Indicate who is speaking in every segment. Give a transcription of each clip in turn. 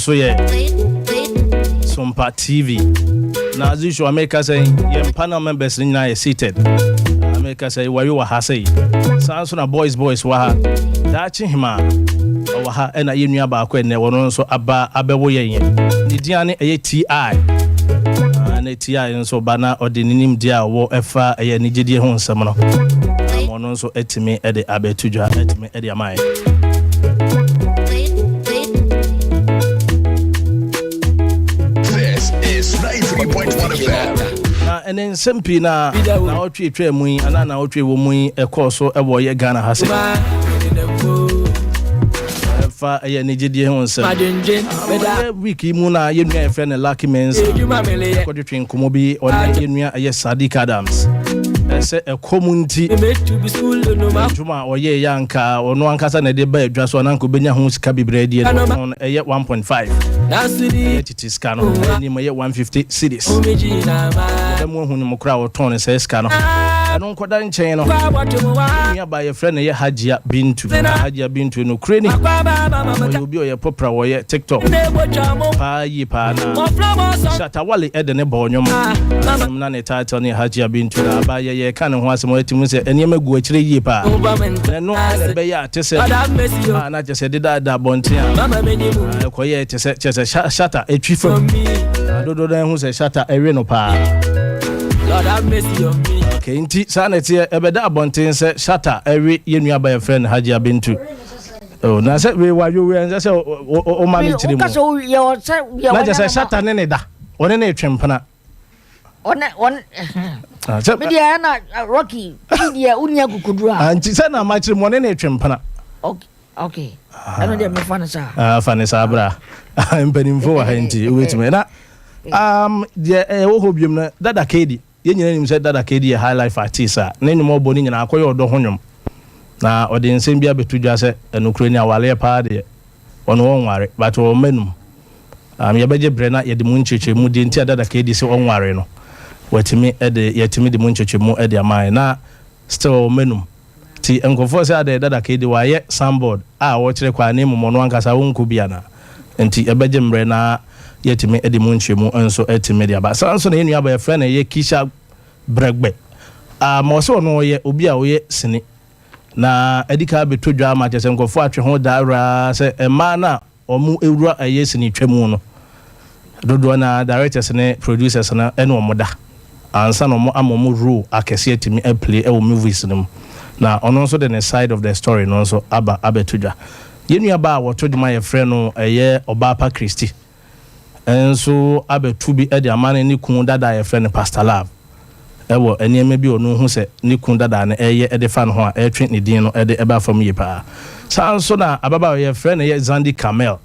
Speaker 1: so yeah Sompa TV. Now as usual, America say your panel members in are seated. America say where you are say. Sounds na boys waha. Dachi hima. Waha ena yenu aba kwa ne wono so aba abewo yen. Ni dia ne eye TI. Na TI nso bana odininim dia wo efa eye ni gidie ho nsem no. Wono nso etime ede abetudwa etime ede amai. And then Sempi na otwe twa mu yi ana na otwe wo mu yi ekoso ebo ye Ghana ha se fa ye ne gidie ho nsem week mu na ye nua efe ne Lucky Men's ko de twen komo bi ona ye nua ye Sadiq Adams ese ekomunti juma oye yanka ono ankasa na de ba adwa so na nko benya ho sika bibre die no eye 1.5 nasiri titi sika no ni mo ye 150 cedis dem hu ni mo kra wo ton se sika no eno nkoda nchen no ya ba ye friend ye Hajia Bintu no kreni obi oye popra wo ye TikTok pa yi pa na shata wale ede ne ba onyom na ne title ne Hajia Bintu na ba ye kan ho asem atimu se ene magu akire yi pa eno be ya tese na tese dida bontia ko ye tese shata etwi fam dodo dan hu se shata ewe no pa Lord have mercy on me. Okay, inti sanete ebeda abonten se shata ewe yenu aba your friend Hajia Bintu. Oh, na se we wa you we say o mami tiri mu.
Speaker 2: O so ye say
Speaker 1: na je shata ne ne da. One na etwempana.
Speaker 2: On me dia na Rocky, dia unya kukudura.
Speaker 1: Anti se na ma tiri mu one na etwempana.
Speaker 2: Okay. Ano dia me fana sa.
Speaker 1: Fanisa bra. Mpanimfo wa hanti wetime na de wo hobium na dada kedi ye nyina nim se dada kedi high life artist a na nyimo boni nyina akoye odo honwom na ode nsem bia betudwa se enukure ni awale pa de ono wonware but o manum ye beje bre na ye de mu ncheche mu de ntia dada kedi se onware no watimi ede yetimi de mu ncheche mu ede amai na still o manum ti enkofo se ade dada kedi wa ye soundboard wo kire kwa ne mu no ankasa wonku bia na enti ebeje mbre na yetime edi munchemu enso etime dia ba sanso na yenu aba ye friend ye Kisha Bregbe mo so no ye obi a oye sini na edika betodwa ma chese nkofo atwe ho dara se ema na omu ewura aye sini twemu no dodo na directors ne producers na eno omoda ansa no mo amomo rule akese etime play e wo movies no na ono so the side of the story no so aba abetodwa yenu aba wo toduma ye friend no eye Obapa Christy enso abetu bi ede amane ni kun dada ye friend Pastor Love ewo enieme bi onu hu se ni kun dada na eye ede fan ho a etwe ni din no ede eba fam yi pa sanso na ababa ye friend ye Zandi Camel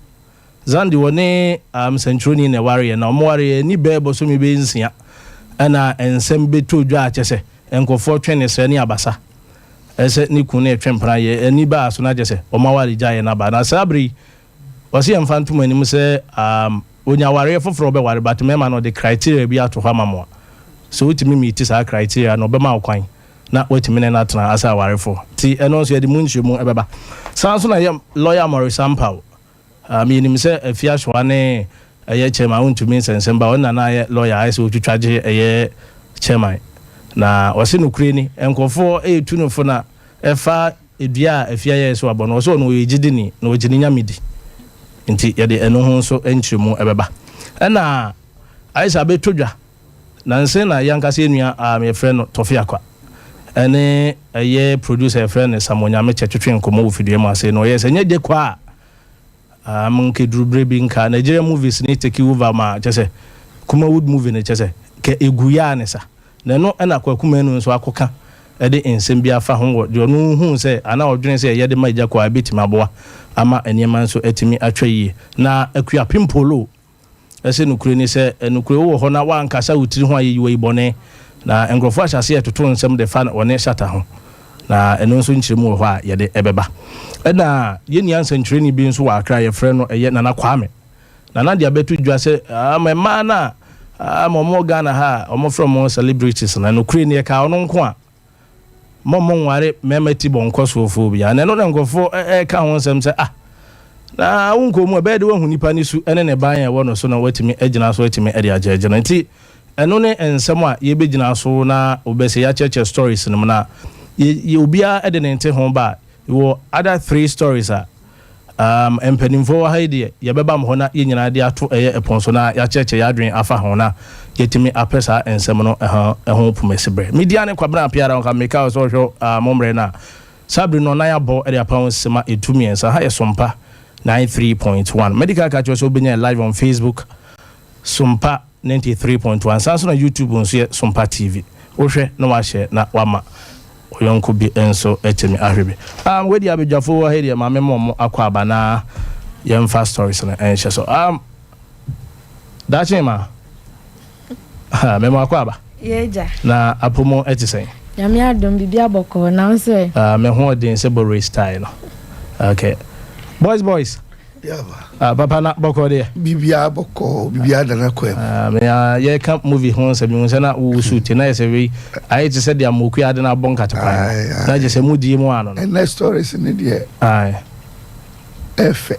Speaker 1: Zandi woni centroni ne ware na mo ware ni bebo so mi be nsia ana ensem betu dwa achese enkofo twe ne se ni abasa ese ni kun na etwe mpra ye eni ba so na jese o ma ware jaye na ba na sabri wasi emfantum anim se onya ware foforo be ware but mema no the criteria bi ato ha mamo so witimi meet sa criteria no be ma kwan na wetimi na tena asa ware fo ti eno so ye di munchemu ebeba sanso na ye lawyer Morris Sampa mi nim se afia hwa ne eye chairman untumi sensemba ona na ye lawyer ai so twitwaje eye chairman na wose no kure ni enkofo etu no fo na efa edua afia ye so abono so no yegidini na ogini nyamidi nti yede eno ho so enchiremu ebeba na aisa betodwa na nse na yankase enua me friend no Tofia kwa ene eye producer friend Samonya me chetwetwe nkomo ofidie mu ase no yes enye de kwa nke drubre bi nka Nigeria movies ni take over ma chese kuma wood movie ne chese ke eguya ne sa na no na kwa kuma enu nso akoka ede ensem bia fa ho de onu hu se ana odwene se yede maija kwa bitima boa ama eniema nso etimi atwa yi na akua pimpolo ese nukure ni se nukure wo ho na wankasa wutiri ho ayi we ibone na engrofo ahyase etoto nsem de fa one shata ho na eno nso nkyiremu wo ho a yede ebeba na yeni ansa nkyireni bi nso wa akra ye frɛ no eye nana kwame nana dia betu dwa se amema na amomo Ghana ha omo from celebrities na nukure ni ka ono nko a momo nware memeti bonko sofo bia na no ngofo ka ho nsem se na wonko mu be de wo hu nipa ni su ene ne ban ya wo no so na watimi agina so watimi ade agina nti eno ne ensem a ye begina so na obese ya cheche stories no na ye obia ede ne nte ho ba wo other 3 stories a empanimfo ha ide ye beba m ho na ye nyina de ato eye eponso na ya cheche ya adwen afa ho na yetimi apesa ensem no eho pumesibre media ne kwabra apiara on ka meka so hwo momre na sabri no na ya bo ede apon sema etumiensa ha ye Sompa 93.1 medical catch so benya live on Facebook Sompa 93.1 sanso na YouTube on so Sompa TV wo hwe na wa share na wama oyonko bi enso etemi ahwebe wedi abedwafo wo hede ma memo akwa aba na yemfa stories na enhye so dachi ma memo akwa aba
Speaker 3: yeja
Speaker 1: na apomo etisen
Speaker 3: yami adom bibia boko na nse
Speaker 1: me ho odin se bore style no okay boys papa na boko de
Speaker 4: bibia boko bibia dana kwem
Speaker 1: me ye ka movie ho se mi na wo shoot na ye se we ai je se dia moku ade na bonka tepa na je se mudi mu ano no
Speaker 4: next stories ni de
Speaker 1: ai
Speaker 4: efe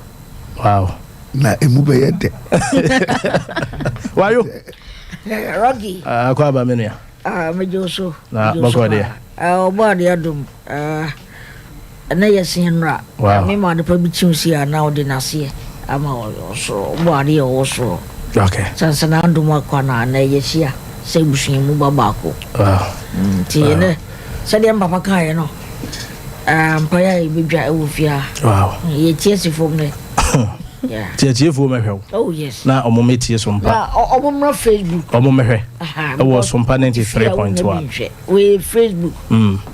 Speaker 1: wow
Speaker 4: na emu be yede
Speaker 1: wayo
Speaker 2: Rocky
Speaker 1: kwa ba menu ya
Speaker 2: mejoso
Speaker 1: na boko de
Speaker 2: obade adum na yesinra me ma de pa bichimsi na odi nase ama so obade so
Speaker 1: okay
Speaker 2: sansana andum akwana na yesia se busun mu babako
Speaker 1: wow
Speaker 2: ti ne se de papa kai no mpaya ibedwa ewofia
Speaker 1: wow
Speaker 2: ye tiesi fom ne yeah
Speaker 1: tie fo mehwe
Speaker 2: oh yes
Speaker 1: na omometie Sompa
Speaker 2: na omomra Facebook
Speaker 1: omomehwe wo Sompa 93.1
Speaker 2: we Facebook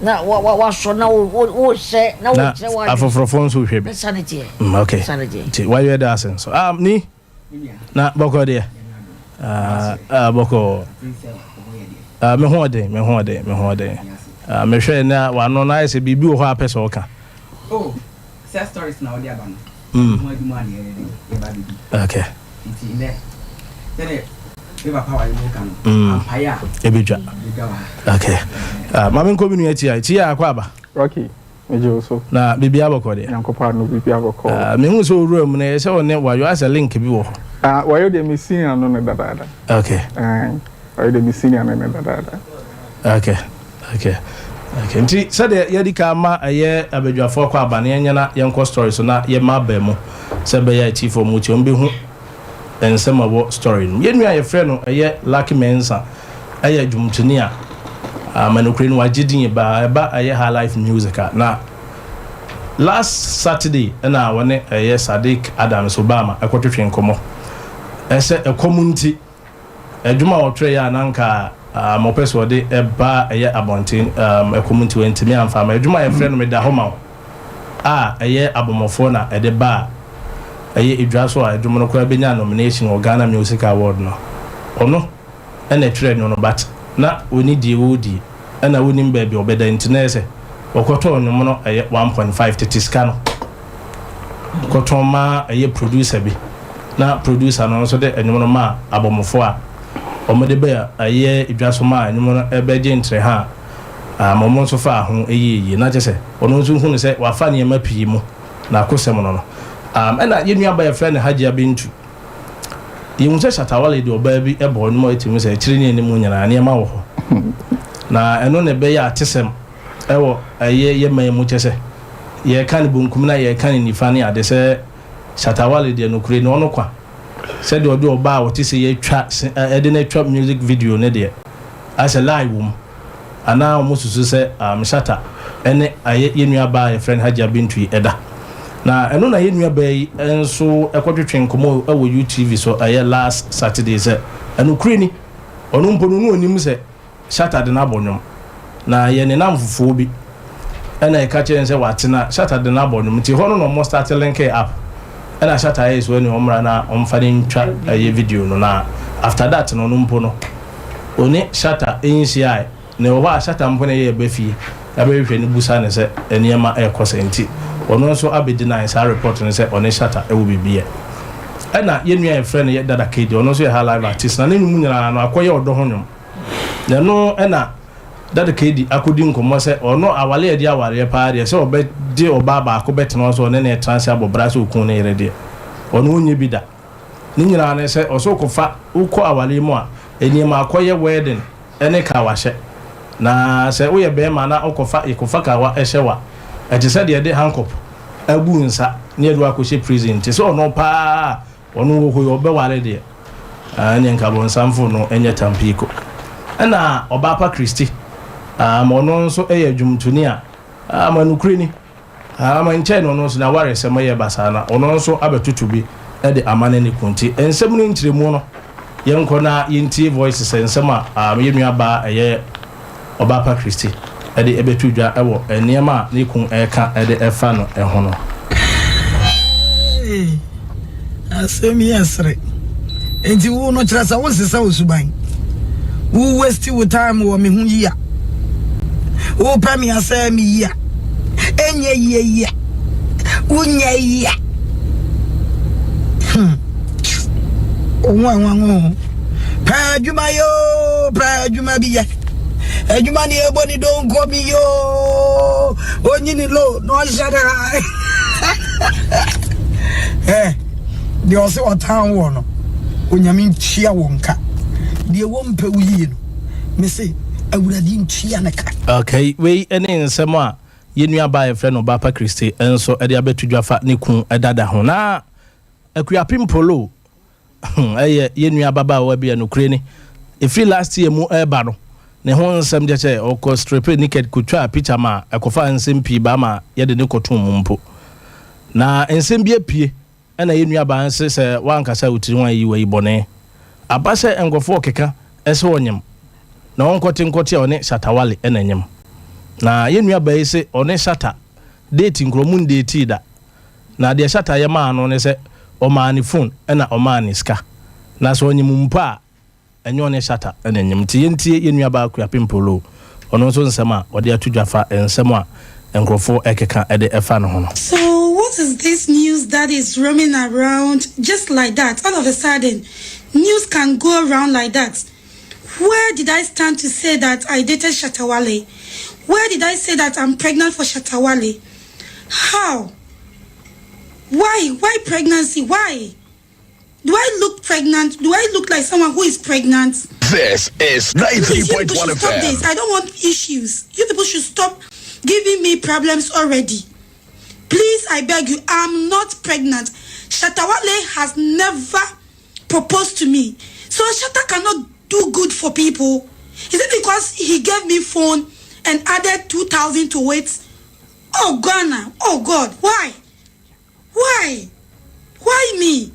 Speaker 2: na wa so na wo se na wo se wa
Speaker 1: afofrofon so hwebe
Speaker 2: sanity
Speaker 1: okay sanity why you there so ni na boko de boko me ho de me hwe na wa no na ese bibi wo ho apese oka
Speaker 5: oh say stories na odi abano
Speaker 1: okay ebedwa okay mama nko binu ati ya akwa aba
Speaker 6: Rocky mejo so
Speaker 1: na bibia boko de
Speaker 6: yankopa no bibia boko
Speaker 1: me hu so room na se one wayo asa link bi wo
Speaker 6: wayo de missing no ne dada
Speaker 1: okay
Speaker 6: wayo de missing no ne dada
Speaker 1: okay nti sade yadika ma aye abedwafo kwa aba na yenya yenko story so na ye ma ba mu se be ya chief omuti on be hu ensema wo story no yenu aye frɛ no aye lucky mensa aye dwumtuni a manokre no wagidin ba aye high life music na last Saturday na wone aye Sadiq Adams Obama akotwetwe nkomo ese community adwuma wotre ya nanka mopeso de eba eye abontin community wentimi amfa ma adwuma ye frɛ no me da homa eye abomofo na ede ba eye idwaso a adwuma no kwa benya nomination o Ghana Music Award no ono ene twerɛ no but na oni die wodi na woni mba bi obeda ntinese okoto onwom no eye 1.5 tetiska no koto ma eye producer bi na producer no so de enwom no ma abomofo a omede be aye idwaso ma enwom no ebeje ntre ha momo so fa ho eyiyi na je se ono nso hu ne se wafa ne ma pii mu na akosem no ena yenu aba ye friend Hajia Bintu yemu se Shatawale de oba bi ebo no mo etimi se kire ne mu nyana ne ma wo ho na eno ne be ya atesem ewo aye ye man mu chese ye kan bunkum na ye kan nifa ne ade se Shatawale de no kure no ono kwa se de odo oba wo tese ye twa ede na twa music video ne de as a live wum ana omo susu se Shata ene aye yenu aba ye friend Hajia Bintu eda na eno na yenu aba yi enso ekotwetwe nkomo ewo YouTube so aye last Saturday se eno kure ni ono mponu no onim se Shata de na abonwom na ye ne namfufo bi ena e ka kire se watena Shata de na abonwom ti hono no mo start link up ena Shata is when omra na omfane ntwa aye video no na after that no mpo no oni Shata NCI ne wo ba Shata mpo ne ye bafie abehwe ne busa ne se eniema e kosenti ono so abedina isa report ne se oni Shata e wo bibie ena yenu ya friend ye dada kedi ono so ye high live artist na ne mu nyina no akoye odo honwom na no ena that kedi akodi nkomo se ono awale edi aware pa de se obe de oba ba ko betena so ne trans abobra so kun ne yere de ono onye bi da ni nyina ne se oso kofa uko awale mu a eni ma akoye wedding ene ka wahye na se wo ye be ma na ikofa ka wa ehye wa eti se de handcuff agu nsa ne edu akohye prison ti so ono pa ono wo ko obe ware de anya nka bon samfo no enye tampiko na Obapa Christie ono nso eye dwumtuni a manukuri ni manche no no so na ware se maye basana ono nso abetutu bi de amane ne kunti ensem no ntiremu no yenko na yenti voices ensem a yenua ba eye Obapa Christie de ebetudwa ewo eniema ne kun eka de efa no eho no
Speaker 7: asemi asre enti wo no kyerasa wo sesa osuban wo waste wo time wo me hu yia wo pa mi asemi yia enye yia unya yia onwa pa adwuma yo pa adwuma biya adwuma ni eboni don go mi yo onyini lo no shada de ose o town wo no onyame ntia wonka de wo mpa wuyi no me say awuradi ntia na ka
Speaker 1: okay we ene nsemo a yenua ba efre no Obapa Christie enso e de abetudwafa ne kun edada ho na akuapim polo eye yenua baba wa bia no kure ni efri last year mu eba no ne ho nsem de che oko strip naked kutwa picture ma ekofa nsem pi ba ma ye de ne kotum mpo na nsem bia pie ena yenua ba nse se wankasa utiri wan yi wa ibone abase engofo keka ese wonyem na onkote a one shatawale ena nyem na yenua ba ese one shata date nkromun date da na de shata ye ma no ne se o ma ni phone ena o ma ni ska na so onyem mpa enye one shata ena nyem ti yentie yenua ba akuapim polo ono so nsema o de atudwafa ensem a enkrofo ekeka e de efa no ho no.
Speaker 8: So what is this news that is roaming around just like that? All of a sudden, news can go around like that. Where did I stand to say that I dated Shatawale? Where did I say that I'm pregnant for Shatawale? How? Why? Why pregnancy? Why? Do I look pregnant? Do I look like someone who is pregnant?
Speaker 9: This is 93.1 FM.
Speaker 8: Stop this. I don't want issues. You people should stop giving me problems already. Please, I beg you, I'm not pregnant. Shatawale has never proposed to me. So Shatta cannot do good for people. Is it because he gave me phone and added 2,000 to it? Oh, Ghana. Oh, God. Why? Why? Why me?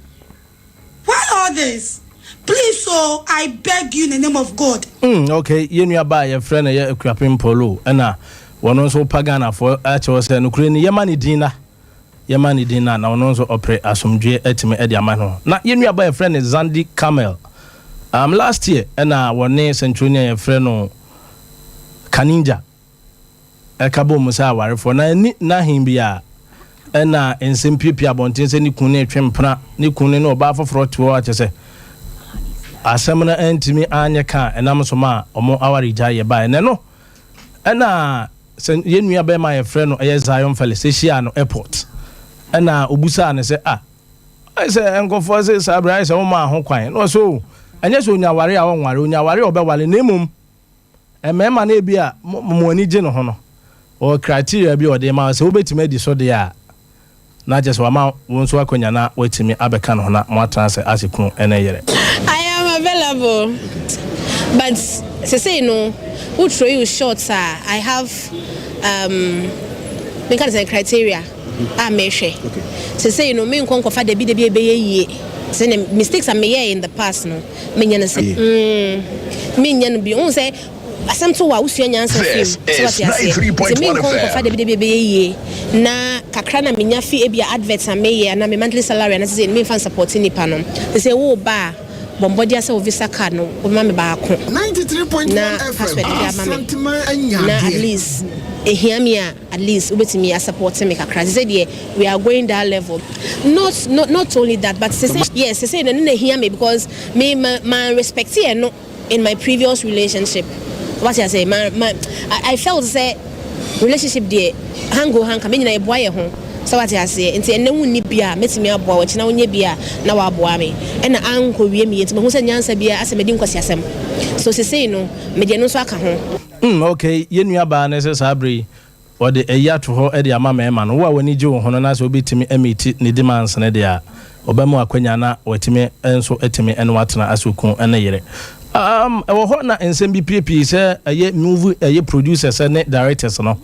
Speaker 8: Why all this? Please, so I beg you in the name of God.
Speaker 1: Okay, yenua ba your friend ye akuapim polo na wono so pagana for acho se no kure ni yemani dina na wono so opre asomdwe etime e dia ma no na yenua ba your friend Zandi Camel last year na wone Centronia your friend no Kaninja ekabo musa ware for na ni na himbia na ensempipia abonten se ni kun na twempra ni kun no ba foforo to a chese asemna entimi anya ka enam so ma omo awari jaye ba ene no na yenua be my friend no e Zion Felix Asia no airport na obusa ne se I say enkofo se sabra se wo ma ho kwan no so anya so onyaware a wonware onyaware obewale nemum emema na ebi a mo ani je no ho no o criteria bi ode ma se obetime di so de a na just wa ma won so akonya na watimi abeka no na mo atrance asekunu ene yere.
Speaker 10: I am available, but say no who throw you shots I have because the criteria meshe say no me nko fa de bi ye say mistakes I made in the past no me nya say me nya no bi on say asem to wa usua nyansa fi so what you say me nko fa de ye na kakra na me nya fi e bia adverts ameye na me monthly salary na say me fan support ni pa no say wo ba bombodia say visa card no o ma me ba ko
Speaker 11: 93.1 FM
Speaker 10: na at least hear me at least ubetimi ya support me kakra say we are going that level not only that but say yes say na hear me because me my respect here no in my previous relationship what I say I felt say relationship there hango hanka me nyina eboa ye ho so what I say nti enne wunni bia metimi aboa wo kina wonye bia na wa aboa me ena anko wie me yenti me hu se nyansa bia ase me di nkwasi asem so se sei no me de no so aka ho
Speaker 1: okay yenua ba na se sabri or the eyato ho e de ama mema no wo a wani gi wo ho no na se obetimi emiti ne demands ne de a obemu akwanya na watimi enso etimi ene watena asokun ene yere ewo ho na ensem bi pie se eye movie eye producers ne directors no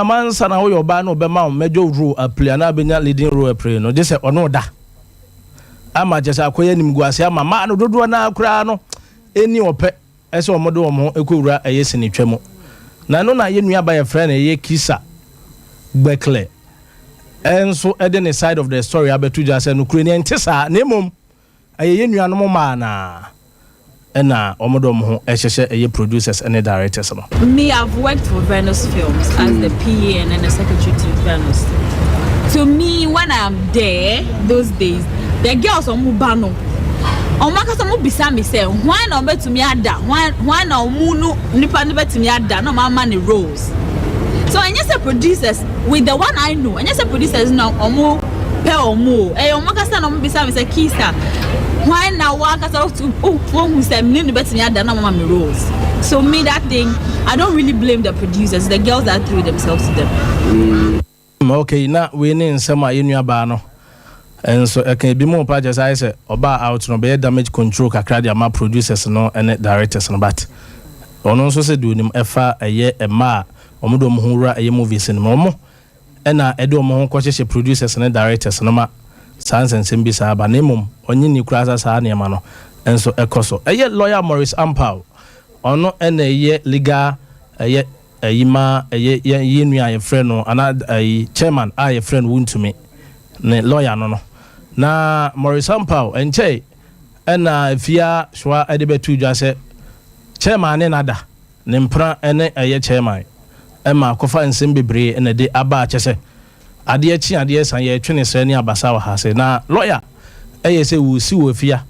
Speaker 1: man sana wo yoba no obema mejo role a play na benya leading role a play no just ono da ama jesa akoye nimguase ama ma no dodo na akura no eni ope ese omodo omo ekowura eye sinitwemu na no na ye nua ba ye friend eye kisa gbekle enso ede ne side of the story abetu jase no kure ne ntisa na emom eye nua no ma na ena omodo mo ehhehye eye producers and directors no.
Speaker 11: Me, I've worked for Venus Films as the PA and then the secretary to Venus. To me, when I'm there those days, the girls on Mubano on makasa mo bisa me say why no bet to me ada why no munu nipa no bet to me ada no mama ne roles. So and yes producers with the one I know and yes producers now omo pe omo on makasa no bisa me say kisa why now walk us out to who said me bet me ada no mama me roles. So me that thing I don't really blame the producers, the girls that threw themselves to them.
Speaker 1: Okay, now we need some yenu ba no and so can be more projects I say oba out no be damage control kakra dia ma producers no and directors no but ono so se do nim efa eye ema omodo mo hura eye movies no mo na edo mo ho kwahye producers and directors no ma sans and sembi sa ba nemum onyi ni kura sa na ma no enso ekoso eye lawyer Morris Ampao ono na eye legal eye ayima eye yenu aye friend no ana chairman aye friend wuntumi ne lawyer no na Morris Ampao enche na fia shwa edebetu dwase chairman ne nada ne mpra ene eye chairman ema kofa nsem bebre na de aba achese ade achi ade san ye twene sani abasa wa hase na lawyer eye se wo si wo fia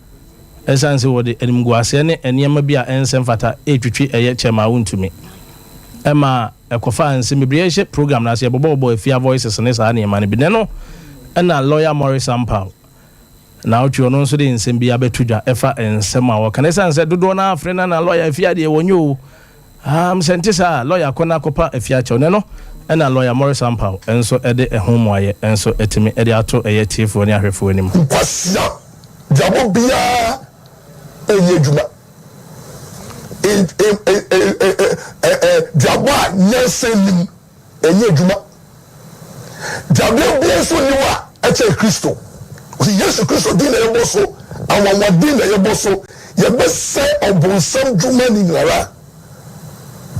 Speaker 1: esanse wo de enimguase ne eniyama bia ensem fata etwitwi eye chairman wuntumi ema ekofa nsem bebre ye program na se bobo fia voices ne sa na yema ne bi ne no na lawyer Morris Ampao na otu ono nso de nsem bi abetudwa efa nsem a wo kan esanse dodo na afrena na lawyer fia de wonyo sentisa lawyer kona kopa afia che ne no na lawyer Morris Ampao enso ede ehomo aye enso etimi ede ato eye chiefo ne ahwefo anim
Speaker 9: kwasia jabo bia eye juma jabo nyesenim enye juma jabo bia so niwa eche Kristo Yesu Kristo din na yeboso awon din na yeboso ye be se obonsam juma ni ngara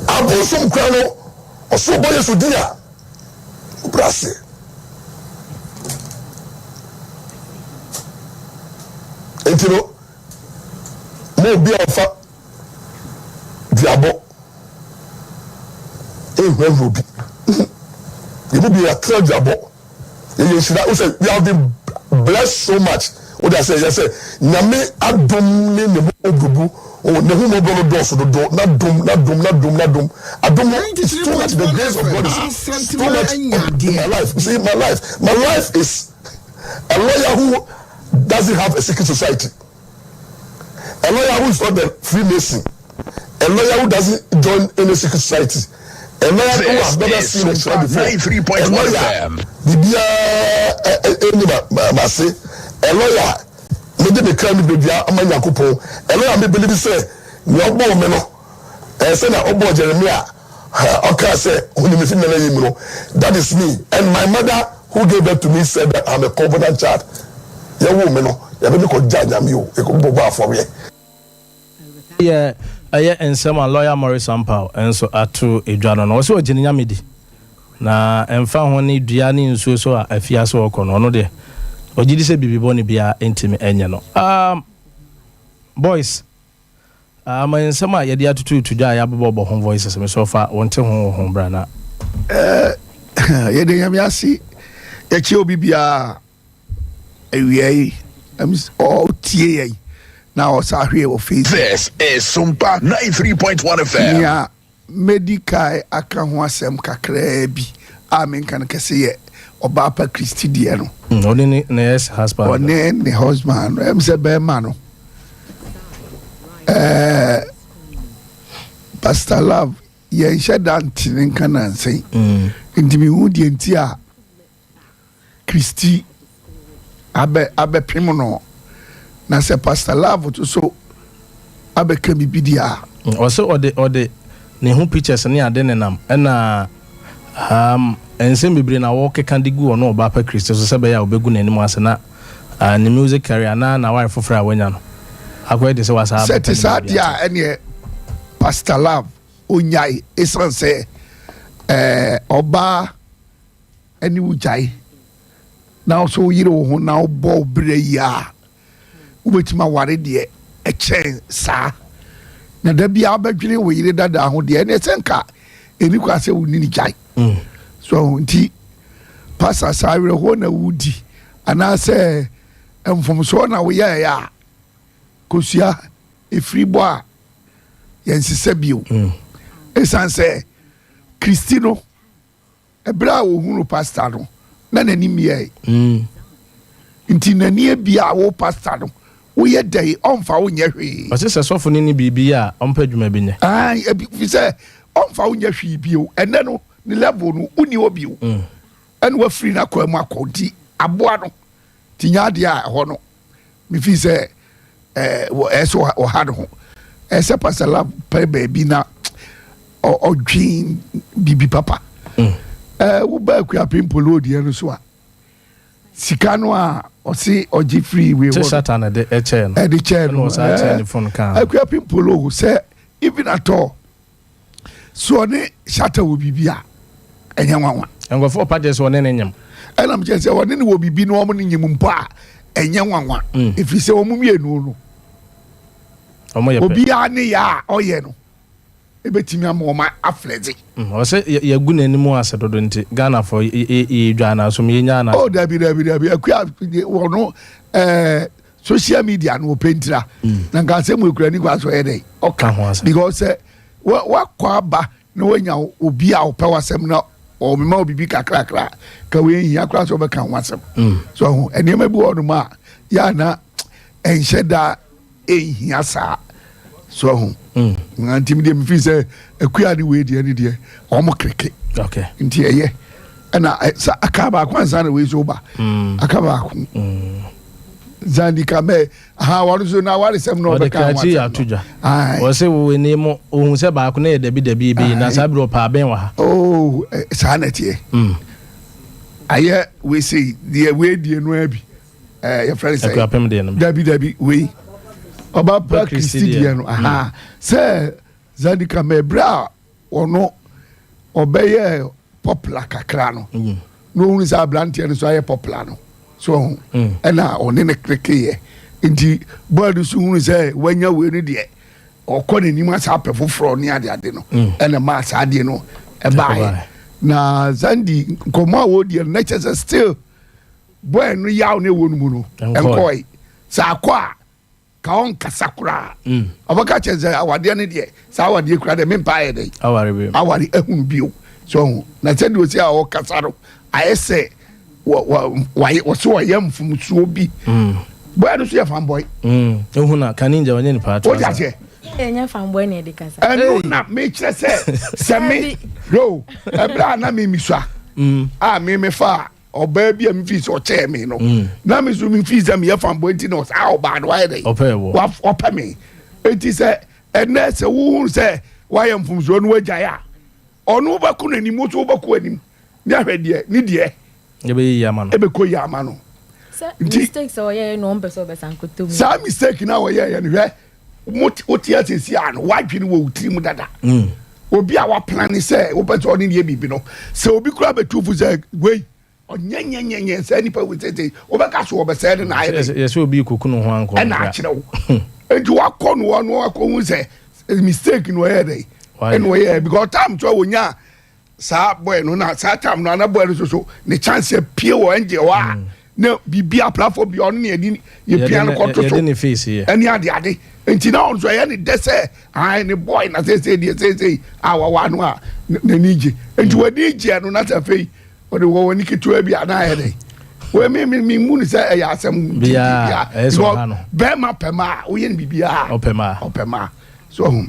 Speaker 9: abonsam krano oso bo Yesu dia brase entino mo bi ofa diabo robi you be a third diabo you should say we have been blessed so much what I say nyame adom ne ne obubu o ne hu mo bono do so do na dom adom is too much. The grace of God is too much in my life. See, my life is a lawyer who doesn't have a secret society, a lawyer who is not the Freemason, a lawyer who doesn't join any secret society, a lawyer who has never seen a trial before, a lawyer a lawyer me dey crime bebia amanya kopon a lawyer me believe say no obo me no say na obo Jeremiah okay say when me fit na yim no that is me, and my mother who gave birth to me said that I'm a covenant child. Ya wo me no ya be ko janya me o e ko bobo afore
Speaker 1: yeah aye ensema lawyer Morris Ampao enso ato edwano no so ogini nyamedi na emfa ho ne dua ne nsuo so afia so okono no de ogidi se bibibo ne bia entimi enye no boys ensema ye dia tutu dua ya bobo ho voices me so fa wonte ho bra na
Speaker 4: ye de nyame asi ye chi obi bia ewiei am all tie na osahwe o face.
Speaker 12: This is Sompa 93.1 FM.
Speaker 4: Yeah, medical aka ho asem kakra bi. Amen kan kese ye oba pa Christi die no.
Speaker 1: Oni ne husband.
Speaker 4: Oni ne husband. Em se be ma no. Pastor Love ye shedant nin kan say. Ndimi hu die ntia Christi abe primo no. Na se Pastor Love to so abe ka bibidia.
Speaker 1: Also ode ne hu pictures ne ade ne nam na ensem bibre na wo keka digu ono oba pa Christ so sebe ya obegu nanim ase na ne music career na wife for a wanya no akwa de se wasa
Speaker 4: set dia ene Pastor Love onyai esan se oba eni ujai na so yire wo ho na obo bre ya ubetima ware de echen sa na da bia abadwene wo yire dada ho de ene senka eni kwa se woni ni jai so nti Pastor Sawire ho na wudi ana se emfom so na wo ya kosia efribo a yensise bio esan se Christino ebra wo hunu pastor no na nani mie nti nani bia wo pastor no wo ye dai onfa wo nya hwe
Speaker 1: o se sofo ni bibi a ompa dwuma bi nya
Speaker 4: fi se onfa wo nya hwe bio ene no ni level no uni obio ene wa free na kwa mu akodi aboa no tinya de a ho no mi fi se wo eso o had ho ese Pastor Love pe baby na o dream bibi papa wo ba ku apimpolo de no so a sika no a o si oji free we
Speaker 1: wo satan de eche no
Speaker 4: de che no
Speaker 1: sa telephone kan
Speaker 4: aku apimpolo say even at all so ne shata wo bibia enya nwanwa
Speaker 1: engofo pages won ne nyam
Speaker 4: ena mje se won ne wo bibi no omo ne nyim mpo a enya nwanwa ifi se omo mienu no
Speaker 1: omo ye
Speaker 4: obi a ne ya oye no ebetimi amoma aflezi
Speaker 1: o se ya gu nanimu ase dodo nti Ghana for e dwa na so me nya na
Speaker 4: oh dabi akua wono social media no pentira na nka se mu ekura ni kwa so ye dey
Speaker 1: oka ho ase
Speaker 4: because wa kwa ba na wanya obi a opa wasem na o me ma obibi kakra ka we hia kra so be kan wasem so enema bi wono ma ya na enhyeda ehia sa so ho ngantim de mfi se akua ni we de ni de omo kreke
Speaker 1: okay
Speaker 4: nti eye na sa akaba kwanza na we so ba akaba ku zandi kame ha waru so na wari sem no be kan
Speaker 1: wa atuja o se we ni mo ohun se ba ku na dabi bi na sabiro pa ben wa
Speaker 4: oh sanete aye we say the we die no abi your friend say dabi we oba pa Christian no aha say zandi kame bra ono obeye popular kakra no no unu sa blantia no so aye popular no so ena oni ne kreke nti board so unu say wanya we ni de okọ ni ma sa pefoforo ni ade no ena ma sa ade no e bai na zandi komo awo de na chese still boy no yaw ne wonu mu no enkoi sa kwa ka on kasakura obaka chese awade ne de sa awade kura de mempa ye de awari ehunu bio so na tedi o si a o kasaro ayese wa so yam fum suo bi boy no so ya fanboy
Speaker 1: ehuna kaninja wanye ni pato
Speaker 4: o ja je
Speaker 3: enya fanboy ne de kasa
Speaker 4: eno na me kire se me yo ebra na me misua me fa oba bi am fi so che me no na me so me fi za me ya fanboy ti no sa oba do ayi wa opa me enti se ene se wo se wa yam fum suo no wagya ya onu ba ku nani mo so ba ku anim ni ahwede ni de
Speaker 1: ebe yama no
Speaker 4: ebe ko yama no
Speaker 3: mistakes o ye no mpeso be sankoto mu
Speaker 4: sa mistake na wo ye ni hwe oti atesi an wadwene wo utrim dada obi a wa plan say wo pese oni ne bibi no se obi kura betufu say wey onyenyenyenye say ni pa we tete obeka so obese de na ayi
Speaker 1: yes obi kokunu ho anko
Speaker 4: na akire wo enti wakọ no akọ hu say mistake no ye dey eno ye because time to wonya sa boy no na sa time no na boy so ne chance pie wo enje wa no bibia platform bi on ne ye piano control so
Speaker 1: ne face here
Speaker 4: any ade enti na on so ye ne dese ai ne boy na say awa no a na nije enti wadi je no na tafei o de wo wani ketua bi ana ye dey we me mu ni say ya asem
Speaker 1: bia eso ha no
Speaker 4: be ma pema wo ye bibia opema so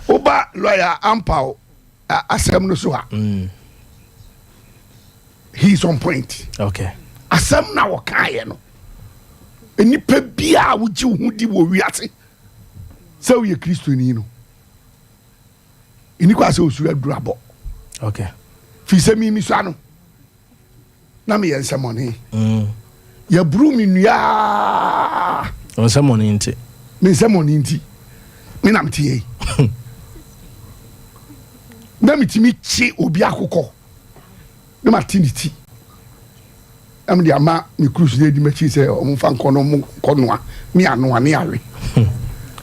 Speaker 4: oba lawyer ampao asem no so ha he's on point.
Speaker 1: Okay.
Speaker 4: Asem na wakaye no. Enipa bia wo ji wo di wo wiase. Se wo ye Kristoni no. Eni kwa se osura durabo.
Speaker 1: Okay.
Speaker 4: Fi se mi so ano. Na me yen semone. Ya bru mi nua.
Speaker 1: On semone nti.
Speaker 4: Me semone nti. Me na mtie. Na mitimi chi obi akokọ. No matinity. I'm the ama me cruise lady me say o fa nkono mo konoa me anoa ne awe.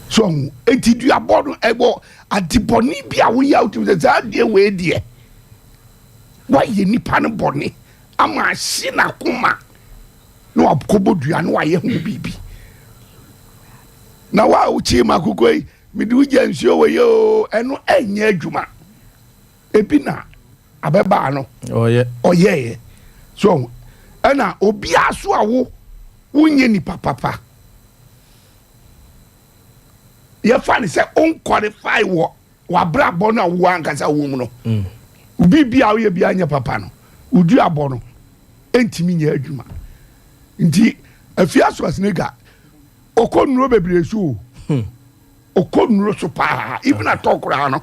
Speaker 4: So entidu abodo ebo adiboni bia wo ya uti za de we de. Why ye nipa no boni ama hye na koma. No abkobodua no aye hu bibi. Na wa uchi makukoi me du jansuo we yo eno enye adwuma. Ebi na abeba no oye so ana obi aso awo wonye ni papa ye fa ni say on qualify wo bra bo na wo ankasa wo mu no obi bia wo ye bia nya papa no udu abo no entimi nya adwuma nti afia so asnega okonuro bebre so okonuro so pa even atokura no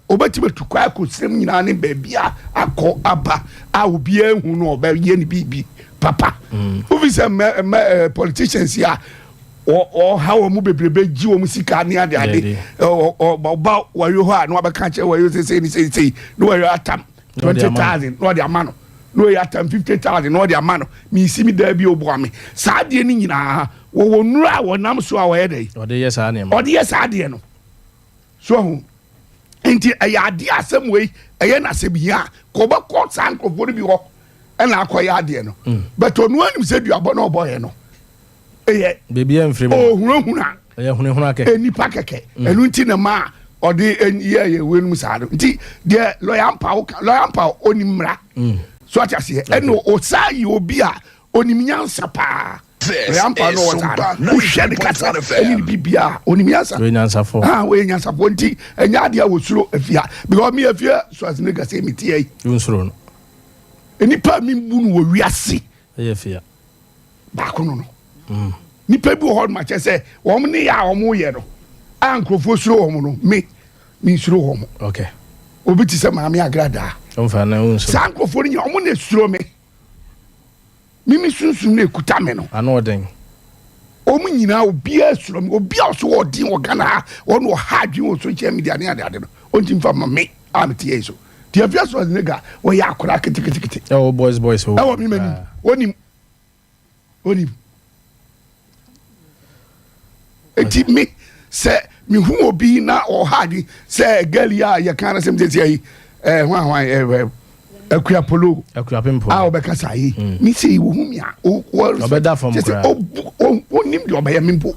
Speaker 4: obetime tukwa ko srem nyina ne baabia akọ aba a obi ehu no oba ye ne bibi papa office politicians ya o how mu bebrebe ji o mu sika ne ade oba wayo ho a no abeka che wayo sei no wayo atam 20,000 no de amano no ya atam 50,000 no de amano mi simi da bi obo me saa de ni nyina wo nura wo nam so a wo ye dey
Speaker 1: o de yes ade
Speaker 4: no so enti ayade asem we eye na sebia ko ba court san ko bori bi ho e na akoya ade no but onu anim se duabo na oboye no eye
Speaker 1: baby enfrem
Speaker 4: o hunahuna
Speaker 1: eye hunahuna ke
Speaker 4: enipa keke enu nti na ma ode ye wenum saado nti de lawyer pa onimra so atase eno o sai obi a onimnyansa pa Rampa no wata no shedi kata eni bibia onimiasa
Speaker 1: we nyansafo
Speaker 4: we nyansafo nti enya ade a wosuro afia because me afia so as nigga say metie yi
Speaker 1: wonsuro no
Speaker 4: enipa mi bunu wo wiase
Speaker 1: afia
Speaker 4: ba kono no nipa bi ho ma che say wo ne ya wo mo ye no ankrofo suro wo no me suro wo mo
Speaker 1: okay
Speaker 4: obi ti se maami agrada
Speaker 1: onfa na wonsuro
Speaker 4: sankrofo ni wo mo ne suro me mimi sunsun na ekuta me no
Speaker 1: ano den
Speaker 4: omu nyina obi asuro me obi aso odin ogana ono ha adwin o social media ne ade no onti mfa ma me amtie yeso ti afia so nega wo ya akora kitikiti
Speaker 1: oh boys ho
Speaker 4: awo mi mani onim eti me se mi hu obi na o ha adwin se galia ya kana sem tete yi hwan akua polo
Speaker 1: akua pempo
Speaker 4: obeka sai mi sei wo humi a
Speaker 1: obeda fam kra
Speaker 4: onim de obaya mimpo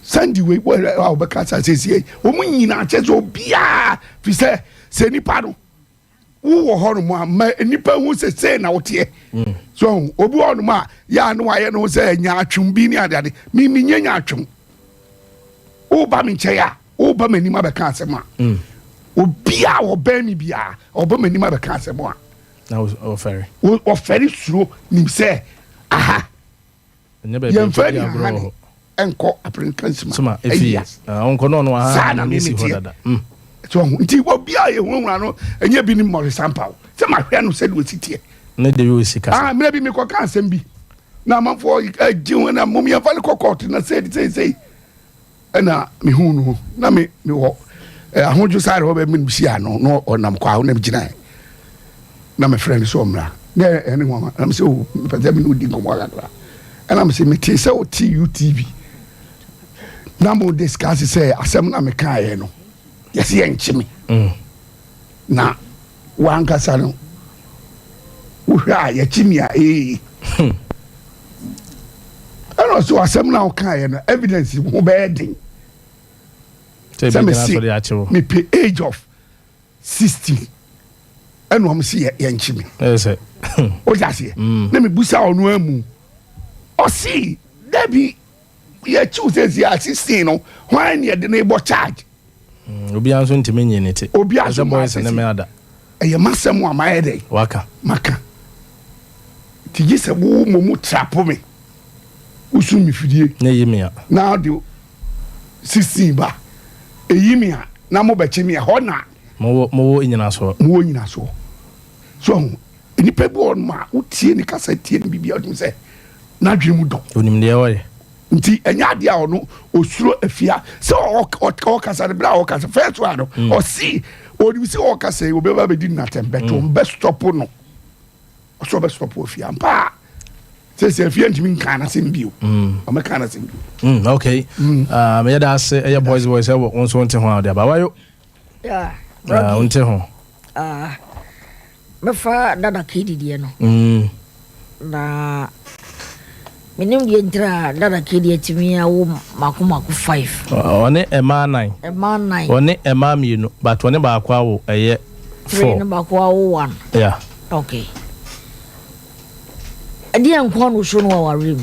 Speaker 4: sandi we obeka sai sei o mu nyina chezo obia fi se nipa no wo ho no ma nipa hu se na wote so obi ho no ma ya no aye no se nya atwum bi ni ade mi nya atwum o ba mi nche ya o ba mani ma beka asema obia oba mi bia oba mani ma beka asema a
Speaker 1: na o ferry
Speaker 4: suro nim se aha yen ferry bro enko aprenkansi
Speaker 1: ma efia onko no aha na mi si hodada
Speaker 4: so nti obia ye hunhura no enye bi ni mo sample se ma hwe no se do sitie
Speaker 1: ne de yo sika
Speaker 4: me bi me ko kan asem bi na manfo ajiw na mum ya fale kokot na sei na me hunu na me ho ahoju sare ho be me bisia no onam kwa ho na gina na me friend so mra na ene ho na me se o pese me no di komo ala na me se me ti se o ti UTV na mo discuss say asem na me kan ye no yesi enchimi na wankasa no Uhra ya chimia And also asem na okan no evidence wo be den. Me pay age of 60. And wo see ye nchimi.
Speaker 1: Yes sir.
Speaker 4: O jase. Na me busa onu amu. O see Debbie ye choose ya 16 no when ye de na charge.
Speaker 1: Obi anso ntime nyenete.
Speaker 4: Obi anso
Speaker 1: boys na me ada.
Speaker 4: Eye masem wa maye dey.
Speaker 1: Waka.
Speaker 4: Maka. Ti gise wo momu trapo me. Usu mi fidie.
Speaker 1: Na yimia.
Speaker 4: Now the 16 ba. Eyimia na mo bechi me ho na.
Speaker 1: Mo nyina so.
Speaker 4: Mo nyina so. So ni pebu on ma utie ni kasa tie ni bibia odum se na dwemu don.
Speaker 1: Onim de wore.
Speaker 4: Nti enya de a ono osuro afia se o kasa de bra o kasa first one o si odim se o kasa e obeba be di na tembeto be stop no. O so be stop afia mpa. Say if you ain't kind of symbio. I'm a kind of symbio.
Speaker 1: Okay. Me da say boys say won so nte ho ade ba wayo.
Speaker 2: Yeah.
Speaker 1: Nte ho.
Speaker 2: Me fa dada kidi die no. Na minim die ntra dada kidi etimi awo maku 5.
Speaker 1: One ema 9.
Speaker 2: Ema 9.
Speaker 1: One ema mienu but one ba akwa wo eye 4.
Speaker 2: 3 ba akwa wo 1.
Speaker 1: Yeah.
Speaker 2: Okay. Adi ankwa no so no awarem.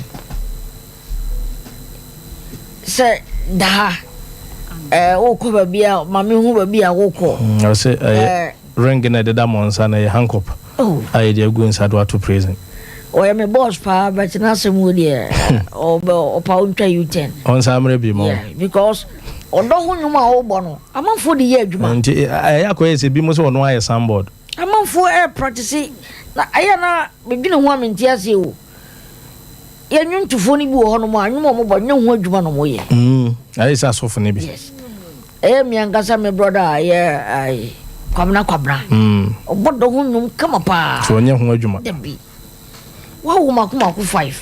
Speaker 2: Se da o ko ba bia mame hu ba bia wo ko.
Speaker 1: I say ring na de da monsa na handcuff.
Speaker 2: Oh.
Speaker 1: I dey go inside to prison.
Speaker 2: O ya me boss pa but na se mu de o pa untwa U10.
Speaker 1: On samre bi mo.
Speaker 2: Yeah, because odo hu nyuma o bo no. Amanfo de ye adwuma.
Speaker 1: Nti akoye se bi mo so no aye sandboard.
Speaker 2: Amanfo practice na aya na bibi ne ho amenti ase o. Ya nyuntufo ni bi wo no mo anwuma mo bo nyen ho adwuma no mo ye.
Speaker 1: Ayi sa sofo ne bi.
Speaker 2: Yes. Mi angasa me brother ai kwamna. Obodo ho nyum kama pa.
Speaker 1: So nyen ho adwuma.
Speaker 2: Debi. Wa wo maku 5.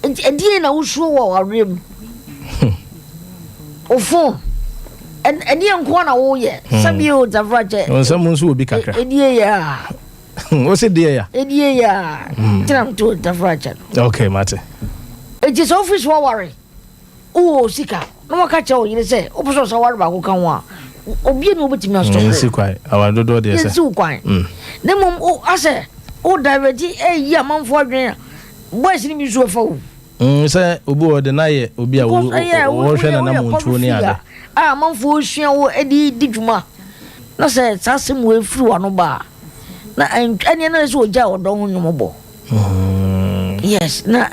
Speaker 2: Edi na wo so wo arem. Ofo. Edi enko na wo ye. Sabi o zavraje.
Speaker 1: On sam nso obi kakra.
Speaker 2: Edi ya.
Speaker 1: O se die ya.
Speaker 2: Edi ya. Tram to zavraje.
Speaker 1: Okay, mate.
Speaker 2: It is office wo worry. O sika. No waka cha o yire se. O so so worry ba ko kan wa. Obi no obetimi astop.
Speaker 1: Nsi kwai. Awadodo de se.
Speaker 2: Nsi kwai. Ne mom o ase. O direct yi amanfo adwen. Boys ni mi so fa o.
Speaker 1: Say obi o de na ye obi a wo hwe na na montuo ni ade.
Speaker 2: Amanfo hwia wo edi dwuma. Na se sasem we firi wa no ba. Na anya na so oja odo ho nyomobo. Yes, na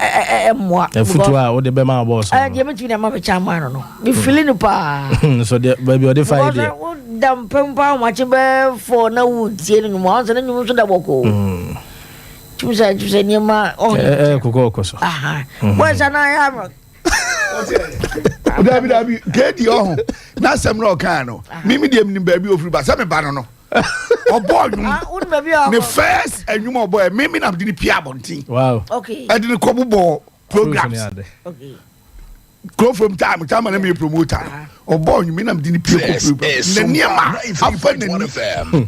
Speaker 2: emwa.
Speaker 1: E futu a o de be ma boss.
Speaker 2: De me tuni ma be chama no. Be feeling pa.
Speaker 1: So de baby o de fa ide.
Speaker 2: O dam pempa ma che be for na wo tie no mo anse na nyum so da boko. Chuse ni ma
Speaker 1: koko so.
Speaker 2: Aha. Boys na ya.
Speaker 4: Dabi gedi ohun na sem no kan no mimi dem ni baabi ofuri ba se me ba no obo nyum the first enyum obo mimi na di pia bontin.
Speaker 1: Wow.
Speaker 2: Okay.
Speaker 4: I didn't come bo programs.
Speaker 2: Okay.
Speaker 4: Go from time na me promoter obo nyum na di pia programs. Na niema afa na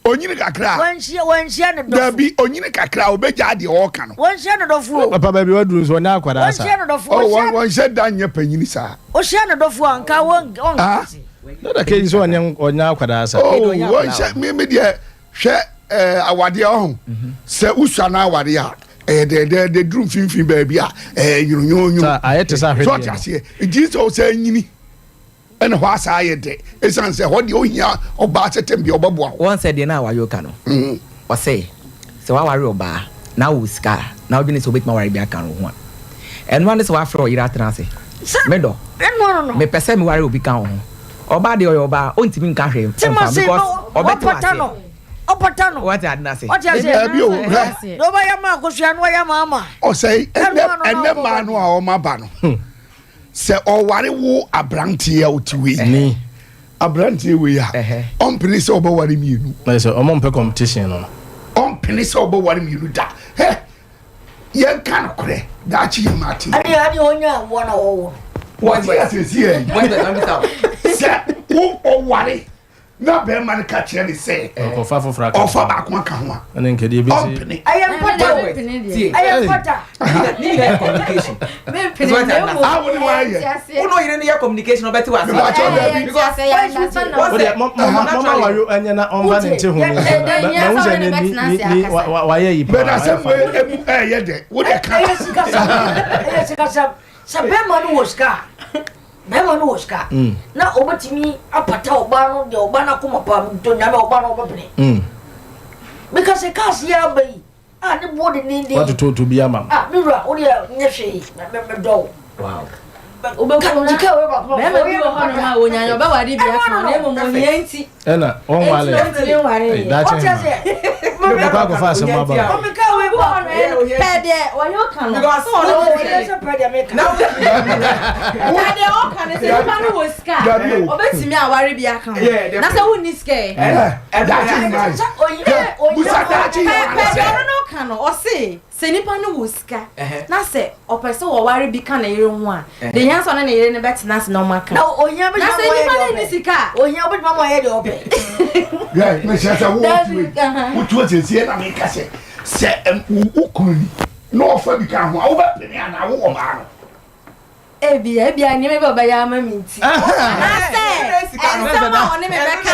Speaker 4: onyine kakra
Speaker 2: wanhia ne dofo
Speaker 4: dabi onyine kakra obeja de o ka no
Speaker 2: wanhia ne dofo
Speaker 1: papa baby waduru so nya akwada sa
Speaker 2: wanhia ne dofo
Speaker 4: wanhia da nya panyini sa
Speaker 2: o hia ne dofo anka won
Speaker 1: da ke so onya akwada sa
Speaker 4: wanhia me de hwe awade ohun se usua na awade a de drum finfin baby a nyunyu
Speaker 1: sa ayete sa hwe
Speaker 4: so tiase Jesus say nyini ene ho asa ayede esan se ho de ohia oba setem bi obabo
Speaker 5: one said dey na wayo ka no o say se wa ware oba na wo ska na obi ni so betima ware bi aka no ho eno one se wa afro yira transe me do
Speaker 2: no
Speaker 5: me pese me ware obi kan ho oba de oba o ntimi nka hwe because
Speaker 2: obetima opatano
Speaker 5: what had na say
Speaker 2: what you say no ba ya ma ko sua no ya mama
Speaker 4: o say ene ma no a o ma ba no se o ware wo abrantie otiwe
Speaker 1: ni
Speaker 4: abrantie we ya on pini se obo ware mienu
Speaker 1: na se o mo mpe competition no
Speaker 4: on pini se obo ware mienu da he yen kan kore da chi mati
Speaker 2: adi onya wona wo
Speaker 4: what you say here
Speaker 5: when the number
Speaker 4: se wo o ware na be man ka kire ni say
Speaker 1: ofa fofra
Speaker 4: ka ofa ba ko ka ho a
Speaker 1: ene nke de bi si
Speaker 2: I am pata
Speaker 5: ni be communication
Speaker 3: me pene
Speaker 4: ah woni wa ye
Speaker 5: uno yire ni ya communication obeti wa
Speaker 1: mama wayo anya na onva ne nte ho na wo je ni wa ye yi
Speaker 4: but asem we ye de wo de ka
Speaker 2: sabema no woska bema no woska na obetimi apata oba no de oba na kuma pa to nyame oba no obepene because e cast ya bai ne body ni ndi
Speaker 1: what to be ama
Speaker 2: mira o de nyehwe me do
Speaker 5: wow
Speaker 2: jika we ba
Speaker 3: bema bi ho no ma wonyanya oba wari bia kan na emo mo yenti
Speaker 1: ena on wale da che ko fa se ma ba
Speaker 2: o me ka we ba
Speaker 3: pede o yo kan no
Speaker 2: because o pede me
Speaker 3: na pede o kan se pa no woska obetimi awari bia kan na se woni ske
Speaker 4: da che nice busa da che
Speaker 3: pede no kan no o se nipa no woska na se opese wo wari bi kan na yire ho a de yan so na yire ne betina se no maka
Speaker 2: na onya be
Speaker 3: na se nipa ne sika
Speaker 2: onya obi mama ye de obe
Speaker 4: yeah me say wo tu tie na me ka se ukuni no ofa bi ka ho a wo ba pene ana wo ma no
Speaker 3: ebia ni me baba ya mama nti na se sama oni me beka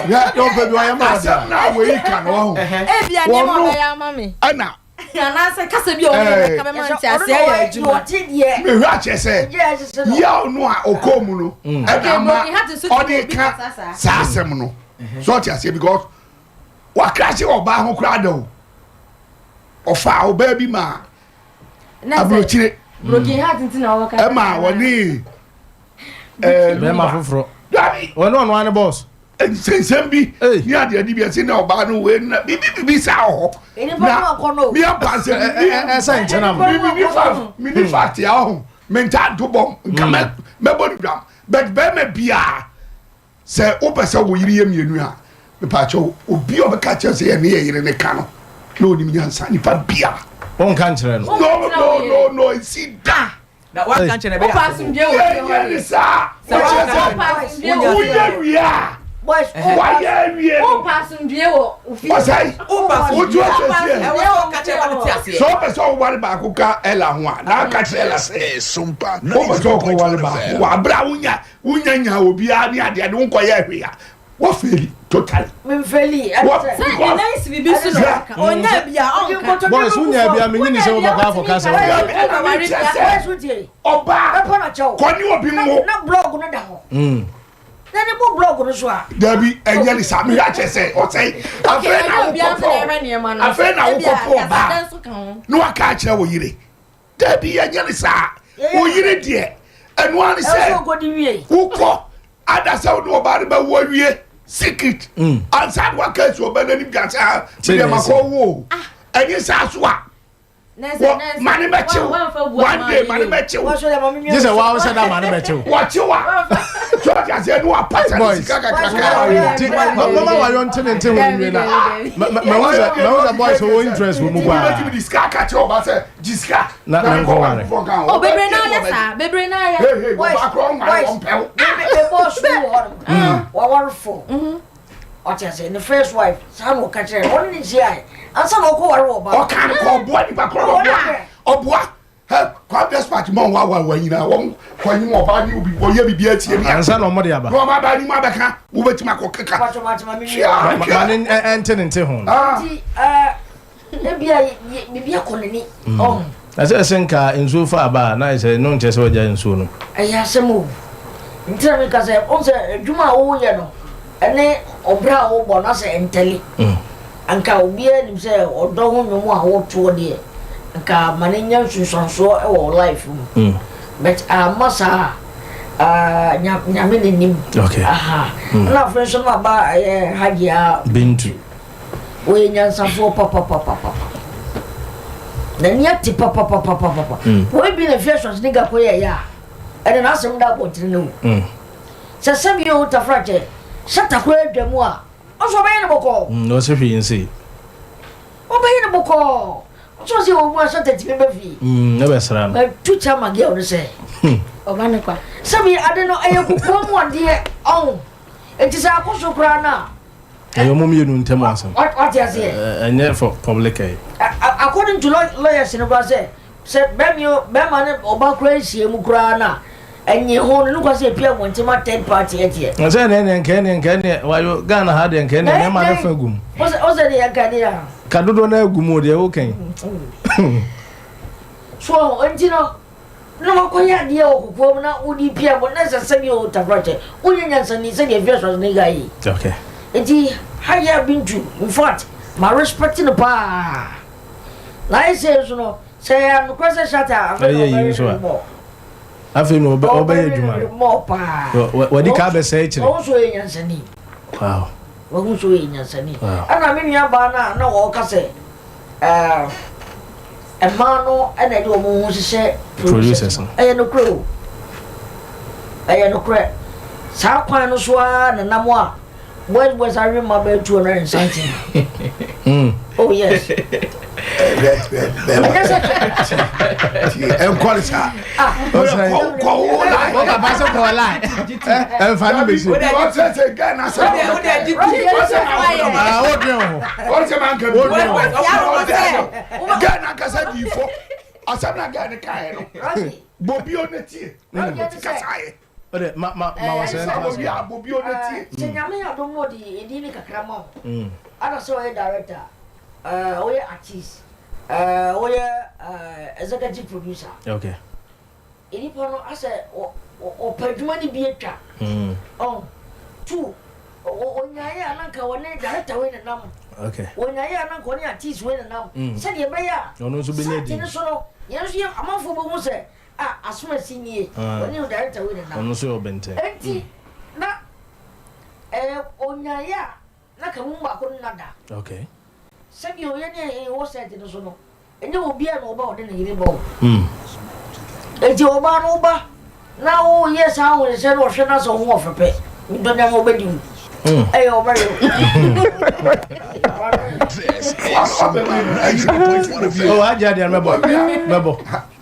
Speaker 4: ya yo baby wa ya ma da na we ka no
Speaker 3: ebia ni me baba ya mama
Speaker 4: ana
Speaker 3: na se kasa bi o me ka me man ti ase ya adwuma
Speaker 4: me hwa che se ya no a okomu no e da ma odi ka sa asem no so ti ase because wa crash oba ho kra da o ofa oba bi ma abrochire
Speaker 3: broken heart ntina o ka
Speaker 4: e ma woni
Speaker 1: be ma foforo wono no ane boss
Speaker 4: nsensem bi ni ade ade bi ase na oba no we na bi sa ho
Speaker 2: na
Speaker 4: mi apanse
Speaker 1: e sa nchena
Speaker 4: mi ni fact ya ho menta do bom nka me body drum but be me bia se o pese wo yiri yem yenu a me pa cho obi o be ka che se ye ne yire ne ka no no ni mi ansa ni pa bia
Speaker 1: on kan chere no
Speaker 4: no it's da
Speaker 5: na wa kan chere be ya
Speaker 3: pass ndie wo
Speaker 4: ye sa wo ye wia
Speaker 2: boys
Speaker 4: why ye
Speaker 3: o pass ndie wo
Speaker 4: o sai o pass o ju ase
Speaker 5: e wo ka chere ba ti ase
Speaker 4: so be so wari ba ko ka ela ho a na ka chere la se
Speaker 12: Sompa
Speaker 4: o be so ko wari ba wa bra unya nya obi a ni ade de nko ye hwe a wo feli totally
Speaker 2: me feli
Speaker 3: say nice bi bisu no onya bia on
Speaker 1: boys unya bia me nyini se wo ba for ka se
Speaker 4: oba ko ni obi mo
Speaker 2: na blog no da ho na ne bo blog no so a
Speaker 4: dabi enye ni sa me ya che se o sei afa na wo ko ba no aka kire wo yire dabi enye ni sa wo yire de enu ani se wo ko ada se wo no ba ba wo wie secret answer what case you been any gasa me ma ko wo enye sa so a mani mechi one day mani mechi
Speaker 1: this is why we said that mani mechi
Speaker 4: watch you so I say no apart
Speaker 1: boys mama wa yon tene we na me was boys who interest we mu ba
Speaker 4: me diska ka che o ba say diska
Speaker 1: na ngo ware
Speaker 3: o bebre na ya sa bebre na ya
Speaker 4: hey ba kro nwa won pe
Speaker 2: be boss wa warfo I say the first wife san o ka chere won ni ji ai ansa na ko ware oba
Speaker 4: o kan ko bo ni ba kro oboa he kwa dispatch mo wa nyina won kwa nyi mo ba ni obi bo ye bibia tie bia
Speaker 1: ansa na mo de aba
Speaker 4: no ma ba ni ma ba ka wo betima ko keka
Speaker 1: mani ente ho
Speaker 2: ti bibia ko ni
Speaker 1: ase nka nso fa aba na se no nche se waja nso no
Speaker 2: aya semo ntira me ka se on se djuma wo ye no ene obra wo bo na se enteli anka obi ani se odo ho nwomo a wo to de anka manenya nsunso e wo life but masa nyame nim
Speaker 1: okay
Speaker 2: aha na friend so ma ba hagia
Speaker 1: bintu
Speaker 2: we nyansafo papa na nyati papa we bi na fiations nigga ko ya ene na asem da ko tiri no se sabi o ta fraje shata ko adwamu a o so be ne boko
Speaker 1: no se fi nsi
Speaker 2: o be ne boko o so se o mu shata ti be fi
Speaker 1: no be sra
Speaker 2: ma tu chama ge o se
Speaker 3: o ba ne kwa
Speaker 2: sabi ade no aye ko mu ade on It is a cost of crana.
Speaker 1: And your mum, you don't tell us.
Speaker 2: What you say?
Speaker 1: And yet for public.
Speaker 2: According to lawyers in Brazil, said Bemman or crazy Mukrana. And you hold look as a peer when to my 10 party at here.
Speaker 1: I said, and Kenny, while you're gonna have and Kenny, and my fagum.
Speaker 2: Was it also the Academia?
Speaker 1: Cadona Gumo, okay.
Speaker 2: So, and you know, no one idea of now would you peer when there's a semi project. Unions and his any vessels negai.
Speaker 1: Okay.
Speaker 2: Indeed, how you have been to, in fact, my respect in the bar. Nice, you know, say I'm across a shutter.
Speaker 1: I feel no obey you,
Speaker 2: more pa.
Speaker 1: What the cabin say to
Speaker 2: also in Yansani.
Speaker 1: Wow.
Speaker 2: Also in Yansani. And I mean, Yabana, no, or Casse. A mano and I do a say
Speaker 1: producers.
Speaker 2: I am no crew. I am no crack. South Pine Swan and Namoa. When was I remember 2something? Oh, yes.
Speaker 4: And quality.
Speaker 2: We artist. We executive producer.
Speaker 1: Okay.
Speaker 2: Any point I said, or Pedmani be a trap. Oh, two. When I am not going to director win a number.
Speaker 1: Okay.
Speaker 2: When I am not going to artist win a number. Said you may have.
Speaker 1: No, to be late.
Speaker 2: Yes, you are a month for one say. As soon as senior, when you director win a number.
Speaker 1: I'm not sure Bente.
Speaker 2: Empty. Not Onyaya. Nakamumba couldn't nada.
Speaker 1: Okay.
Speaker 2: Send you any was said in the sono. And you will be an over than a ball. It's your man over. Now, yes, I will send or send us a war for pay. We don't have obey you. Hey, over you.
Speaker 1: Oh, I just remember.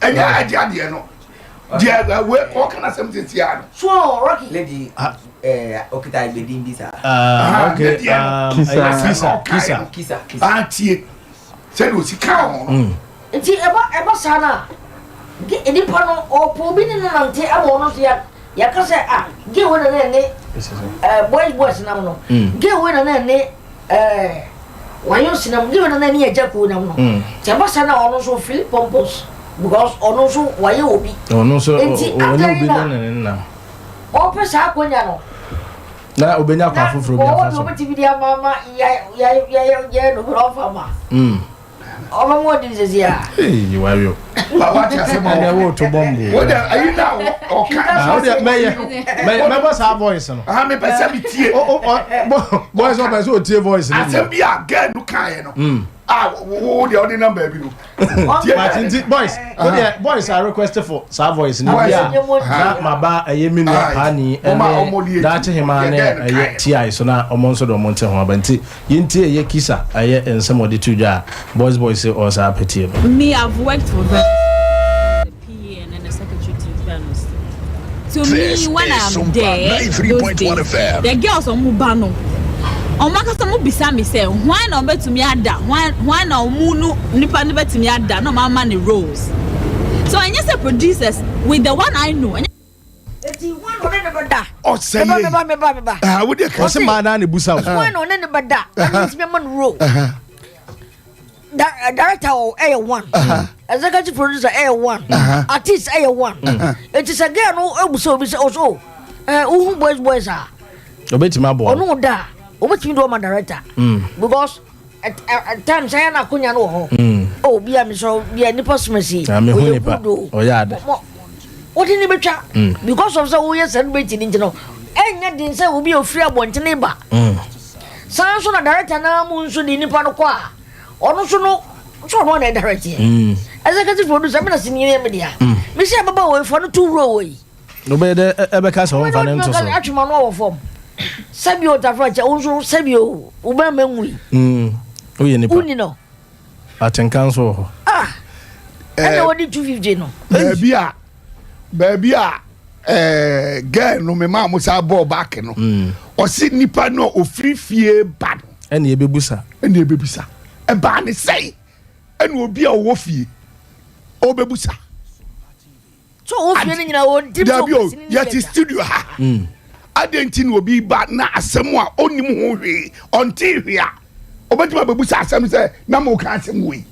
Speaker 4: And I just know. Dear, what can I say?
Speaker 2: So, Rocky
Speaker 5: lady, Okita Bedin Bisa.
Speaker 1: Okay,
Speaker 5: Kisa.
Speaker 4: Auntie, said was he come?
Speaker 2: It's ever sana. Get any panel or probing in an ante. I want to see Yakasa. Get one and then boys now. Get one and then why you see them given any Japu now? Tabasana also Philip Pompos. Because also why you will be.
Speaker 1: Oh, no, so now.
Speaker 2: Open Saquano.
Speaker 1: Now, Obena Pafu from
Speaker 2: the Mama, yeah, no offer. Oh, what is here?
Speaker 1: Hey, you are you.
Speaker 4: What to bomb? What are you now? Okay,
Speaker 1: members have voice.
Speaker 4: I'm a person.
Speaker 1: Oh, boys, always your voice.
Speaker 4: I said, be a girl, no kind. The only number, boys are requested for some voice. My bar, a yemin, honey, and that's him, and Ti, so now a monster of Monte, Yinti, ye kissa, I yet and some of the 2 jar. Boys or Sapeti.
Speaker 11: Me, I've worked for them. The PA and then the secretary to Venus. To me, when I'm there, the girls on Mubano. On Macasamo Bissami say, why not bet to me ada? Why now Munu Nipa bet to me ada? No, my money rose. So I just say producers with the one I know.
Speaker 4: Oh, say, I would have
Speaker 1: man and Busa.
Speaker 2: One on any bad that. It's me on road. Director A1, executive producer A1, artist A1. It is a girl who also who boys are.
Speaker 1: Obey my boy.
Speaker 2: Oh, no, da. What you do, my director? Because at times I am not going to know. Oh, be a so be a nipposmacy. I'm a nipa. Oh, yeah. What in the chat? Because of the way celebrating into no. And yet, didn't say will be a free one to neighbor. Sounds on a director now, moon should in Nippon. Also, no, so one director. Executive producer, I'm not seeing you media. Miss Ababa for the 2 row.
Speaker 1: Nobody ever cast on financial
Speaker 2: form. Sabio Tafracha also Sabio Ubamui. Unino.
Speaker 1: At in council.
Speaker 2: And what did 250 no?
Speaker 4: Baby, girl, no, my mom was our ball back. ɔsi nipa no ofiri fie ba
Speaker 1: ɛna ebebusa
Speaker 4: ɛba ne sɛn ɛna obi a ɔwɔ fie ɔbɛbusa
Speaker 2: so o fie ne nyina o dim so
Speaker 4: yɛte studio ha adenti na obi ba na asɛm a onim ho hwee ɔnte hwee a ɔbɛtuma bɛbusa asɛm sɛ na mo ka asɛm wei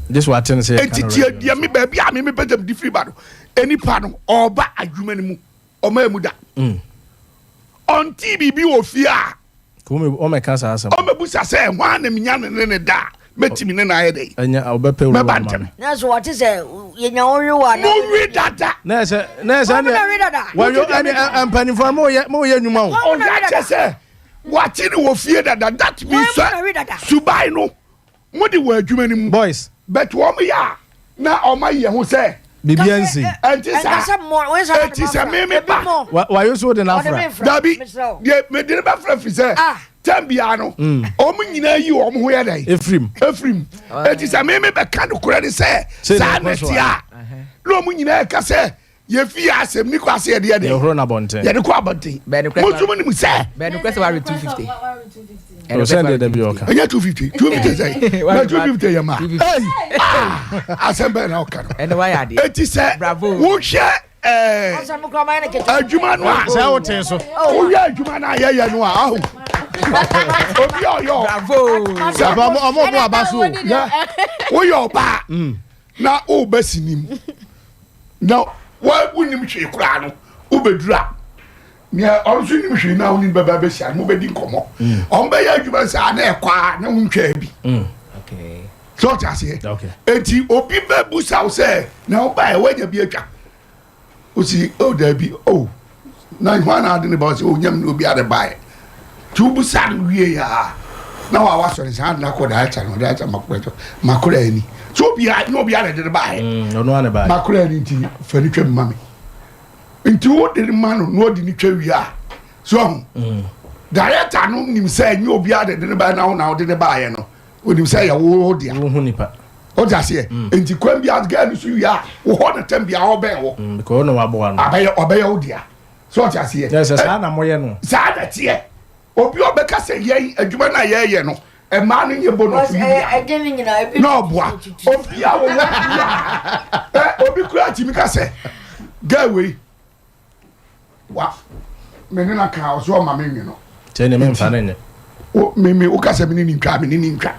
Speaker 1: this what ten say
Speaker 4: entitie dia me baabi a me pɛgam di free ba no enipa no ɔba adwuma ne mu ɔma emu da ɔnte bibi wɔ fie a
Speaker 1: ɔmɛ ka sa asɛm
Speaker 4: ɔmɛbusa sɛ hwan na menya ne da mɛtimi ne na ayɛ dɛ
Speaker 1: ɛnya ɔbɛpɛ wura
Speaker 4: mɛba ntɛm
Speaker 2: na so wɔte sɛ yɛnya wɔwe wa
Speaker 4: mo wi dada
Speaker 1: na ɛsɛ ne wɔyɔ ɛne mpanimfoɔ mo yɛ nnwuma o
Speaker 4: ɔyɛ kyɛ sɛ wɔate ne wɔ fie dada that means sɛ suban no mo de wɔ adwuma no mu
Speaker 1: boys
Speaker 4: but wɔn yɛ a na ɔma yɛ ho sɛ
Speaker 1: bibia nsi
Speaker 4: ɛnti sɛ meme ba
Speaker 1: wɔyɔ so de n'afra
Speaker 4: dabi deɛ medere bɛfrɛ fi sɛ tɛn bia no ɔmo nyinaa yi ɔmo ho yɛ dɛ
Speaker 1: efrim
Speaker 4: eti sɛ meme bɛka no kora ne sɛ saa na tia na ɔmo nyinaa ka sɛ yɛfi asɛm ni kɔ ase yɛde
Speaker 1: yɛhoro na bɔnten
Speaker 4: yɛde kɔ abɔnten mosom ne mu sɛ
Speaker 5: bɛno kɔ sɛ ware 250
Speaker 1: sɛnde da bi ɔka
Speaker 4: ɛnyɛ 250 sɛ na 250 yɛ ma asɛm bɛɛ na ɔka no eti sɛ wohwɛ adwuma no a
Speaker 1: sɛ wote so
Speaker 4: wohwɛ adwuma no a yɛyɛ no a aho obi a ɔyɛ
Speaker 1: ɔmo aba so
Speaker 4: woyɛ ɔbaa na wobɛ sinim na wonim hwee koraa no wobɛdura nea ɔnso nim hwee na wonim bɛba bɛhyia no mobɛdi nkɔmmɔ ɔmbɛyɛ adwuma sɛ a na ɛkɔ a na wontwaa bi sɛ ɔte aseɛ enti obi bɛbusa wo sɛ na wobaɛ woanya bi atwa wosi daabi na hwan na ade ne ba wo sɛ onyam ne obi ade baɛ nti wobusa no wie a na wawasɔre saa ade no akɔ daakya no daakya makora ani so obi a de baɛ makora ani nti fa ne twam ma me nti wode ne ma no na ɔde ne twa wie a so ahu director no nim sɛ nyɛ obi a de ne baɛ na wode ne baɛ no onim sɛ yɛwo dea ɔde aseɛ nti kwan bi asga no so wie a wohɔ ne tam bia wɔbɛn wɔ ɔbɛyɛ wo dea so ɔte aseɛ
Speaker 1: saa na moyɛ no
Speaker 4: saa na teɛ obi ɔbɛka sɛ yɛn adwuma no a yɛyɛ no ɛmaa no nyɛ bonus bia na ɔboa obi a wɔwɔ bia obi kura atimi ka sɛ ga wei wa mene na ka ɔso ɔma me nwe no
Speaker 1: kyɛ ne memfa no nyɛ
Speaker 4: me woka sɛ mene ne ntwa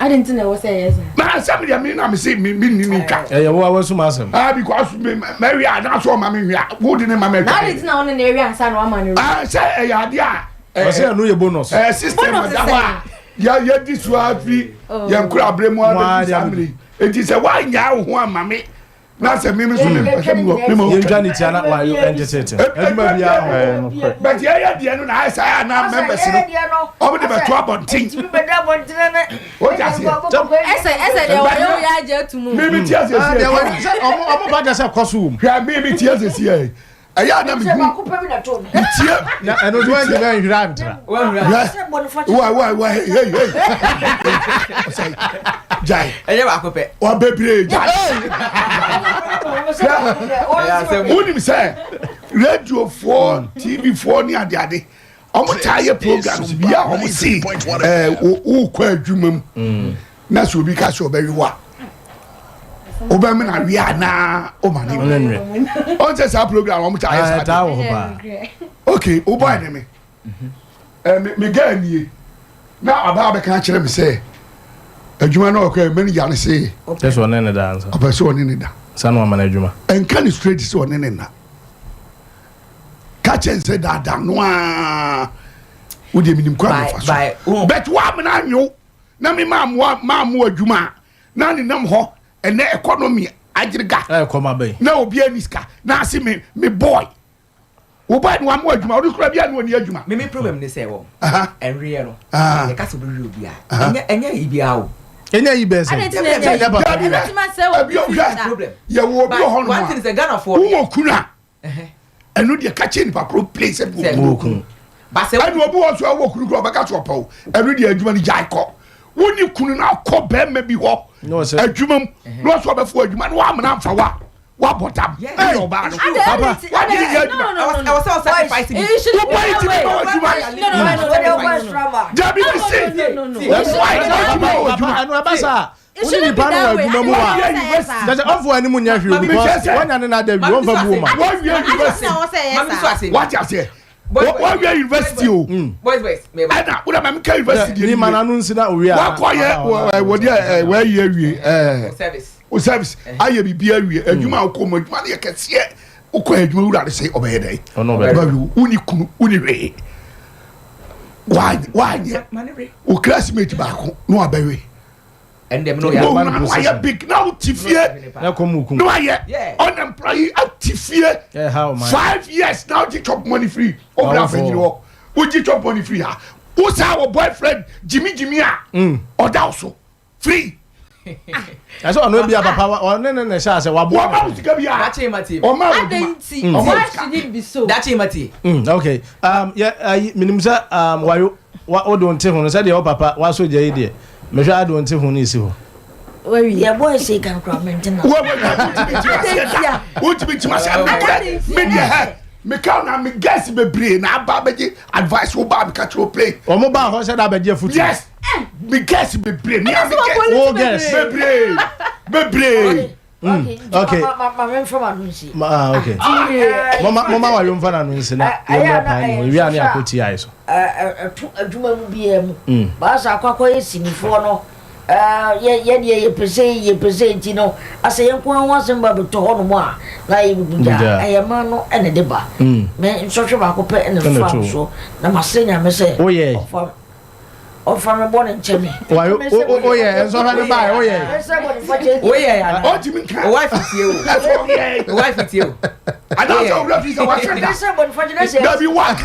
Speaker 3: adenti na wo say yes
Speaker 4: na asem dia me na me say me ni ntwa
Speaker 1: wo awasu ma asem
Speaker 4: because me wi na so ma me wi wo di ne ma me
Speaker 3: na adenti na won na wi ansa na wa ma ne
Speaker 4: say ya dia
Speaker 1: o say no ye bonus
Speaker 4: system da wa ya di so afi ya nkura abremu a family enti say wa nya wo ho ama me na say me so me me mo
Speaker 1: ye ntwa ni tia na wa yo enjetete aduma bia ho
Speaker 4: but ya dia no na say na members no o be to abontin
Speaker 2: be da bontin na
Speaker 4: o ja se
Speaker 3: ese de wo ya je tumu
Speaker 4: me tia se se
Speaker 1: omo ba ja se koso
Speaker 4: hwa me tia se se aya na me tia
Speaker 1: na eno do en de hwira ntra
Speaker 4: wa hey say jai
Speaker 5: eye ba kope
Speaker 4: wa bebre jai unim say radio 4 TV 4 ni ade omo taye programs bia omo see wo kwa adwuma mu na so obi ka so obawi wa oba me na wi ana o ma ni on say sa program omo taye sa
Speaker 1: ta wo ba
Speaker 4: okay o boy ne me me ga nie na aba be kan kire me say adwuma na okwa me ni ya ne say
Speaker 1: so ne ne da
Speaker 4: aba so ne ne da
Speaker 1: sanu ama na adwuma
Speaker 4: en kan straight so ne ne na catch and say that no wo de minim kwa na fa so but wa me na anwo na me ma mo adwuma na ne nam ho ene economy agirga
Speaker 1: koma bai
Speaker 4: na obi aniska na ase me boy wo boy no am adwuma wo kura bia no ani adwuma
Speaker 5: me problem ne say wo enwe no e ka so be wi obi a enya ibia wo
Speaker 1: enya yi bese
Speaker 3: enya ba
Speaker 4: problem ya wo obi ho no
Speaker 5: one thing is a Ghana for
Speaker 4: wo kuna enu de ka che ni pa pro place
Speaker 5: wo kun ba se
Speaker 4: enu obi wo so wo kunu kuro ba ka so pa wo enu de adwuma ni jai ko wo ni kunu na ko be ma bi ho adwuma no so be fo adwuma no wa amna mfa wa What bottom?
Speaker 5: Yeah.
Speaker 4: No, Papa.
Speaker 3: What did you do?
Speaker 5: I was so sacrificing.
Speaker 3: You should
Speaker 4: No. Jabi be say.
Speaker 3: No.
Speaker 4: That's why
Speaker 1: Papa, anu abasa. Oni ni panu wa adwuma mu a. Jaje onfo ani mu nya hwe because wanya ne na da bi won fa bu ma.
Speaker 4: What we university? What you say? What we university o?
Speaker 5: Boys. Me ba.
Speaker 4: Ada, we am ka university.
Speaker 1: Ni mana nu nsi na owi a.
Speaker 4: Wa koye wo dia we ye awie
Speaker 5: Service.
Speaker 4: O service. Aye bibia awie. Adwuma akoma adwuma ne kese. Ukọ adwuma wura de say obeye dey.
Speaker 1: Ono be.
Speaker 4: Uni kunu, uni re. Why? O classmate baako no abewe.
Speaker 5: And them no
Speaker 4: ya big now tifie.
Speaker 1: Na komukum.
Speaker 4: No aye. Unemployed tifie.
Speaker 1: Yeah, how man.
Speaker 4: 5 years now you chop money free. Over afenyi wo. Wo chop money free ha. Wo say our boyfriend Jimmy a. Odawso. Free.
Speaker 1: I saw no be a papa or no sha say wa bo.
Speaker 4: Wo ma usika bi a.
Speaker 5: That mati.
Speaker 4: O ma
Speaker 3: Adenti. Why should it be so?
Speaker 5: That mati.
Speaker 1: Okay. Minim say wa o don te ho no say de o papa wa so je ide. Me hwa do nte ho ni si ho.
Speaker 2: We yeah boy say can comment na.
Speaker 4: What be to media me count na me guess be brain na aba be advice wo ba me catch wo play.
Speaker 1: O mo ba ho say da be je futu.
Speaker 4: Yes. Me guess be brain. Me
Speaker 1: guess.
Speaker 4: Be brain.
Speaker 2: Okay. Mama from Anunsi.
Speaker 1: Okay. Mama wa yom fa na Anunsi na. Yom pa ni. Wi ani akoti ai so.
Speaker 2: Adwuma mu bi em. Ba sa akwa yesinifo no. Ye pese nti no. Asa ye nko anwa semba be to ho no mo a. Na ye buja. Ayema no ene de ba. Me nsohwe ba ko pe ene fa so. Na masenya me se.
Speaker 1: Oye.
Speaker 2: O from born in Chemi.
Speaker 1: Oh yeah, so how to buy? Oh yeah.
Speaker 5: Oh yeah.
Speaker 4: Oh Jimmy.
Speaker 5: Wife is you. Wife is you.
Speaker 4: I don't know what is what. That be what.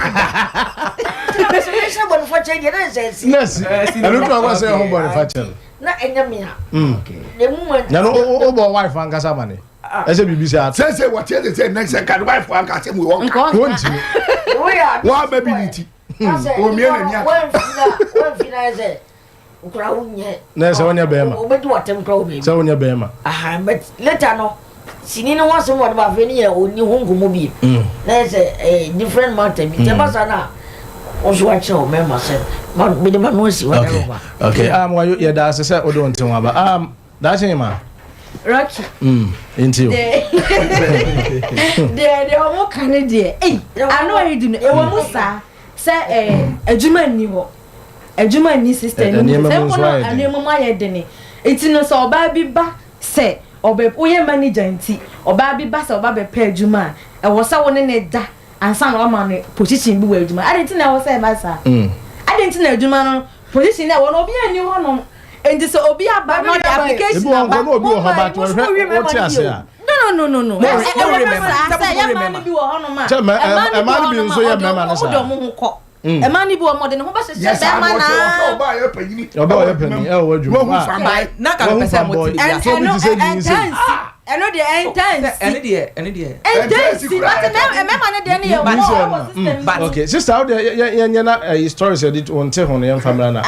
Speaker 1: Yes. I don't know what say home body factor.
Speaker 2: Na enyamia. Okay. The moment.
Speaker 1: Na no o wife an kasa mane. Ese bibi
Speaker 4: say what you say next second wife an kasa we won.
Speaker 2: We are.
Speaker 4: Wa baby niti. O mi na nya.
Speaker 2: One fina say. Ukura unye.
Speaker 1: Na se wonya be ma.
Speaker 2: Obedu watem kra obe.
Speaker 1: Se wonya be ma.
Speaker 2: Aha, but later no. Sini no was what ba feni e oni hongumo bi. Na say different matter bi. Tebasa na. Also watch your member say. Man me the man no see whatever.
Speaker 1: Okay. Why you da say o don tin wa ba. That thing ma.
Speaker 3: Rocky.
Speaker 1: Into you.
Speaker 3: The omo kan de. I know you do. E wo musa. Say adwuma ni ho. Adwuma ni sister ni. Say kono anemu ma ye de ni. Enti no so oba bi ba say oba oye manager nti oba bi ba say oba be pa adwuma. E wo sa woni ne da ansa na o ma no position bi wa adwuma. Adenti na wo say ba sa. Adenti na adwuma no position na wo no obi ani ho no. Enti so obi aba no the application
Speaker 1: number. No obi ho ba to what you say.
Speaker 3: No.
Speaker 5: No remember.
Speaker 3: Say ya man bi wo ho no ma.
Speaker 1: E man bi nso ya mema na sa.
Speaker 3: E man bi wo mo de no ho ba se be ma na.
Speaker 4: Oba ya panyini.
Speaker 1: Oba ya panyini. E wo dwuma.
Speaker 4: Wo fa mai.
Speaker 5: Na ka pese mo ti ya.
Speaker 3: Eno de intense.
Speaker 5: Eno de.
Speaker 3: Intense. But na mema na de ne ye.
Speaker 1: Okay, sister, how the na stories edit on te hono yam family na.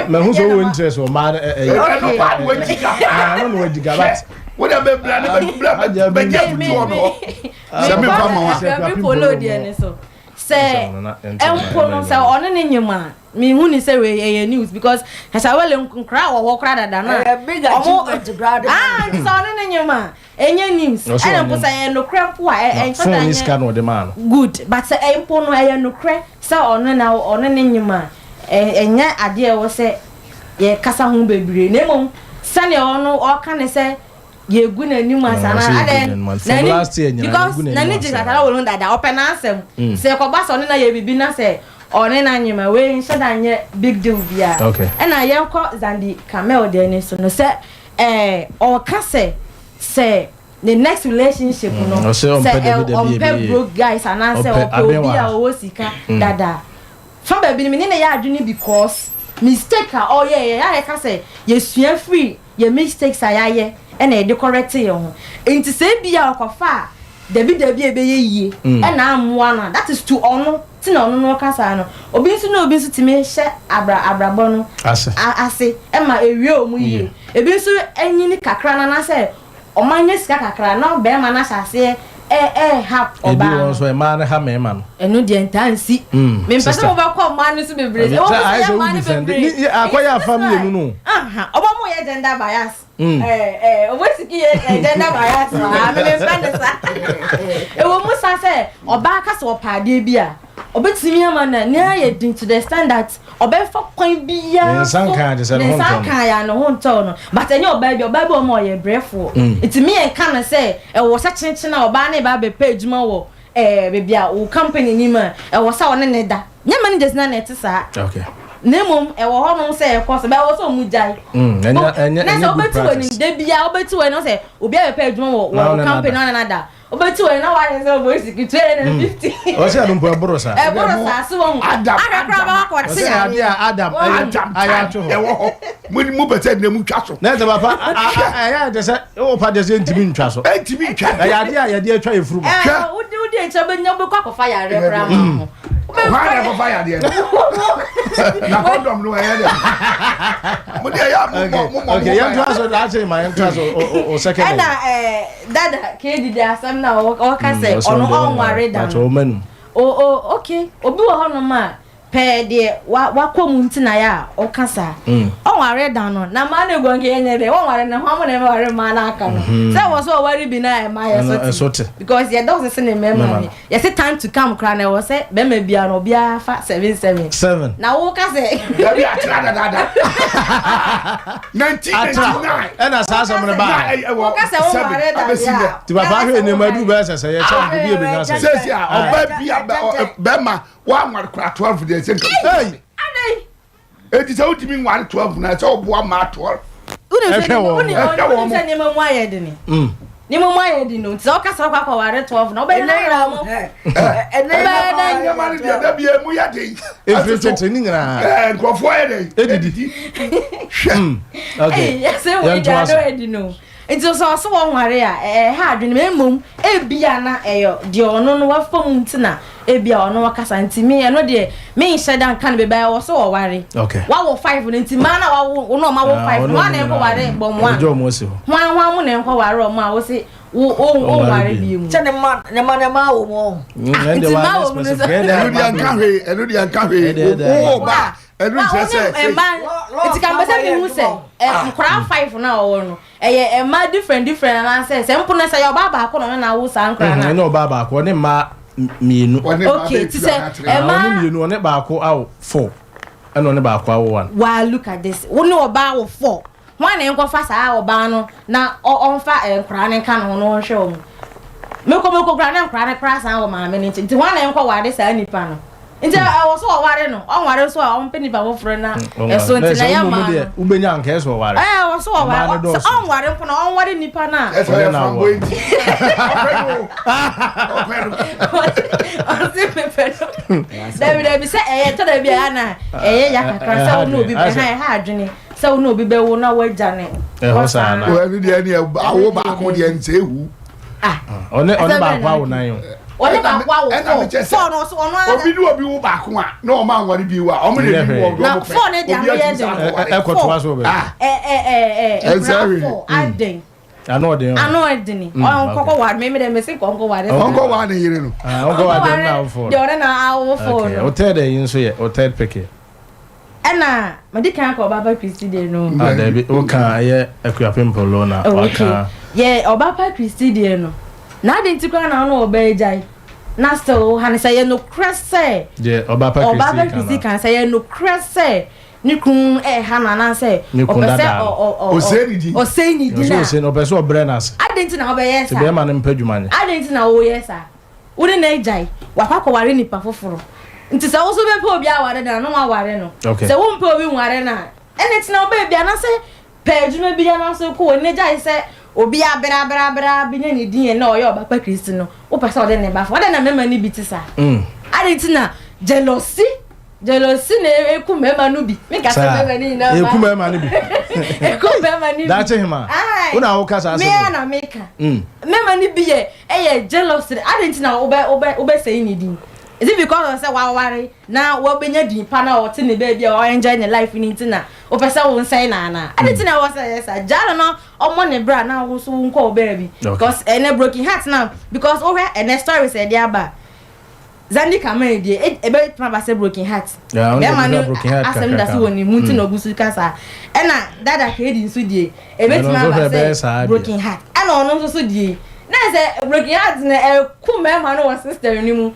Speaker 1: Me hu so wo interest o ma
Speaker 4: I don't know what you got. What am I blah be get to no. Se me fa ma wa.
Speaker 3: We follow the ene so. Say empo no say ono ne nyuma. Me hu ni say we news because hasa wele nkra wo kra dada na.
Speaker 2: Big achievement grad.
Speaker 3: So ono ne nyuma. Enye news. Ene po say no kra po a
Speaker 1: phone is can o the man.
Speaker 3: Good, but say empo no aye no kra say ono ne nyuma. Enya ade e wo say ye kasa hu bebre na mom sane ono o ka ne say ye gu na ni masa na ade
Speaker 1: last year
Speaker 3: because na ni jikata wo dada open ansem say ko ba so ne na ye bibi na say one na nyima we nso da nye big deal bia e na ye ko Zandi Camel de ni so no say o ka say the next relationship no say on pay broke guys and answer o obi a o sika dada fa ba bi ni na ya adwini because mistake oh yeah I can say yes you free your mistakes ayaye and e dey correct you ho enti say bia okofa debi ebe ye e na amoa na that is to ono ti na ono no kasa no obi nso timi hye abrabo no ase e ma ewie omu ye ebi nso anyini kakra na say omanye sika kakra na be ma na sase ha oba
Speaker 1: ebi won so e ma na ha me ma no
Speaker 3: enu de ntansi me mpese mo ba kwa ma no so bebre e wo so ya ma no bebre
Speaker 1: akoya family nu no
Speaker 3: aha oba mo ye gender bias obo siki ye gender bias na me mpende sa e wo mu sa se oba ka so paade bia obetimi ama na na ye din to the standard obefa kwan bia
Speaker 1: nsanka je se no honto
Speaker 3: nsanka ya no honto no but enye oba bi o mo ye brefo itimi en ka na se e wo sa chenchen na oba na ba be page ma wo bebia wo company ni ma e wo sa one ne da nyama ni just na net sa
Speaker 1: okay
Speaker 3: nemom e wo ho no se e ko se be wo so mu jai
Speaker 1: enya
Speaker 3: na so obeti woni de bia obeti woni no se obi a be page ma wo company na da obeti woni na wa ne se obo siki 250
Speaker 1: o se adum po borosa
Speaker 3: borosa so won
Speaker 4: Adam
Speaker 3: akra ba ko
Speaker 1: se Adam aya to
Speaker 4: e wo ho mu bete na mu twa so
Speaker 1: na te papa aya de se o pa de se ntimi ntwa so
Speaker 4: ntimi twa
Speaker 1: ya de atwa efuru
Speaker 3: ma udi e che be nya be kwa ko fa ya re bra ma
Speaker 4: why never fire there na condom no here there mo dey ya mo
Speaker 1: okay yan twa so da say my yan twa so o second
Speaker 3: na dada ke di asam na o ka say ono on ware da o okay obi wo hono ma pe de wa komu ntina ya o kasa on ware da no na ma na gonge yenye de on ware na ho mo na ware ma na aka no say wo so ware bi na ma ya so because ya don say na mema ya say time to come kra na wo say be ma bia no bia fa 77 na wo ka say
Speaker 4: ya bi atra da 1999
Speaker 1: ena sa so mo ba
Speaker 3: wo ka say wo ware da ya
Speaker 1: ti ba fa hwe ne madu ba say ya cha bi e be na say
Speaker 4: say oba bia be ma wa nwar kra 12 days hey edi so utimi nwar 12 na so obo ma 12
Speaker 3: uni se ni mo aye de ni ni mo aye de no so ka so kwa ware 12 na oba na ra mo
Speaker 4: na ma ni da bia mu ya de
Speaker 1: everything ni ngara
Speaker 4: nkofo ya de edidi
Speaker 1: okay
Speaker 3: yes we da do edi no nti so won ware a ha adwene memom ebia na eyo de ono no wa fam ntina ebia ono wakasa ntimi eno de me nhye dan kan be ba wo so wo ware wa wo 5 ntimi na wa wo no ma wo 5 no na enko ware bom wa
Speaker 1: ojo mo si ho
Speaker 3: hwan mu na enko ware o ma wo se wo ware bi mu
Speaker 2: chane ma wo mo
Speaker 1: ende wa specific
Speaker 4: eno di anka hwe wo ba enu se
Speaker 3: iti kan be se mi hu se nkura 5 na wo no eye ma different na se mpo na se ya oba ba ko no na wo sa nkura na
Speaker 1: na oba ba ko ne ma mienu
Speaker 3: okay ti se
Speaker 1: ma mienu ne ba ko aw 4 eno ne ba ko aw 1
Speaker 3: wa look at this wo ne oba wo 4 wan na enko fa sa oba no na on fa nkura ne kan no no hwe o meko kura ne nkura ne kra sa wo ma me nti wan na enko wa de sa nipa no nti awo so ware no on ware so a on peni ba wo fro na so nti na ya ma
Speaker 1: ubenya anka so ware
Speaker 3: wo so ware on ware mpo na on ware nipa na
Speaker 4: eso ya fa boy nti
Speaker 3: David bi se to da bia na ya kakra sa no obi be ha adwene sa no obi be wo na waja ne
Speaker 1: ho sa na
Speaker 4: o enu de ani awo ba ko de nse hu
Speaker 1: one ba kwa wo nan yo
Speaker 3: one ba kwa wo fo no so ono
Speaker 4: obi wo ba ko a na o ma nware bi wa o me de bi wo do
Speaker 3: na fo ne dia me ye de
Speaker 1: ekotwa so be
Speaker 3: aden
Speaker 1: ano
Speaker 3: edeni on koko wa me de me se konko wa de
Speaker 4: konko wa ne yire no
Speaker 1: onko wa de na fo
Speaker 3: de ore na awo fo no
Speaker 1: hotel de yin so ye hotel peke
Speaker 3: ena medikan ko baba Christy de no
Speaker 1: da bi o kan ye akuapem polo na o kan
Speaker 3: ye obaba Christy de no na de ntikwa na no obejai na still han say ye no krese
Speaker 1: je obaba Christy
Speaker 3: kan say ye no krese ni kun ha na say
Speaker 1: opese
Speaker 4: oseni
Speaker 3: di na
Speaker 1: oseni opese obrenas
Speaker 3: adenti na obeye sa
Speaker 1: se be ma ne mpadwuma
Speaker 3: adenti na wo yes sa uri na ejai wakwa ware nipa foforo nti se wo so be pe obi aware da no wa ware no se wo mpe obi ware na ene na obe bia na se pedwuma bia na so ko ne jai se obi abra bi ne din na oyo Papa Christy no wo pese ode ne ba fo ode na mema ni biti sa adenti na jealousy na eku mema no bi me ka se mema ni na
Speaker 1: eku mema ni bi da che hima una wo kasa ase
Speaker 3: me na meka mema ni bi ye jealousy adenti na obe say ni din is it because say wa ware na wo benya din pa na o te ne ba bia o enjoy ne life ni ntina o pesa wo nsai na anything I was say yes jara no omo ne bra na wo so nko baby because ene broken heart now because over and story said dia ba Zandi Kamel dey ebe tuma ba say broken heart.
Speaker 1: Yeah, only broken heart.
Speaker 3: Asem da so woni muntu no gusu kasa. E na dada Kedi nso dey ebe tuma ba say broken heart. Ana ono nso dey. Na say broken heart na e ku me ma no wa sister ni mu.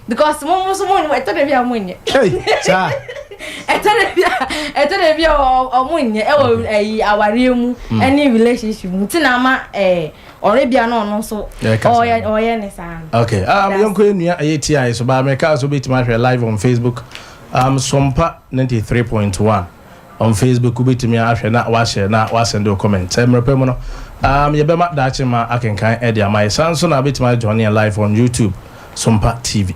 Speaker 3: Because mo so mo ni e to dey bia mo nye.
Speaker 1: Hey, cha.
Speaker 3: E to dey bia o mo nye e wo aware mu any relationship mu ti na ma Orabia no so oye ne san.
Speaker 1: Okay. Yonko enua ATI so ba America so bit my live on Facebook. Sompa 93.1 on Facebook ubetimi ahwe na wa share na wa send your comment. Emrepe mo no. Ye be ma da chima akenkan e dia my san so na betimi join live on YouTube Sompa TV.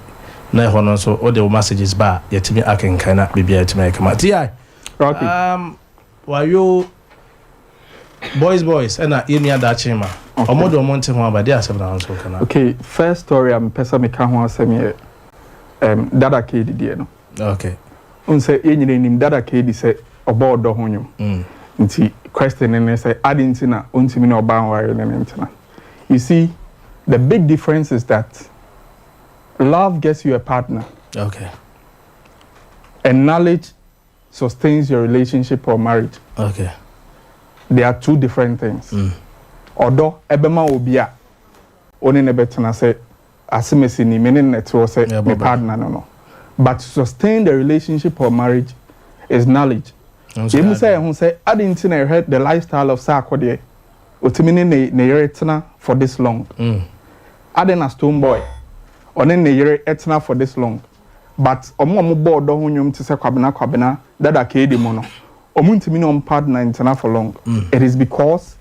Speaker 1: Na ho no so o de messages ba yetimi akenkan na bibia yetimi kama. TI.
Speaker 6: Okay.
Speaker 1: Wayo boys and enua da chima. Omodo monte ho abade asem na nso kana.
Speaker 6: Okay, first story am pesa me ka ho asem ye dada Kedi die no.
Speaker 1: Okay.
Speaker 6: Unse enyine nim dada Kedi se obo odo ho nwum. Nti question ne say adinti na ontimi na oba anware ne ntina. You see, the big difference is that love gets you a partner.
Speaker 1: Okay.
Speaker 6: And knowledge sustains your relationship or marriage.
Speaker 1: Okay.
Speaker 6: They are two different things. Odo ebema obi a oni ne betena say asemesi ni mene netwo say me partner no. But to sustain the relationship or marriage is knowledge. You say who say adinti na heard the lifestyle of Sakode otimini ne yere etena for this long. Aden a stone boy oni ne yere etena for this long. But omo board do hunyum ti say kwabena dada Kedi mo no. Omuntimi no partner etena for long. It is because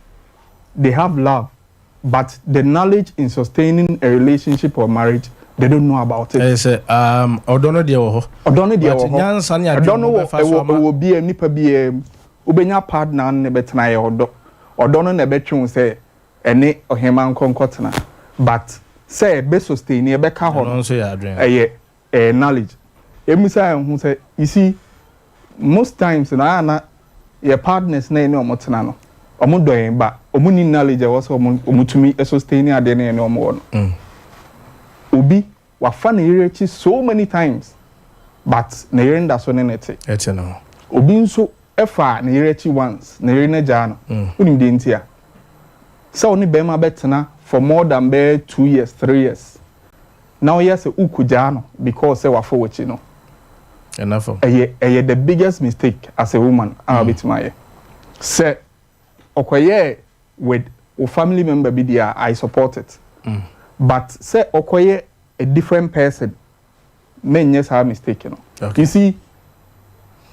Speaker 6: they have love, but the knowledge in sustaining a relationship or marriage, they don't know about it.
Speaker 1: Say, odono dia wo ho.
Speaker 6: Odono dia wo ho.
Speaker 1: Nyansa ne
Speaker 6: adwuma be fa so ma. Wo bi nipa bi ubenya partner ne betena ye odo. Odono na betwe say ene ohema nkonkotena. But say be sustain e be ka ho.
Speaker 1: No so ya adwen.
Speaker 6: Knowledge. Emisa hu say you see most times na your partners na ene omotena no. Omo doyen ba omo ni knowledge was omutumi sustain ade na ene omo no. Obi wa fa na yere so many times but na yere nda so ne nete.
Speaker 1: Ete no.
Speaker 6: Obi nso efa na yere once na yere na ja no. Unim de ntia. So oni be ma betena for more than 2 years, 3 years. Now yes ukuja no because say wa for wachi no.
Speaker 1: Enough.
Speaker 6: The biggest mistake as a woman betima say okoye with a family member be there, I support it. But say okoye a different person, men yes are mistaken. Okay. You see,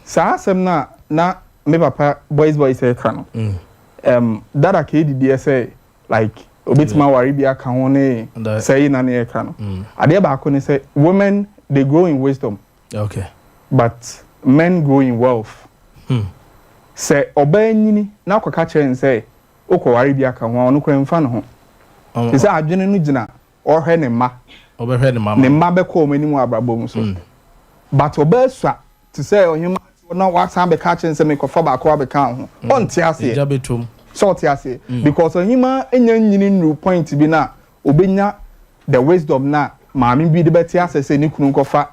Speaker 6: sa sem na me papa boys say kano. Dada Kedi dey say like obitima wari bi aka ho ne say na ne kano. Ade ba ko ne say women they grow in wisdom.
Speaker 1: Okay.
Speaker 6: But men grow in wealth. Say obayini na kwaka chen say okowari bi aka ho no kwan fa no ho. Say adwene no gina ohwe ne ma.
Speaker 1: Obehwe ne ma.
Speaker 6: Ne ma be ko mani mu abrabom so. But obesua to say ohima na wasa be ka chen say me kofa ba ko be ka ho. Onti ase.
Speaker 1: Jabetum.
Speaker 6: So ti ase because ohima enya nyini nu point bi na obenya the wisdom na maami bi de beti ase say ni kunu kofa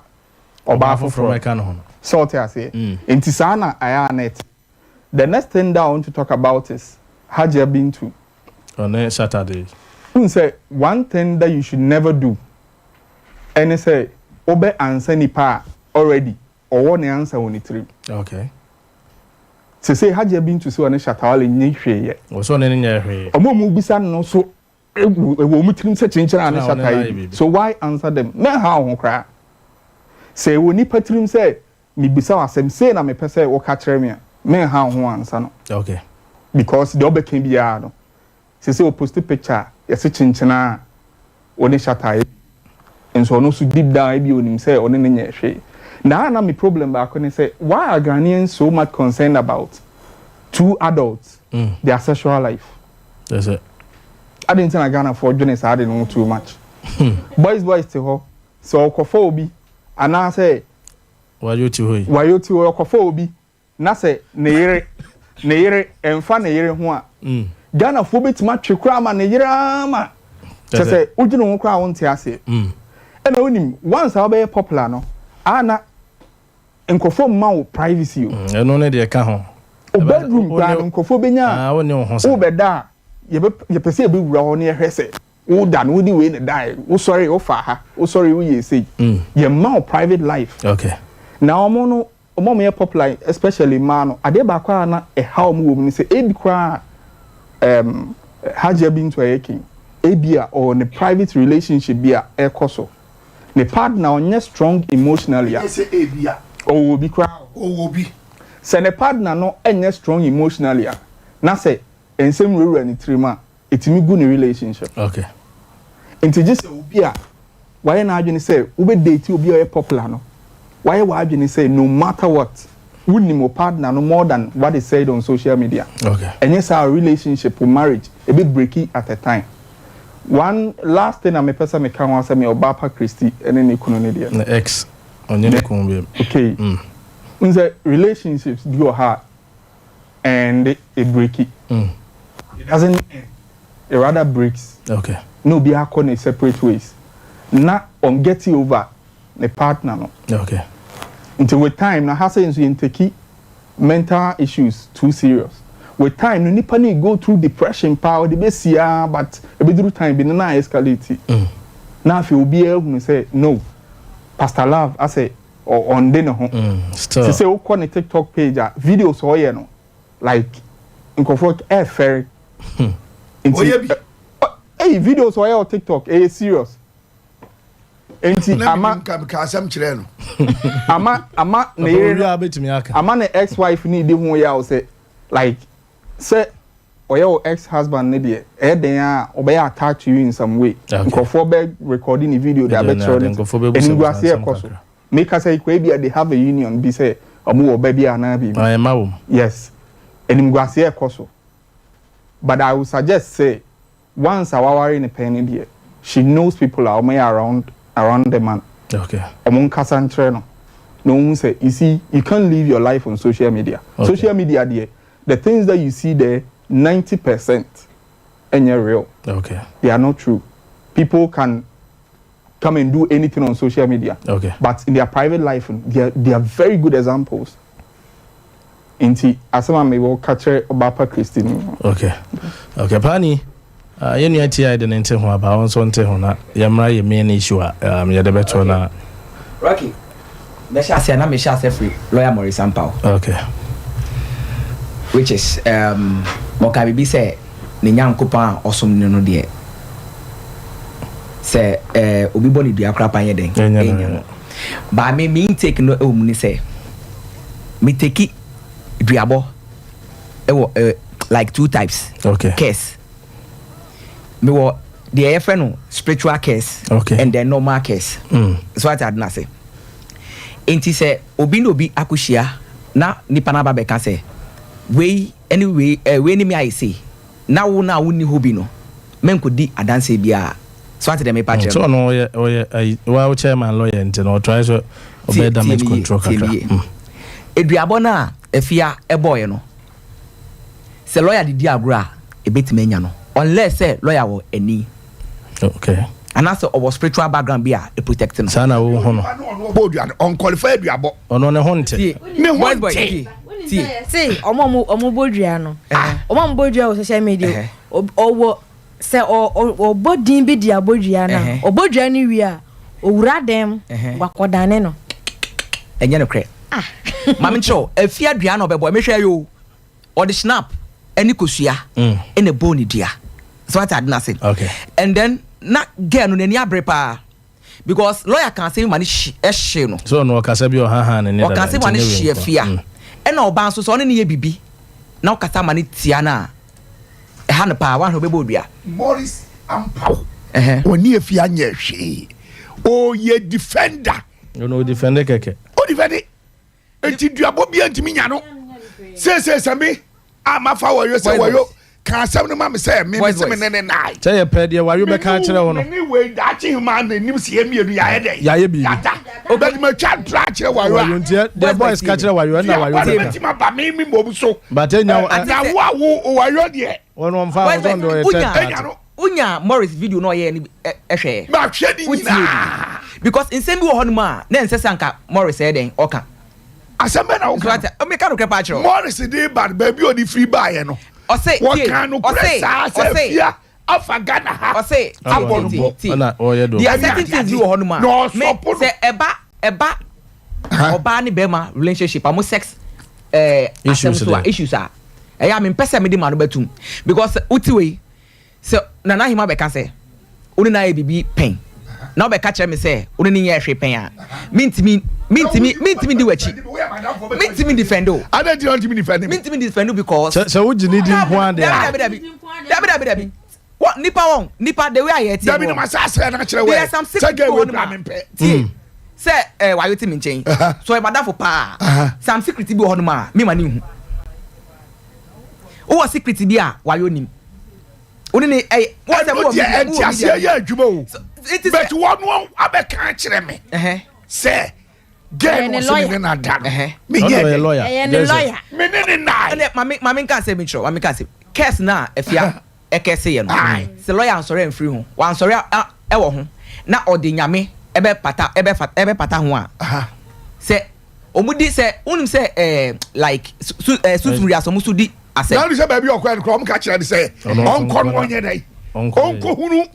Speaker 6: oba from my can ho. So ti ase. Enti sa na aya net. The next thing that I want to talk about is had you been to
Speaker 1: on Saturday.
Speaker 6: You say one thing that you should never do. And say obe answer nipa already or one answer on it.
Speaker 1: Okay.
Speaker 6: To say had you been to see on Shatawale ni hwe ye.
Speaker 1: O so ne nya hwe.
Speaker 6: Omo mu bisa no so e wo mutrim se chinchira an Shatai. So why answer them? Me how ho kra. Say wo nipa trim say mi bisa wasem say na me pese wo ka kire me. Men how who answer no.
Speaker 1: Okay.
Speaker 6: Because the other can be no. Say we post a picture, yes chinchina oni shatai. And so no so deep down be on him say on any she. Now na me problem back when say why are Ghanaians so much concerned about two adults their sexual life?
Speaker 1: That's it.
Speaker 6: I didn't think Ghana for journalists I didn't know too much. Boys to her. So okofo obi and I say
Speaker 1: why you to
Speaker 6: okofo obi na se ne yere emfa ne yere ho a Ghana fo betima twekura ma ne yere ama se ugino ho kra wonte ase ena onim once how be popular no ana nkofo ma wo privacy
Speaker 1: eno ne de ka ho
Speaker 6: bedroom kra nkofo benya wo beda ye pese be wura ho ne hwese wo da no di we ne dai wo sorry wo fa ha wo sorry wo ye say ye ma private life
Speaker 1: okay
Speaker 6: now omo me popular especially man ade ba kwa na e how mo wo ni say e bi kwa haja bin to ayekin ebia or a private relationship bia e koso ne partner onye strong emotionally
Speaker 4: yes ebia
Speaker 6: o bi kwa
Speaker 4: o bi
Speaker 6: se ne partner no enye strong emotionally na se ensem rura ni trima etimi gu ne relationship
Speaker 1: okay
Speaker 6: enti just obi a why na adwene say wo be date obi a popular no why adwene say no matter what wouldn't your partner no more than what is said on social media.
Speaker 1: Okay.
Speaker 6: And yes, our relationship or marriage a bit breaky at a time. One last thing I'm a person me can answer me or Bapa Christie and then economy
Speaker 1: the ex on your
Speaker 6: okay. The relationships go hard and it breaky.
Speaker 1: It
Speaker 6: doesn't end. It rather breaks.
Speaker 1: Okay.
Speaker 6: No be in separate ways. Not on getting over the partner no.
Speaker 1: Okay.
Speaker 6: Until with time na hasa in take mental issues too serious. With time no nipa ni go through depression power the best year but a bit through time be na escalate. Now if you be able to say no Pastor Love I say or on den ho. So say o on TikTok page videos so here no like nkofo fair. Hey videos so here on TikTok serious. Enti ama
Speaker 4: kasam kire no
Speaker 6: ama na ex-wife ni de ho ya o say like say your ex-husband ne de den a obey attach you in some way nkofo be recording the video they be showing eniguase e koso make us say they have a union be say omo oba bi ana bi yes eniguase e koso but I would suggest say once our in a penny there she knows people are around the man.
Speaker 1: Okay.
Speaker 6: Among Cassandra, no one say, you see, you can't live your life on social media. Okay. Social media, there, the things that you see there, 90% and you're real.
Speaker 1: Okay.
Speaker 6: They are not true. People can come and do anything on social media.
Speaker 1: Okay.
Speaker 6: But in their private life, they are very good examples. Inti, asama me will catch Obapa Christine.
Speaker 1: Okay. Okay, Pani. Yen yati I didn't tell her about so on Tehona, Yamra, your main issue, Yadabetona.
Speaker 5: Rocky, Meshasiana Meshas free, lawyer Maurice Sompa.
Speaker 1: Okay.
Speaker 5: Which is, Mokabi say, Ninyan Copa or some no dear. Say, Ubiboni do a crap on your day. But me mean take no omni say. Me take it, Diabo. Like two types.
Speaker 1: Okay.
Speaker 5: Case. Me wo the FNO spiritual case and the normal case. So what I did not say. Enti say obi no bi akushia na nipa na ba be ka say we anyway we ni me I say na wo ni hobi no men ko di adanse bia so what dem me patch.
Speaker 1: So no we chairman lawyer enti no try so obey damage control kakra.
Speaker 5: Eduabo na efia eboy no. Se lawyer di agura e betime nya no. Unless say lawyer will any.
Speaker 1: Okay.
Speaker 5: And also our spiritual background be a protecting.
Speaker 1: Sana wo hono.
Speaker 4: Unqualified yabo.
Speaker 1: Ono ne honte.
Speaker 5: Me boy.
Speaker 3: See, omo bodua no. Omo bodua o social media. Owo say o bodin bi dia bodua na. O bodua ni wi a owura dem wakodane no.
Speaker 5: Enye no kre. Mami cho, efia dua no bebo me hwe yo. O the snap any kosua in a bony dear. So what I did not say.
Speaker 1: Okay.
Speaker 5: And then not get on any abrepa because lawyer can say money no.
Speaker 1: So no kasabi o han and
Speaker 5: or can say money she fear. And no bounce so on any bibi. Now kasa money tiana. A hand pa one who be bobia.
Speaker 4: Morris Ampo. When you fear she. Oh ye defender.
Speaker 1: You know defender keke.
Speaker 4: Oh defender. Enti duabo bi antimi nya no. Say me. I'm a follow you say wayo Can some man say me me nai.
Speaker 1: Say a ped ya wayo be kan kire wo no.
Speaker 4: Anyway, that man the nim see me do ya dey.
Speaker 1: Ya ye bi.
Speaker 4: Obedi me twa dra kire wayo.
Speaker 1: Wayo ntia the boys ka kire wayo na wayo.
Speaker 4: Ba ma ba me mo so.
Speaker 1: But enya
Speaker 4: na wo wayo de.
Speaker 1: Wono mfa wo do e tell.
Speaker 5: Unya Morris video no ye ni ehwe.
Speaker 4: Ba hwe di na.
Speaker 5: Because in same wo hono ma na nsesanka Morris e den oka.
Speaker 4: Asembe na oka.
Speaker 5: O me ka no krepa achro.
Speaker 4: Morris dey bad baby o di free buy no.
Speaker 5: O say
Speaker 4: Fia Afagana ha.
Speaker 5: O say
Speaker 1: na o ye do.
Speaker 5: The certain things wo hono ma.
Speaker 4: No
Speaker 5: say eba oba ni be ma relationship amo sex issues are. I am in person me di manu betum because utiwe so nana hima be ka say uni na e bibi pen na be ka kire me say uni ni ye hwe pen a mintimi di wachi mintimi defend o
Speaker 4: ada di ontimi defend
Speaker 5: mintimi defend because
Speaker 1: so wo gini di mpo ande
Speaker 5: dabi what nipa the way I hear
Speaker 4: dabi no masasa na kire we say get we na me pe
Speaker 5: say why you timi nchen so e madafo pa some secret bi ho no ma me ma ni hu o secret bi a wayo nim oni ni what the
Speaker 4: mo ya adwuma o but one abeka kire me say get no so na dan me
Speaker 1: ye lawyer
Speaker 4: me ne na
Speaker 5: mami kan say me tro mami kan say case na afia ekese ye no say lawyer ansore en free ho wan sore e wo ho na odi nyame ebe pata ho a say omudi say unim say like suturi aso musu di ase
Speaker 4: na say baby okwa en krom ka kire say onko no onye dai onko hunu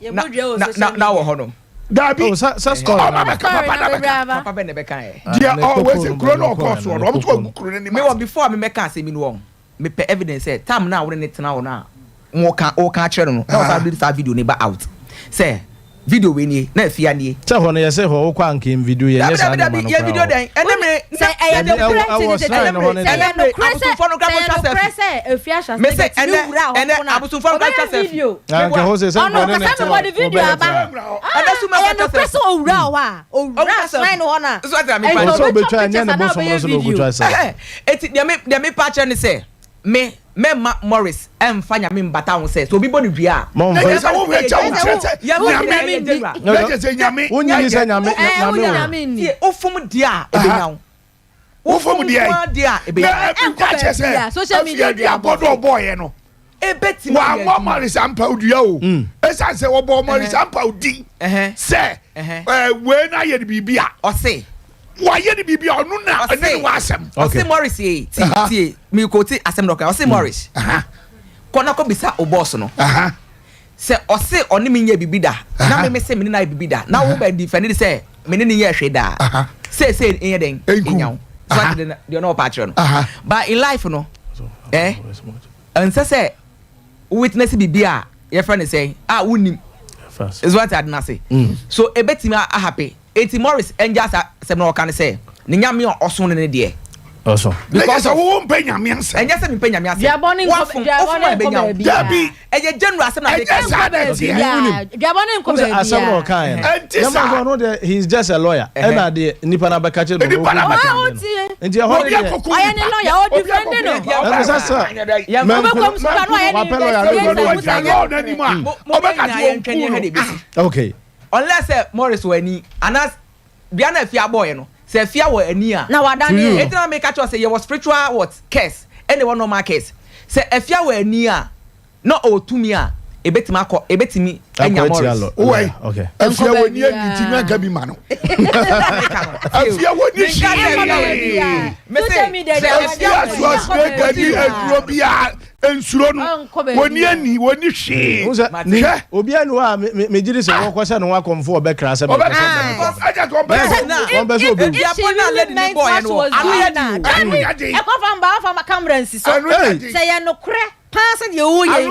Speaker 5: na wo ho no
Speaker 4: dabi
Speaker 1: sa store
Speaker 5: papa be ne be kan e
Speaker 4: dia always kro no course wo no to agu kro ni
Speaker 5: me wo before me make say me no me pe evidence say time na wo ne tena wo na wo kan kire no na wo sa video ne ba out say video we ni na afia ni
Speaker 1: say ho no ye say ho kwa nkem video ye yes na ma no
Speaker 5: ya video den ene me
Speaker 2: say e no press afia sha
Speaker 5: me say ene abusufo no ka say
Speaker 2: video
Speaker 1: nke ho say
Speaker 2: no ka say video aba
Speaker 5: ada suma
Speaker 2: ka press owura wa owura sign ho na
Speaker 5: so that me pa
Speaker 1: so be try nya na bo so mo so go try say
Speaker 5: eti dia me pa ni say me Morris emfanya me mbata ho say so obi bo ni dua
Speaker 1: mo
Speaker 4: say wo we cha wo
Speaker 5: ya
Speaker 4: say nyame
Speaker 1: wonyi say nyame
Speaker 5: ofum dia ebenya
Speaker 4: wo fom dia
Speaker 5: ebenya
Speaker 4: enka say social media dia bodo boy no
Speaker 5: ebeti
Speaker 4: wa Morris ampa udua o esa say wo bo Morris ampa udi say we na ye bibia
Speaker 5: o say
Speaker 4: why ye bibia onu na ene wa asem
Speaker 5: o say Morris tie me ko ti asem no ka o say Morris kona ko bisa o boss no say o say oni me nya bibida na me say me na bibida na wo ba defend say me ne nya hwe da say enye den enyaw so that they no patron but in life no and say witness bibia your friend is saying unim is what I didn't say so e betimi a happy eti Morris enja say no kan say ne nyame oso ne de
Speaker 1: also
Speaker 4: because wo mpa nyame ansa
Speaker 5: enja say me mpa nyame ansa
Speaker 2: diaboni
Speaker 5: dabi eje general say na de
Speaker 2: diaboni nko be bia
Speaker 1: asem no kan no no de he is just a lawyer and ade nipa na beka che do nti ho de
Speaker 2: oya ni lawyer o defend no
Speaker 1: and sasa
Speaker 2: ya me ko so no oya ni
Speaker 1: okay
Speaker 5: unless Morris wani anas bia na fia boy no say fia wo ani a
Speaker 2: na wadane
Speaker 5: it na make catch us say you was spiritual what curse any one normal curse say fia wo ani a no otumi a ebetimi enya Morris
Speaker 4: oi okay afia wo ni antimi aka bi ma no afia wo ni shi
Speaker 2: me say
Speaker 4: afia so aka di aduro bia ensuro no woni ani woni hwe
Speaker 1: obi anu a me giri se wo kwose no akomfo obekra se
Speaker 4: aja to
Speaker 1: be so obi
Speaker 5: ya pona lady ni boy no
Speaker 2: e kwa famba fa camera nsi so say ya no kre pass de o ye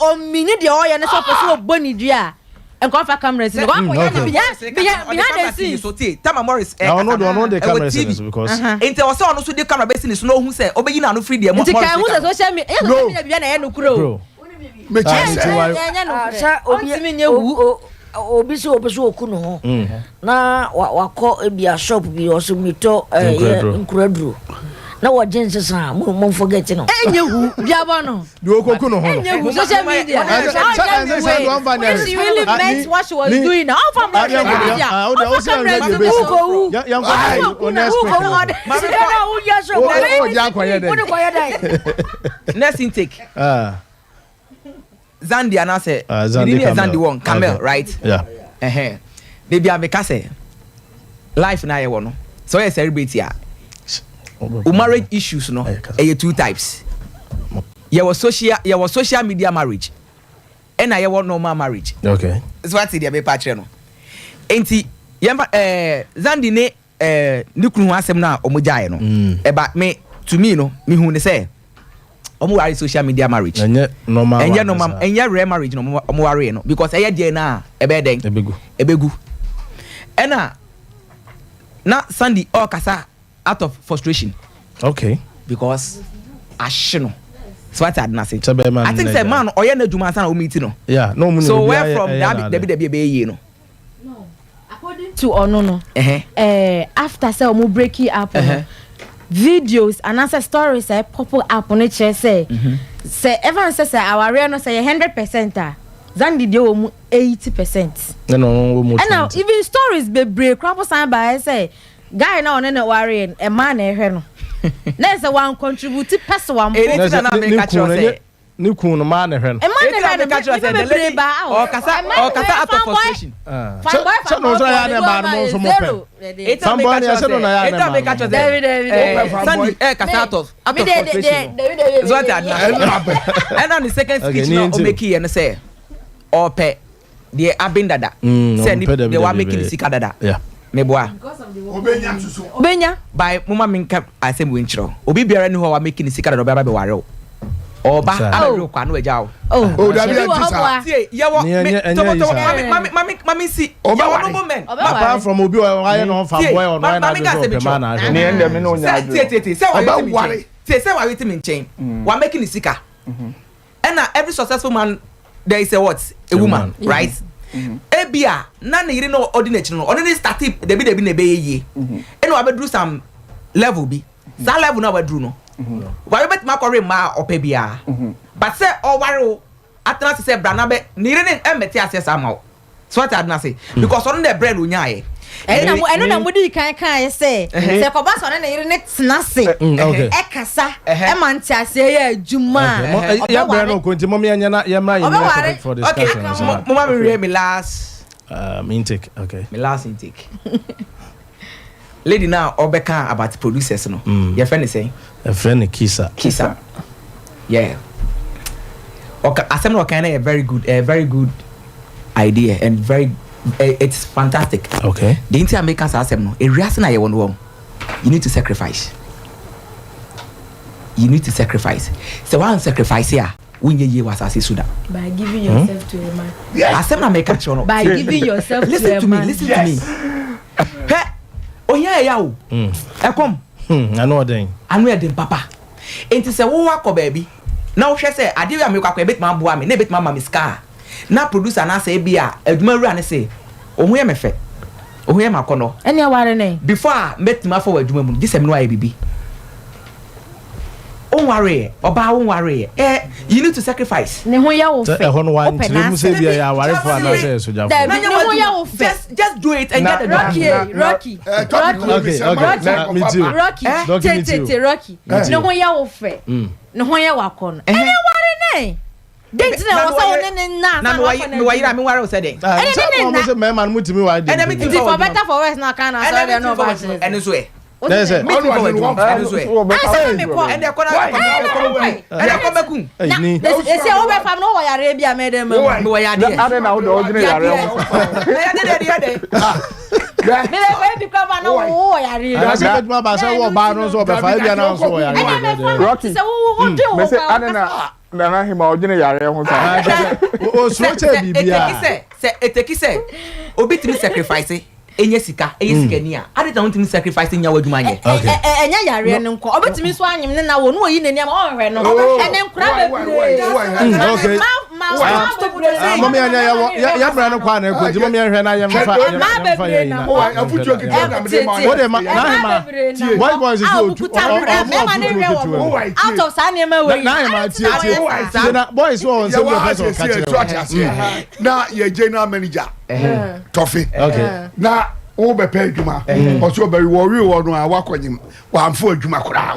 Speaker 2: o mini de o ye ne so pese oboni dua enko fa camera nsi ko ya behind the scenes
Speaker 5: so tie Tama Morris
Speaker 1: no de camera nsi because
Speaker 5: inte o se ono so de camera business no hu se obeyi na no free de Morris
Speaker 2: nke hu se social media bia na ye no kuro
Speaker 4: me chese
Speaker 2: obi so oku no ho na wakọ ebia shop bi o so mito nkraduro na what Jensen mo forget no enyehu biaba no
Speaker 1: do koku no ho
Speaker 2: enyehu social media
Speaker 3: she really meant what she was doing now from social media
Speaker 5: next intake Zandi and I say Zandi one Camel right
Speaker 1: yeah
Speaker 5: baby I make say life na ye no so you celebrate here marriage issues no two types there was social media marriage and I want normal marriage
Speaker 1: okay
Speaker 5: so what dey be patch no enti yamba Zandi ne nikunu asem na omojae no eba me to me no me hu ne say omo ware social media marriage
Speaker 1: enye normal
Speaker 5: enye rare marriage no omo ware no because eye dey na ebe den ebegu ena na Sandy all kasa out of frustration
Speaker 1: okay
Speaker 5: because ashino so what I say I think say man oye na djuma san o meet no
Speaker 1: yeah no
Speaker 5: so where from that be ye no
Speaker 3: according to no after say omo break it up videos and answer stories pop up on it say everyone say our real no say 100% Zandi dey omo 80%.
Speaker 1: No,
Speaker 3: and now even stories be break crap sign by say guy now on no worry a man e hwe no. Na say one contribute person one.
Speaker 5: Anything na make catch us say.
Speaker 1: Ni kun no man e hwe no.
Speaker 3: E man e hwe catch us say the lady
Speaker 5: o kasa out of frustration.
Speaker 1: So no so ya na man mo so mo pe. Somebody I said no ya na man.
Speaker 5: David. Sandy kasa out of frustration. So what and on the second speech no o make here no say ope the abindada say they were making the sika dada
Speaker 1: yeah
Speaker 5: meboa
Speaker 3: obenya
Speaker 5: by mama minka asem we nchiro obi biara ni ho wa making the sika dada oba be ware oba ala kwa no eja
Speaker 4: o da bi atisa
Speaker 5: tie yawo mami si yawo no moment
Speaker 1: apart from obi wa ye no fa boy or no na do pe man na
Speaker 6: ni ende me no nya
Speaker 5: tie say wa wait me chain wa making the sika and every successful man there is a what a woman right ebia na na yire no ordinary no only start debi na be ye and we do some level bi that level na we do no we bet ma kware ma opebia but say o ware atna say bra na be nire ne emeti access ama so what I say because on the brain onyaye
Speaker 3: eno na mudi kan say say ko ba so na yire ne tena se e kasa e man ti ase ye adwuma
Speaker 1: ya brain no konti mom ya na ya mra you for discussion
Speaker 5: okay mama me read me last
Speaker 1: intake okay
Speaker 5: me last intake lady now obeka about producers no your friend is saying
Speaker 1: a friend Kisa
Speaker 5: yeah okay asem no kind of a very good idea and very it's fantastic
Speaker 1: okay
Speaker 5: the entire makers asem no e reason na ye won you need to sacrifice so one sacrifice here unye ye wasase suda
Speaker 3: by giving yourself to a man
Speaker 5: asem na make sure no
Speaker 3: by giving yourself
Speaker 5: listen
Speaker 3: to a man
Speaker 5: listen to me he oya ya o e kom
Speaker 1: anu
Speaker 5: den papa enti se wo akọ baby na wo hwe se ade ya me kwakọ e betima boa me na betima ma me scar na producer na say bia adwuma wura ne say ohun ye mefe ohun ye makono
Speaker 3: ene ware ne
Speaker 5: before betima for adwuma mu gisem no aye bibi on worry oba on worry you need to sacrifice
Speaker 3: ne ho ya wo fe
Speaker 1: e ho no wan tire say bia ya ware for na say so jafo
Speaker 5: ne ho ya wo fe just do it and get the
Speaker 3: Rocky Rocky ne ho ya wo fe ne ho ya wakono ene ware ne date na wo so ne na
Speaker 5: me wayira me ware o say den
Speaker 1: mo say me man mutimi wa dey
Speaker 5: and me
Speaker 3: for better for worse na kan na so dey no ba
Speaker 5: and so e
Speaker 1: there's a
Speaker 5: and they come
Speaker 3: ni e say o be fam no wo yare bia me dem me
Speaker 5: wo yare
Speaker 6: ade na wo do odine yare
Speaker 3: me le ko di kwa na wo yare
Speaker 1: ya se betuma ba se wo ba no so be fa bia na so wo yare
Speaker 6: Rocky me say ade na hima odine yare ho sa
Speaker 1: o so che bibia
Speaker 5: say eteki say obi timi sacrifice enye sika ni a ade don't mean sacrifice nya wadwuma nye
Speaker 3: enya yare ne nko obetimi so anyim ne na wo no oyi nani ama o hwe no ene nkura bebre
Speaker 1: okay mama ya bra no kwa na ko di mama ya hwe na ya mfa ya na
Speaker 4: afutu kitu na me ma
Speaker 1: wo de ma na ma boys is go to
Speaker 3: out of sane ma we
Speaker 1: na ma tie na boys wo on se person catch
Speaker 4: na ye general manager Toffee
Speaker 1: okay
Speaker 4: na wo be pay adwuma o so be worry wo no a wakonyim wa amfo adwuma kora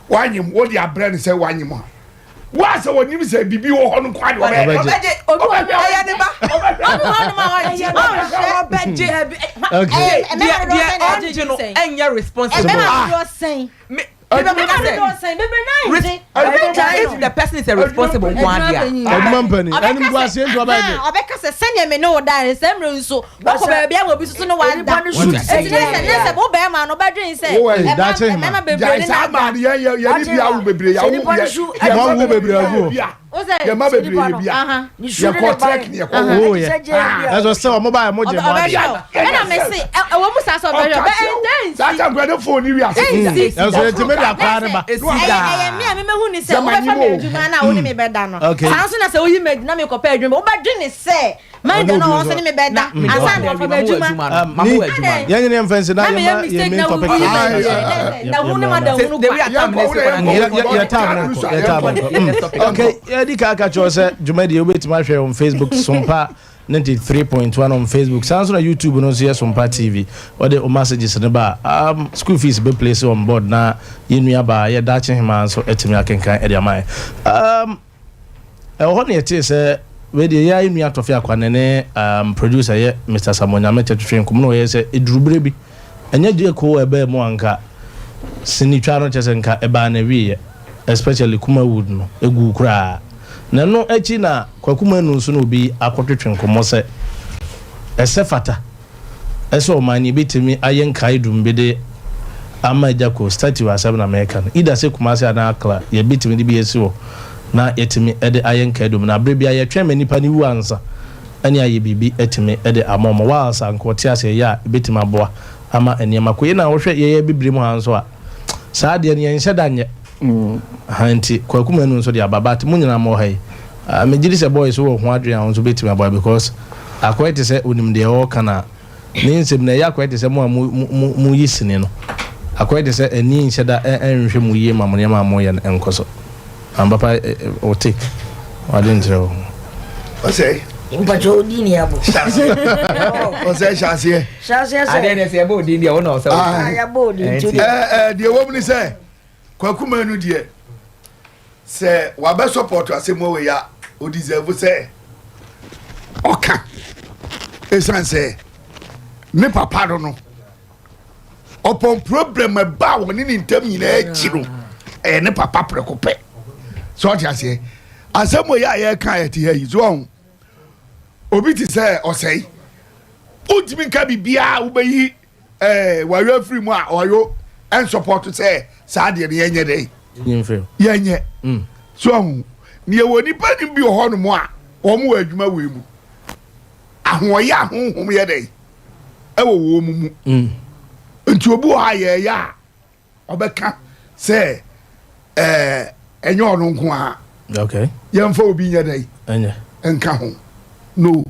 Speaker 4: wanyim wo di abrane se wanyim ha wa se wonim se bibi wo ho no kwa de
Speaker 5: obi ya de ba obi ho no ma wa obeje okay dia no enya responsible if the person is a responsible one
Speaker 3: obeka se send me no die se mre nso boko ba bia mo bi so no wa da se bo be ma no ba dwen se e ma bebre ni
Speaker 4: na ma ye ni bia wo bebre ya wo bebre agu ya ma bebre ye bia ya ko track ni ko
Speaker 1: oh yeah that's so mobile mo je mo
Speaker 3: na me say e wo musa so be dance
Speaker 4: that can go phone ni wi ase
Speaker 1: that's so me da kwa ne ba
Speaker 3: me mehu ni se wo be fa me adwuma na wo ni me be da no sanso na se wo yi me na me ko pa adwuma wo ba dwen ni se man da no wo se ni me be da asa na fa me adwuma
Speaker 5: mamu adwuma
Speaker 1: ya nyine mfense na ye me topic
Speaker 3: na hu ni ma da hu
Speaker 1: no okay di ka cho se jumadi obetima hwe on Facebook Sompa 93.1 on Facebook sounds on YouTube no so Sompa TV or the messages ne ba school fees be place on board na yenu aba ye da che hima so etimi akenkan e dia mai ho ne tie se we de ya yenu atofe akwane ne producer ye Mr. Samonya Metetwe nkum no ye se edurubere bi enya die ko ebe mo anka sinitwa no chese nka eba na wi especially Kumawood no egu kura na no echi na kwakuma nu nso no bi akotwetwe nkomo se esefata eso mani bitimi ayenka idumbede amajako statue asem na America ida se kumase ana akla ye bitimi di bi esiwo na yetimi ede ayenka idum na brebia ye tweme nipa ni wu ansa ani aye bibi etimi ede amomo wa ansa nkote ase ya bitimi aboa ama eniema ko ye na wo hwe ye bibiri mu hanso a saa de ne yenhye danye hanti kwakuma nu nso de ababati munyina mo hai megiri se boys wo ho adwen a nso betimi aboa because akwete se onim de o kana ninsem na ya akwete se mu yisini no akwete se eni nhyeda enhwe mu yie mamone ma mo ye enkoso ambapa o take wadentro
Speaker 4: o say
Speaker 2: mpacho dini abo
Speaker 4: o say shasie
Speaker 5: ade ne se bo dini o no so
Speaker 2: ya bo dini
Speaker 4: de wo mni se kwakuma nu de se wa be support asemo we ya o deserve se oka esan se me papa no upon problem ba woni ni ntam nyina achiro ne papa prekope so what you say asemo ya ye kan eti yi so obi ti se osei utimi nka bibia wo bayi wa free mu a oyo and support say saade ne yenye dey yenye so ni e woni pani bi ho no mo a o mo adwuma we mu ahoya honhom ye dey e wo mu nti obi ha ye ya obeka say enye ono nko a
Speaker 1: okay
Speaker 4: yemfa obi nye dey
Speaker 1: enye
Speaker 4: enka ho no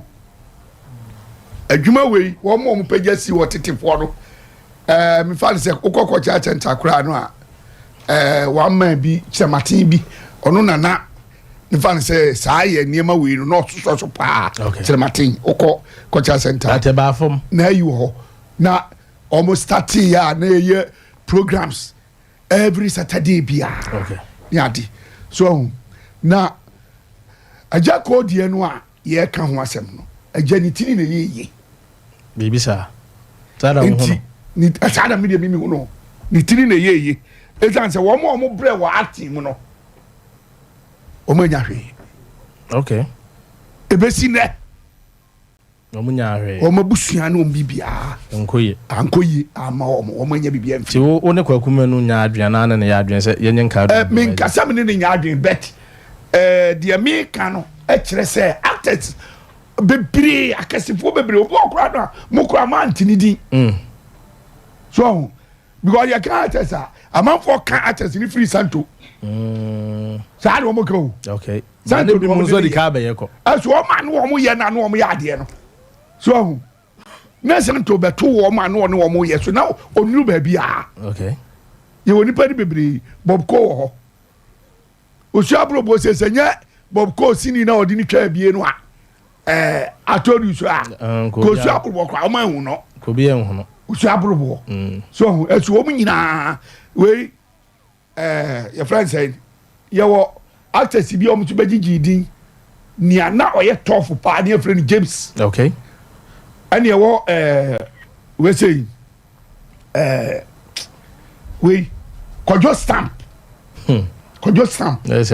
Speaker 4: adwuma we wo mo pagya si wo tetifo no me fa se ukoko cha ntakura no a one man bi chematin bi ono nana me fa se saa ye niema we no so pa chematin ukoko cha center
Speaker 1: ate ba fom
Speaker 4: na yi ho na almost start ya na ye programs every Saturday bia
Speaker 1: okay
Speaker 4: yadi so na aja ko die no a ye ka ho asem no aja ni tini na ye
Speaker 1: bibi sa tada ho
Speaker 4: ni asada media mimi no ni tiri na yeye ezan se wo mo bre wo acting no o manya hwe
Speaker 1: okay
Speaker 4: ebesi ne
Speaker 1: o manya hwe
Speaker 4: o mabusua na o bibia ankoye ama o manya bibia mfi
Speaker 1: ti wo ne kwakuma no nya adwen na ne ya adwen se yenye nka do
Speaker 4: min kasa me ne nya adwen bet de me ka no e kire se actors bebree akasifo bebree obo okura na mo kura man tinidi so because you can't tell a man for can't attest ni free santo sa do mo ko
Speaker 1: okay
Speaker 4: santo
Speaker 1: bi mo so di ka be yeko
Speaker 4: aso o man wo mo ye na no mo ya de no so na santo be to wo man no no mo ye so na onuru ba bia
Speaker 1: okay
Speaker 4: ye woni pa di bebree bob ko ho o shabro bo se senye bob ko sini na odi ni twa bie no a I told you so ko so akrobo kwa o man hu no
Speaker 1: ko bi en hu no
Speaker 4: o so abrobo so e so o nyina we your friend said your actors bi o mtu begigi din nia na o ye tough pa na friend James
Speaker 1: okay
Speaker 4: and your we say we kojo stamp kojo stamp
Speaker 1: yes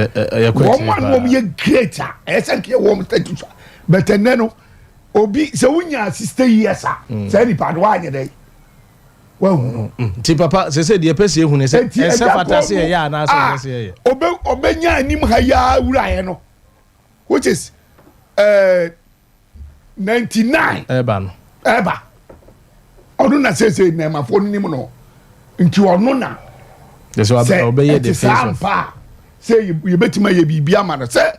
Speaker 4: woman ye greater esenke wo mtu but no obi se wunya 60 years say ni pad wa anye dey well
Speaker 1: ti papa se de pese ehunu se fata se ya na se ye
Speaker 4: obenya anim ha ya wura ye no which is 99 eba onu na se na ma fo nim no nti onu na
Speaker 1: so obeye the face
Speaker 4: say you betima ye bibia ma no say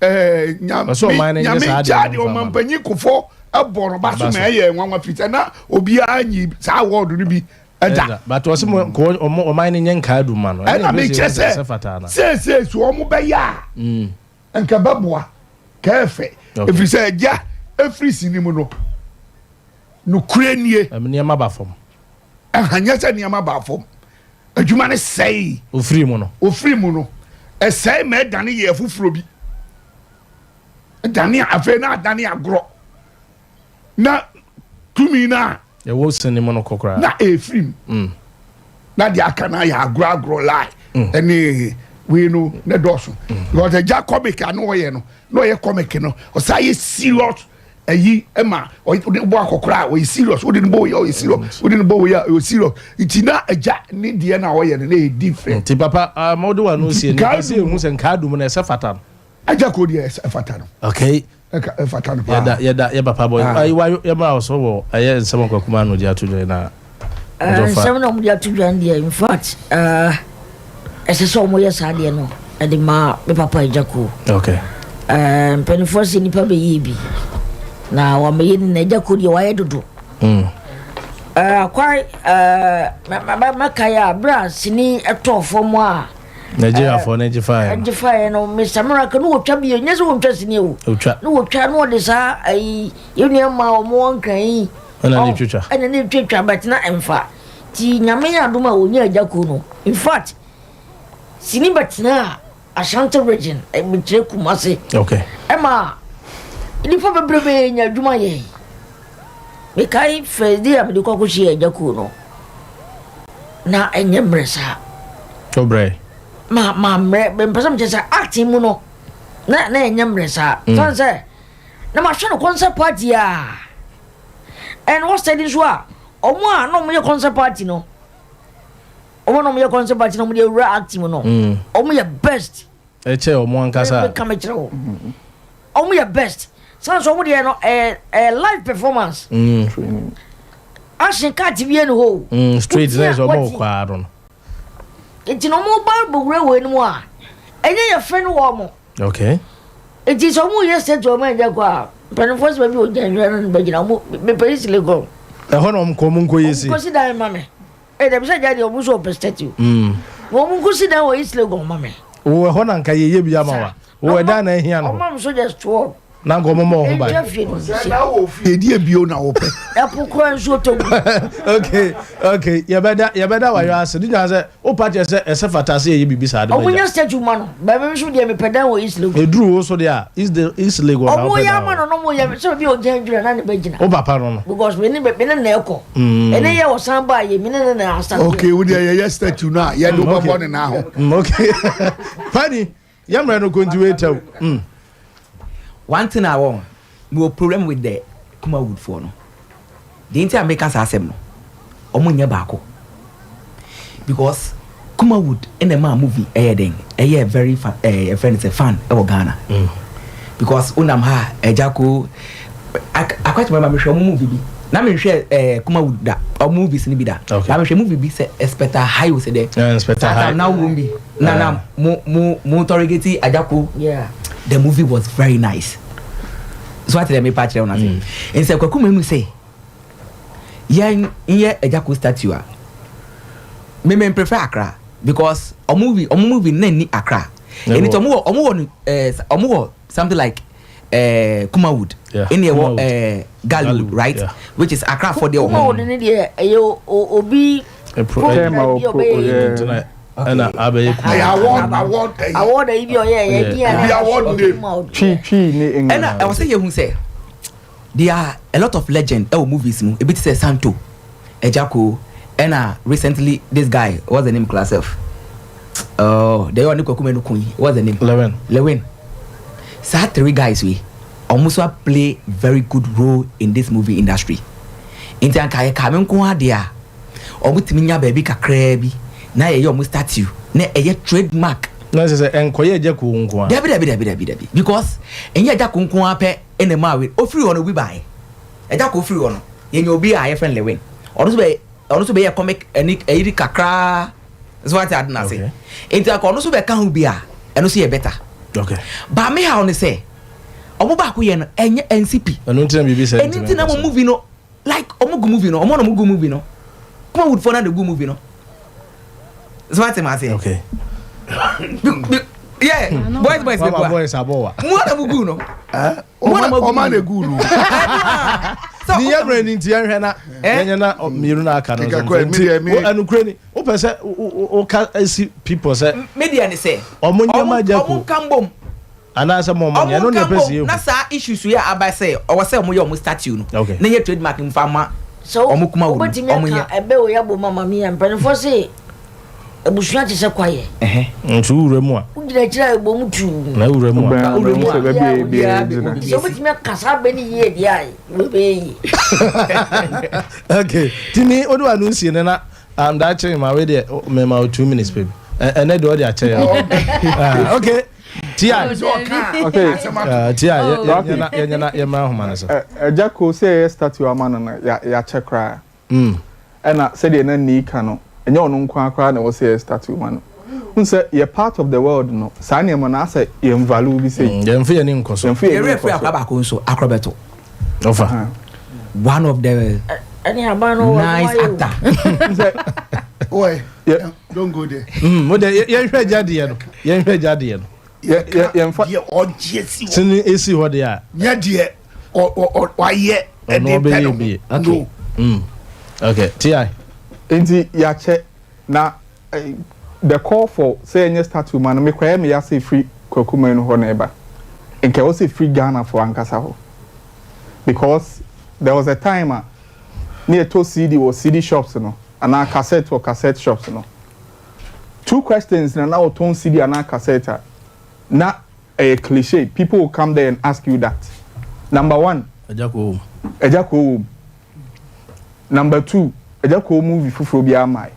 Speaker 4: nyame jadi o mampanyi kofo aboro ba so me ye nwanwa fita na obi anyi sa word no bi eda
Speaker 1: but o se ko o man ne nyen ka du ma no
Speaker 4: na me chese se so o mo be ya enka baboa ka efe efri se ja efri sinimu no kure nie
Speaker 1: niam ba fom
Speaker 4: hanya se niam ba fom adwuma ne sei
Speaker 1: ofri mu no sei
Speaker 4: me dane ye fufuro bi dani afe na dani agro na tumi na
Speaker 1: e wo sene mo no kokra
Speaker 4: na efrim na dia kana ya agro lie eni we no na doso because the jack comic anu ye no ye comic no o say serious eyi ema o bo akokra o serious o didn't bo ye serious o didn't bo ye o serious itina eja ni die na o ye no na different
Speaker 1: ti papa mo do wa no sie ni se hu se nka dum na se fata
Speaker 4: aja ko dia fata no
Speaker 1: okay
Speaker 4: fata no pa
Speaker 1: ya papa boy ai wa ya ma so wo aye nsem kwa kuma no dia to join na
Speaker 2: nsem no mo dia to join dia in fact ese so mo ya sa dia no e de ma me papa aja ko
Speaker 1: okay
Speaker 2: penifo si ni pa be yibi na wa me yin na aja ko dia wa ye dodo kwai ma kaya bra sini eto fomo a
Speaker 1: Nigeria for 95
Speaker 2: no Mr. Miracle no twa bi nyeso wo twa sini o no twa no de sa ai yenu ma o mo nkan
Speaker 1: ana ni
Speaker 2: twitwa but na emfa ti nyame ya duma onya ajako no in fact sini batina Ashanti region e mitre Kumasi
Speaker 1: okay
Speaker 2: ema ili fo bebrebe nya duma ye me kai fedi am de kokoshi ajako no na enye mresa
Speaker 1: obre
Speaker 2: ma me mpesa mchesa acting mu no na enyamre sa so say na ma hwe no concert party and what said is wa omo a no mo concert party no omo no mo concert party no mo dey acting mu no omo ye best
Speaker 1: che omo ankasa
Speaker 2: come kire o omo ye best so omo dey no live performance action card bi no ho
Speaker 1: straight there omo kwa ron
Speaker 2: enti no mo ba bogre we no a enye ye friend wo mo
Speaker 1: okay
Speaker 2: enti so mo ye set o ma je kwa penfos ba bi o janjwa no ba gina mo me police lego
Speaker 1: e ho no ko mo nko yesi
Speaker 2: ko si dan mame e da bi sa jadi o mo so perspective wo mo ko si dan o is lego mame
Speaker 1: wo ho na nka ye bi ama wa wo da na ehia no
Speaker 2: o ma so just to
Speaker 1: na ngo mo ho ba
Speaker 4: na wo fi edi ebio na wo pe
Speaker 2: e pokro nso to
Speaker 1: okay ya beda wa yo ase di nya se o party se ese fata se ye bibi sa de
Speaker 2: o mo nya statue ma no ba me so de me pedan wo is lego
Speaker 1: e duru wo so de a is the is lego na
Speaker 2: o mo ya ma no mo ya so bi o janjwa na ne ba gina
Speaker 1: o papa no
Speaker 2: because we ni na eko ene ye o san ba ye me na asa
Speaker 4: okay we dey ye statue na ye do babo ne na ho
Speaker 1: okay funny ya mra no continue tell
Speaker 5: one thing I want, no problem with the Kuma Wood for no. The entire makers are no. Omunya bako. Because Kuma Wood in the man movie a very fan, a friend is a fan of Ghana. Because unam ha ejako I quite remember me show movie. Na me hwe kuma wuda or movies ni bi da. Na me hwe movie bi say Inspector High was there.
Speaker 1: Yeah, Inspector High.
Speaker 5: Now wumbi. Na mo interrogate Ajako.
Speaker 2: Yeah.
Speaker 5: The movie was very nice. So I tell me patch on nothing. And say kwakuma mu say yeah Ajako statue. Me prefer Accra because a movie na ni Accra. And it's omo something like Kumawood in the Galwood, right?
Speaker 1: Yeah.
Speaker 5: Which is Accra for the
Speaker 2: Kumawood in the obi
Speaker 1: and
Speaker 2: award
Speaker 5: and I was saying who say there are a lot of legend movies a bit say Santo Ejako and recently this guy what's the name class of they only Kokumenu Queen what's the name Lewin so 3 guys we almost play very good role in this movie industry in the kaya kamen ko dia omutimi nya baby kakra bi na ye almost statue na ye trademark
Speaker 1: na say enkoye Ejako nko a
Speaker 5: dabi because enye Ejako nko ape enema we ofiri ono bi bai Ejako ofiri ono ye nya obi a ye friend Lewin ono so be ye comic eni kakra so what I didn't say into ono so be ka hu bi a eno so ye better.
Speaker 1: Okay.
Speaker 5: But me how say omo ba ko ye no enye NCP
Speaker 1: eno ntina bibi say
Speaker 5: ntina mo movie no like omo go movie no omo no mo go movie no come would for na the go movie no so what am I say
Speaker 1: okay
Speaker 5: yeah boys
Speaker 1: abowa
Speaker 5: mo na mo go no
Speaker 4: o ma na go no
Speaker 1: ni ya brand nti ya hwe na yenye na miru na aka no anu kreni o pese o ka see people say
Speaker 5: media ni say
Speaker 1: omo nyama Ejako
Speaker 5: omo kambom
Speaker 1: ana say mo nya no na pese you
Speaker 5: na sa issues we aba say o say omo ye omo statue no na ye trademark mfama
Speaker 2: so
Speaker 5: omo kuma wo
Speaker 2: omo nya ebe o ya bo mama mi ya mpan for say ebusuan ti se kwaye
Speaker 1: ntu ure mu a
Speaker 2: ujira kira egbo mutu
Speaker 1: na ure mu a
Speaker 2: so bitime kasa be ni ye dia we be yi
Speaker 1: okay tini odu anu nsie na that chain ma we dey me ma 2 minutes baby and do the chain okay tia
Speaker 6: okay
Speaker 1: tia ya ma homa na so
Speaker 6: Ejako say statue amana na ya chekra ena say dey na ni ka no enye ono nkwa akra na wo say statue man unse ye part of the world no sa na na say ye value bi say
Speaker 1: ye mfe ye ni nkoso
Speaker 5: ye referee akaba ko nso akrobeto
Speaker 1: offer
Speaker 5: one of the
Speaker 2: any abano
Speaker 5: nice actor
Speaker 4: Oi, don't go there.
Speaker 1: Mo de ye hwe jade ye no ye hwe jade ye no
Speaker 4: ye mfa ye ojesi wo
Speaker 1: tini esi ho de a
Speaker 4: ye de wa ye e de
Speaker 1: pe okay okay ti
Speaker 6: enti ya che na the call for say any statue man me kwaya me ya say free Kwakuma no ho na eba nke wo say free Ghana for ankasa ho because there was a time near to CD or CD shops no and a cassette or cassette shops no 2 questions na now ton CD and a cassette na a cliche people will come there and ask you that number 1 Ejako number 2 Ejako movie fufuro bia mai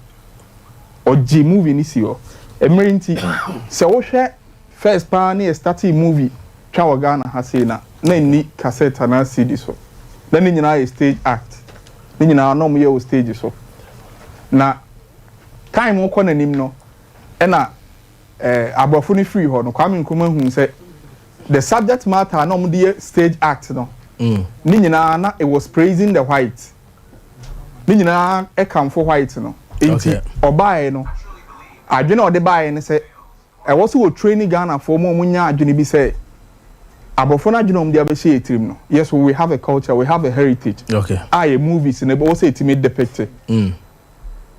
Speaker 6: oji movie ni si o emerenti se wo hwe first pa na starting movie twa wa Ghana ha sei na ni cassette na CD so then ni nyina stage act ni nyina no mo ye stage so na time ko na nim no e na abrofo ni free ho no Kwame Nkrumah hu say the subject matter na mo de stage act no ni nyina na it was praising the white ni nyina e come for white no enti obae no adwene ode bae ne say e wo so training Ghana for mo nya adwene bi say abrofo na adwene om de abehye etrim no yes we have a culture we have a heritage
Speaker 1: okay
Speaker 6: a movies ne bo say it depict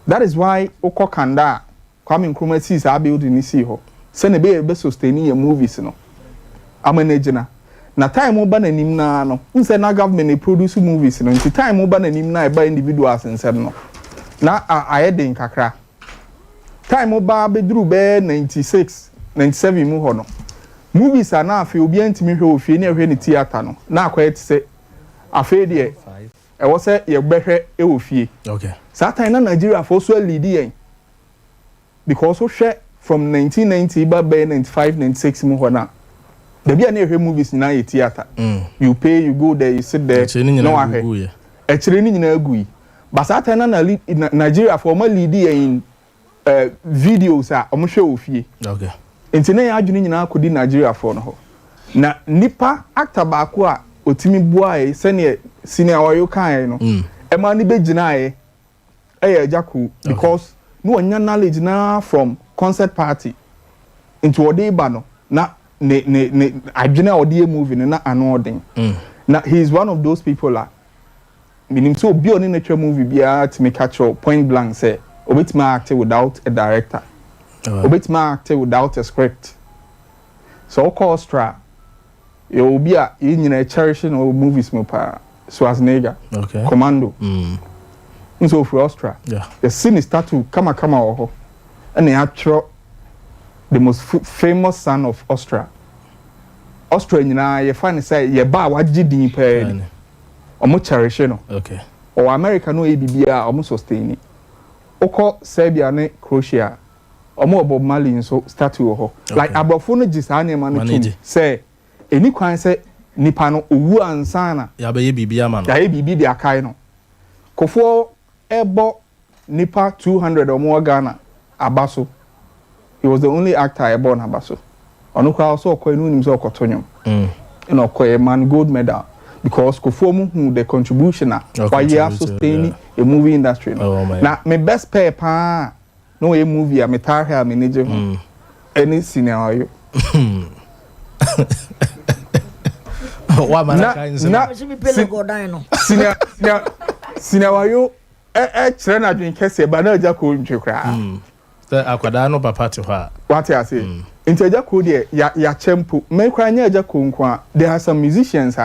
Speaker 6: that is why okokanda Kwame Nkrumah sees a building ni see ho se ne be sustaining your movies no amanagina na time oba na nim na no nse na government e produce movies no nti time oba na nim na e ba individuals nsem no na ayeden kakra time oba be duru be 96 97 mu ho no movies are na afi obi antimi hwe ofie na hwe ni theater no na akwet se afi de e wo se ye behwe e ofie
Speaker 1: okay
Speaker 6: that time na Nigeria for so lead yen because so share from 1990 ba be 95 96 mu ho na The be any movies na a theater. You pay, you go there, you sit there. No one. A training in a gui. But Satana in Nigeria for my lead in videos are almost show of ye.
Speaker 1: Okay.
Speaker 6: Intene adwene nyina akodi Nigeria for no. Na nipa actor baako a otimi boae sene senior oyo kan no. E ma ni begina e Jaku because no anya knowledge na from concert party into Odeba no na ne adwene odi movie na ano odin. Na he is one of those people la meaning so be on nature movie bia to make catch point blank say obetma act without a director. Obetma act without a script. So orchestra you will be a in cherishing old movies mo pa Schwarzenegger.
Speaker 1: Okay.
Speaker 6: Commando. So for Austria.
Speaker 1: Yeah.
Speaker 6: The scene is start to come oho. And the actual the most famous son of Austria. Austria nyina you find say ye ba waji din pe. Omo cherish no.
Speaker 1: Okay.
Speaker 6: Or America no ebibia omo sustain. Oko Serbia ne Croatia. Omo Bob Marley so statue oho. Like abofo no gisa na man to say eni kwan say nipa no owu ansa na
Speaker 1: ya be ye bibia ma no.
Speaker 6: Ya ye bibi dia kai no. Kofo ebo nipa 200 or more Ghana abaso. He was the only actor ebo na abaso. Onu kwa also ko enu nim so okotonyom. You know ko a man gold medal because kofo mu hu the contribution why you have sustain a movie industry no. Na my best pair pa no a movie a metar hair manager any scenario.
Speaker 1: Wa man kan
Speaker 6: scenario chere na dwen kese ba na aja ko ntwe kra.
Speaker 1: Akwada no papa te ho a.
Speaker 6: What I say? Into aja ko de ya chempo me kra nya aja ko nko a there are some musicians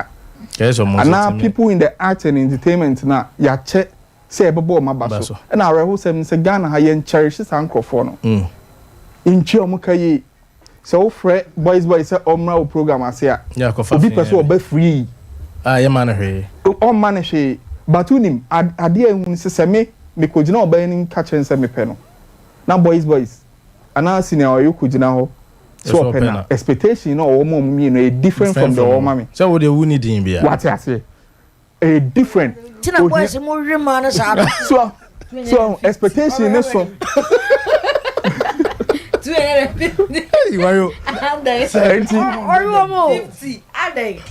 Speaker 6: and now people in the art and entertainment na ya che say bebo ma baso and I reho say Ghana ha yen cherish sankofo no inchi omukayi so fre boys say omra program ase a obi person oba free
Speaker 1: ye man hwe
Speaker 6: o man hwe batunim ade ehun se me kojina oba nin ka chen se me pe no na boys ana senior you kojina ho so open expectation no o mo me no different from the o mama
Speaker 1: so we dey wuni din bia
Speaker 6: what I say a different
Speaker 2: tina boys mo rema na sa
Speaker 6: so expectation is so
Speaker 1: you are
Speaker 2: ande 50 ande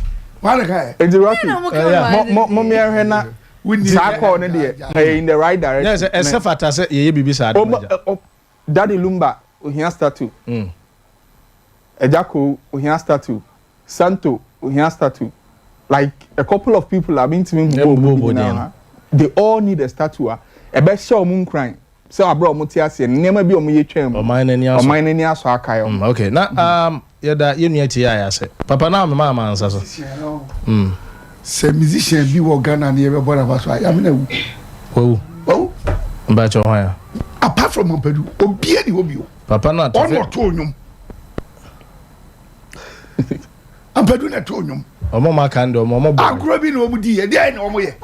Speaker 6: what guy Rocky mo me hwe na sa call ne de in the right direction
Speaker 1: yes except at say ye bibi sa
Speaker 6: Daddy Lumba ohia statue Ejako ohia statue Santo ohia statue like a couple of people have been to me they all need a statue e be show mun crying so abro mo ti ase nema bi o mo ye twam
Speaker 1: o man ani
Speaker 6: aso akayo
Speaker 1: okay na yeda yenu ti ya say papa na me mama ansa so
Speaker 4: say musician bi wo Ghana na ye be bora ba so ya me na
Speaker 1: wo mba cho hwan
Speaker 4: apart from Mompadu obi ani obi
Speaker 1: papa na to
Speaker 4: ono to onyum Mompadu na to onyum
Speaker 1: omo maka ndo omo bo
Speaker 4: agro bi na omo di ye dey na omo ye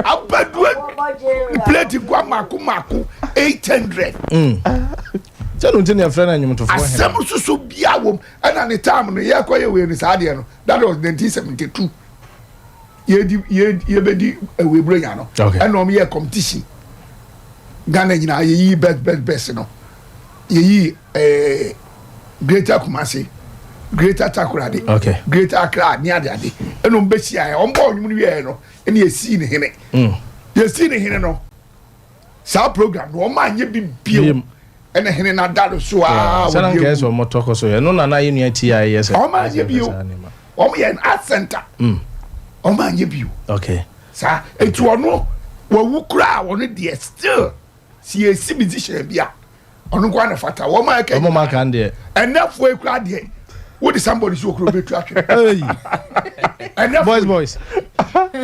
Speaker 4: Mompadu plate kwa mako 800
Speaker 1: Tell until your friend and you to find
Speaker 4: some so bia wom and at the time no ye kwa ye we ni sadia no that was 1972 ye be di we brenya no and no me competition Ghana nyina ye best no ye Greater Kumasi Greater Takoradi Greater Accra ni ade and no be sia on board you we no and ye see ni hene ye see ni hene no sa program no man ye bi bio and the hene na dado so
Speaker 1: sanan guys o motoko so ye no na ye nu ati ya yes
Speaker 4: o man ye bio o me an art center o man ye bio
Speaker 1: okay
Speaker 4: sa etu ono wa wukura ono de still si e si musician bia ono kwa na fata wo man ka
Speaker 1: o man kan de
Speaker 4: enough we kura de what is somebody so kuro betu atwe
Speaker 1: boys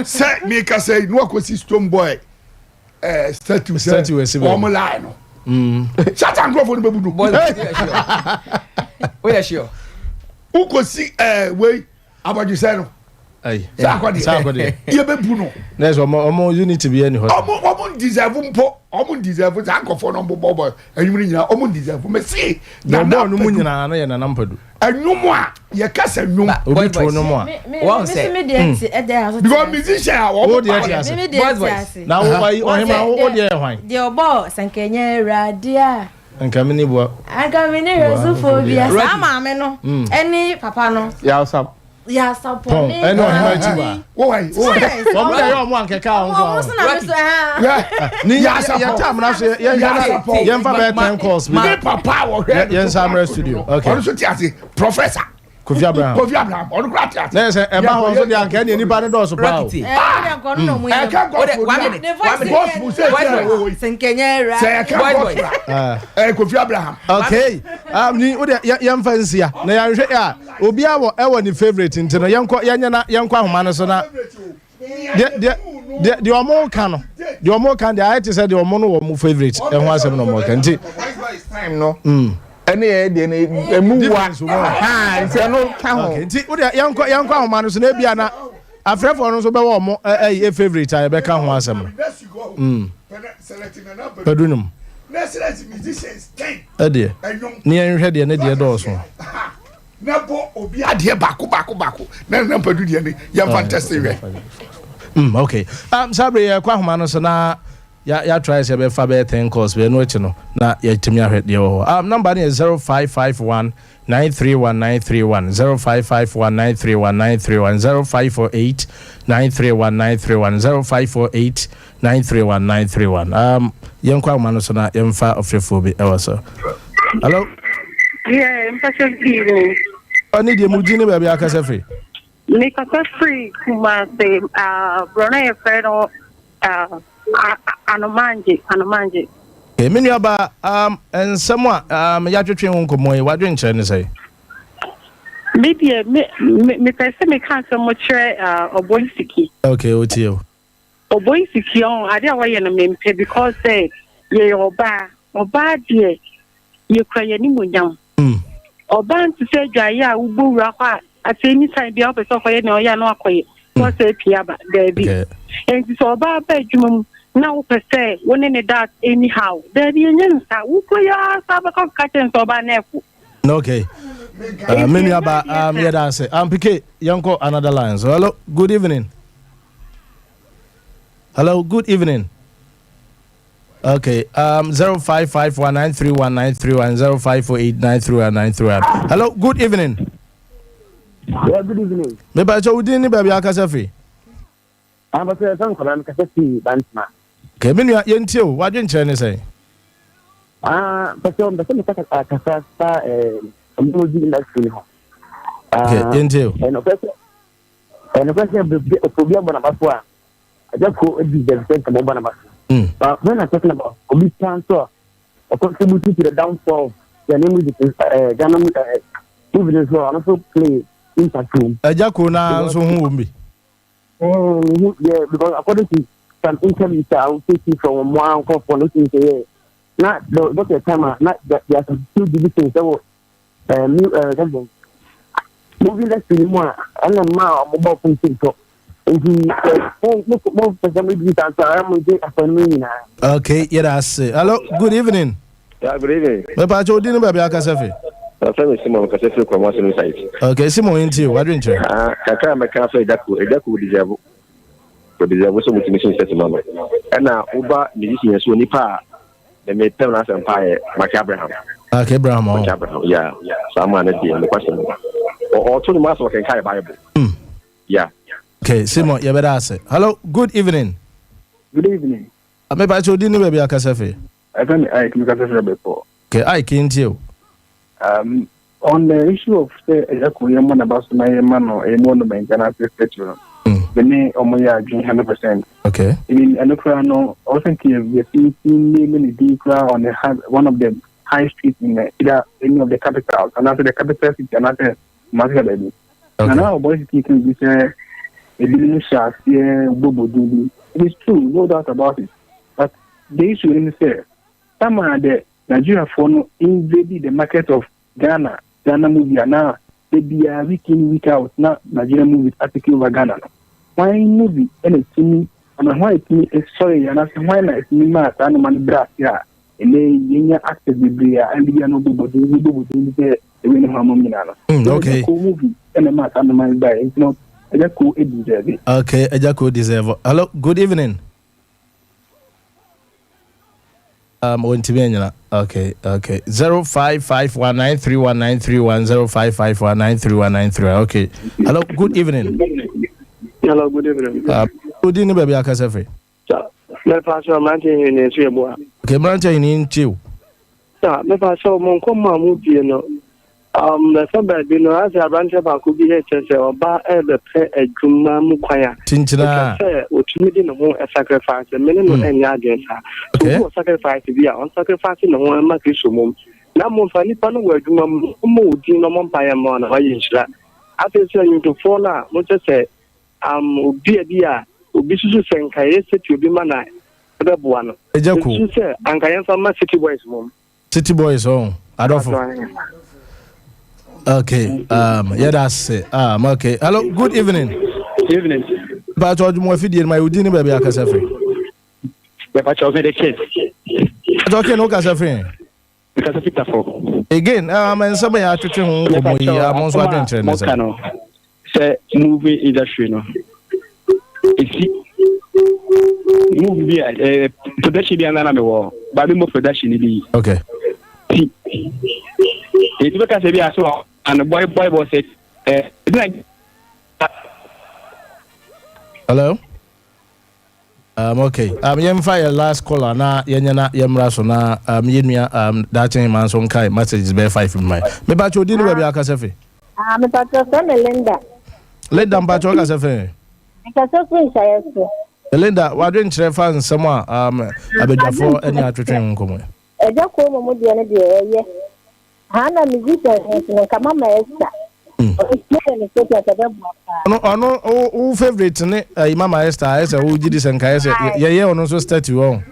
Speaker 4: say me ka say no akosi stone boy statue o mo lie no shut and go for the budu
Speaker 5: boys we are sure
Speaker 4: ukosi we abaju say no
Speaker 1: Aye.
Speaker 4: Sakode. Ye be bu no.
Speaker 1: There's omo unity be any hotel.
Speaker 4: Omo deserve mpo. Omo deserve za nkofo no bobo. Enyum nyina omo deserve. Me see.
Speaker 1: Na no mu nyina na ye na nampadu.
Speaker 4: Enyum a ye kasa nyum.
Speaker 1: Obi to no mo a.
Speaker 5: One say.
Speaker 4: Because musician
Speaker 1: wo de ati
Speaker 5: Voice.
Speaker 1: Na wo wai ohima wo de hwan.
Speaker 3: De obo sankenye radia.
Speaker 1: Nka me ni bo.
Speaker 3: Aga me ni resofobia. Sama me no. Eni papa no.
Speaker 6: Ya sap.
Speaker 3: Ya support me.
Speaker 1: Eno ohima ti ba.
Speaker 4: Wo wai.
Speaker 1: Omo da yo omo ankeka on ko. Ni ya tam na so ye mfa be 10 calls me.
Speaker 4: Papa wo hwe.
Speaker 1: Ye Samra studio. Okay.
Speaker 4: Onu so ti ase professor
Speaker 1: Kofi Abraham.
Speaker 4: Onu kra ti ase.
Speaker 1: Na say e ba ho so de anka ni ba ne do so pa o.
Speaker 3: No mo.
Speaker 4: E ka go
Speaker 5: 1 minute.
Speaker 4: Boss mu say
Speaker 3: sankenye radia.
Speaker 4: say ka go Kofi Abraham.
Speaker 1: Okay. Ni wo de ye mfa nsia. Na ya hwe ya obi awo e wo ni favorite ntino yenko ahoma no so na de omo kan no de omo kan de ayete say de omo no wo mo favorite e ho asem no mo kan nti
Speaker 6: Time no. Ene ye de ne emuwa. Nti no ka ho.
Speaker 1: Nti wo de yenko ahoma no so na bia na afrefo no so be wo mo e favorite a be ka ho asem no. Pedunum.
Speaker 4: Na select musicians 10.
Speaker 1: Ade. Ni enhwe de ne de do so.
Speaker 4: Nabo obi ade bako na padu de ne ya fantastic we.
Speaker 1: Okay. Sabre kwa homa no so na ya try say be fa be 10 calls be no echi no na ya timi ahwe de wo. Number is 0551 931931 0551931931 0548 931931 0548 931931. Yenkwa homa no so na yemfa ofrefo bi e wo so. Hello.
Speaker 13: Yeah, I'm evening.
Speaker 1: Oni de mudini baby akase free.
Speaker 13: Me kasa free kuma say brona e friend anomanje.
Speaker 1: Okay, me nuaba ensem a me yatwetwe ho nkomo yi wadwe nkyere ne say.
Speaker 13: Me pese me kan so mo kire oboisiki.
Speaker 1: Okay, otio.
Speaker 13: Oboisiki on ade a waye no mempe because say ye oba de ye kwaye ni munyam. Oban to say Jaya Ubu Rafa at any time be up so for any or ya no akoye. What's a piaba, baby? And so about bedroom now per se, one in a dark anyhow. There be an answer. Who could you have curtains or by nefu?
Speaker 1: Okay. Many about yeah, say PK Yanko another line. So hello, good evening. Hello, good evening. Okay, 0551931931 0548931931. Hello, good evening.
Speaker 14: Yeah, good evening.
Speaker 1: Me ba cho udin ni ba bia kasa free.
Speaker 14: I'm a person called kasa free bantma.
Speaker 1: Okay, me nua yentie o, wadwe nkyere ne say.
Speaker 14: Person be kasa sta music industry ho.
Speaker 1: Okay, yentie o.
Speaker 14: And person be problem na baso a. Aja ko e be the same mo bana baso. But when I'm talking about Obi Transfer, or contributing to the downfall, the name is Ghana even as well, also play impact room.
Speaker 1: Jakuna so who
Speaker 14: yeah, because according to some interviews, I will take you from one for looking to not the time, not that there are some two divisions that were moving less to more, and then now mobile phone TikTok. Okay,
Speaker 1: yes. Hello, good evening.
Speaker 15: Yeah, good evening.
Speaker 1: Me pa cho dinu baby akasefe.
Speaker 15: Afemi Simon kasefe from Washington site.
Speaker 1: Okay, Simon into what drink?
Speaker 15: Kaka me ka so edaku deserve. Ko deserve so motivation set mama. Na uba musician so nipa the me tell na Sompa Maki Abraham.
Speaker 1: Okay, Abraham.
Speaker 15: Yeah. Someone at the question. Or to the master can carry Bible. Yeah.
Speaker 1: Okay, Simon, you better say. Hello, good evening.
Speaker 14: Good evening.
Speaker 1: Me pa cho dinu baby akasefe.
Speaker 14: I can kasefe before.
Speaker 1: Okay, I can't you.
Speaker 14: On the issue of the Yakuyama about my man or a monument and after festival, the name of my 100%.
Speaker 1: Okay.
Speaker 14: In Anokrano, also we are seeing many decra on one of the high streets in either any of the capitals, and after the capital city, and after Masgabe. And now, boys, speaking this a billion shots here, Bobo Dubi. It is true, no doubt about it. But the issue is there. Some are the Nigeria for invaded the market of Ghana movie, and now be a week in, week out, not Nigerian movies, article over Ghana. Why movie, and it's me, and why it's me, sorry, and I said, why not, it's me, mass, and man, brass, yeah, and then you acted the Bria, and you know, but you do the win Hamomina.
Speaker 1: Okay.
Speaker 14: Cool movie, and a mass, and man, by it's not a cool, it deserves it.
Speaker 1: Okay, a Jaco deserve. Hello, good evening. Okay. 0551931931 Okay. Hello, good evening.
Speaker 16: Hello, good evening.
Speaker 1: Good evening, baby. Akasefe.
Speaker 16: Me pass on mountain in Chiabo.
Speaker 1: Okay, mountain in Chiu.
Speaker 16: Me pass on mon come movie no. The suburb you know as a branch about could be here or bar the pay a juma mukwaya.
Speaker 1: Tinchina.
Speaker 16: Which meeting a sacrifice, a minimum and against her. Okay. Sacrifice to be on sacrificing the one maximum. Now, more funny panel where you move in a mumpire mon or inch. After saying to fall out, what I say, dear, Bisu Sankai, to be mana. The one. Ejaku. And Kayan City Boys home. City Boys home. I don't know. Okay, yeah, that's it. Okay. Hello, good evening. Evening.
Speaker 1: But what more feed my Udini baby Akasefe?
Speaker 16: But I was the kid.
Speaker 1: Okay, no Kasefe.
Speaker 16: Because of it.
Speaker 1: Again, and somebody had to train most what
Speaker 16: say movie industry no. Movie production be another me but more production be.
Speaker 1: Okay.
Speaker 16: It's because they are so and the boy was it like
Speaker 1: hello. Okay. Fire last caller na yenya yemra so na yenua that man so kai messages be 5 in my. Me ba chodi no be akasefe.
Speaker 17: Me ba to Linda.
Speaker 1: Linda ba to akasefe.
Speaker 17: Akasefe nsayeso.
Speaker 1: Linda, wa dwen kire fa nsem a abedwafo ani atwetwen nkomo.
Speaker 17: Eja ko mo de ne de ye. Hana musician no kama maestra.
Speaker 1: No, favorite ne Mama Esther I say who did senka I say yeah ono so statue on.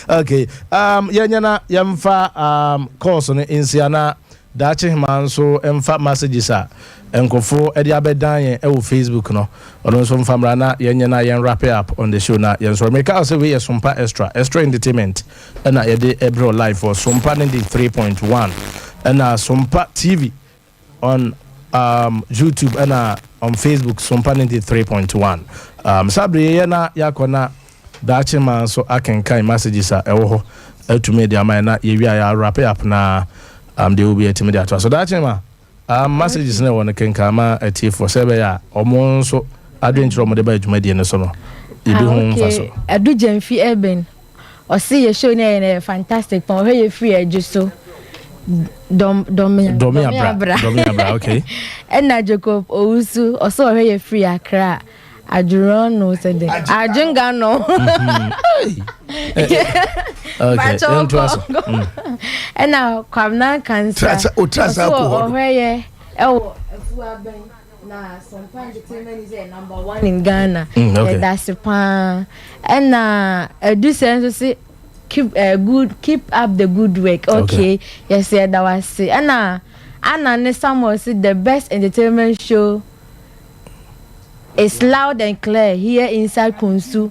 Speaker 1: Okay. Yanyana yamfa course no insiana dache man so emfa messages a enkofo e dia bedan yen e wo Facebook no ono so mfamra na yanyana yen wrap up on the show na yen so make us say we Sompa extra entertainment na ye de ebro live for Sompa 3.1 and Sompa TV on YouTube and on Facebook Sompa 3.1 sabre yana yakona dache man so akenkan messages a ewo ho to media man na ye wi ya wrap up na they will be a timid at so dache man messages na wona kenkan ma ati for sebe ya omo so adwenchiro mo de ba adwumadi ne so no ibi ho mfa so
Speaker 3: adu jamfi eben o see ye show na fantastic pon he ye free ajuso Domia bra okay and Jacob Ousu also he free Accra Aduron no said Ajunga no okay and now Kwamna can so where na Sompa entertainment is number 1 in Ghana that's the pan and do sense say keep up the good work. Okay. Yes, that was say. Anna Nesamo said the best entertainment show is loud and clear here inside Kunsu.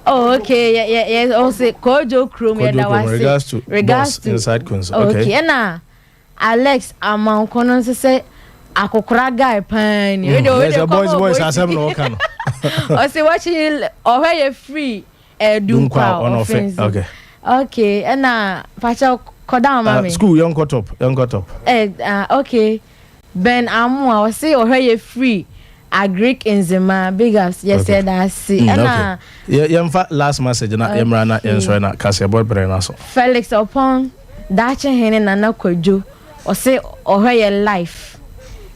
Speaker 3: Oh, okay. Yeah. Also, Kojo Chrome. That was
Speaker 1: regards to inside Kunsu.
Speaker 3: Okay. Anna Alex Amon Konon say akokora guy pan.
Speaker 1: The boys are seven no can.
Speaker 3: I say watching or where you free. Dunkwa on offense. Okay, and Pacha Kodam mami.
Speaker 1: School young cut up.
Speaker 3: Okay. Ben Amwa was say or you free. A Greek in Zema big ups. Yes, I see. And
Speaker 1: yeah, last message na Emrana answer na Kasia boy brena so.
Speaker 3: Felix upon Dacha Hene na Kojo or say or your life.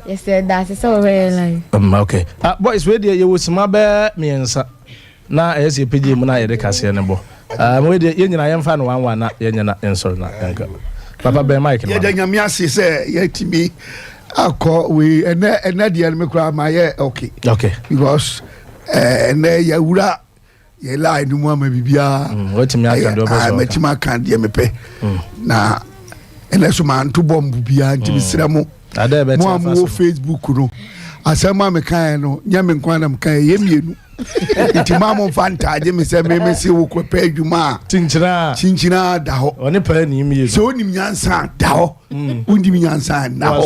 Speaker 3: Yes, that's so very life.
Speaker 1: Okay. Boys, where you was my bear me answer. Na ese pedi mu na yede kase ne bo we de yenyina yemfa no wanwa na yenyina ensor na yanka papa ben mike
Speaker 4: no ye de nyame ase se yetimi akọ we ena de me kura ma ye okay because ena ya wura ye line mu ama bibia
Speaker 1: wetimi aka do bo so
Speaker 4: metima kan de mepe na ene so man to bomb bia nti misira mo mo am Facebook no asema me kan no nya me nkwan na me kan ye mienu nti mamo fantaje me se me se wo kwepa adwuma chinchina da ho
Speaker 1: oni pa ni mi
Speaker 4: so onim nyansa da ho undi mi nyansa na ho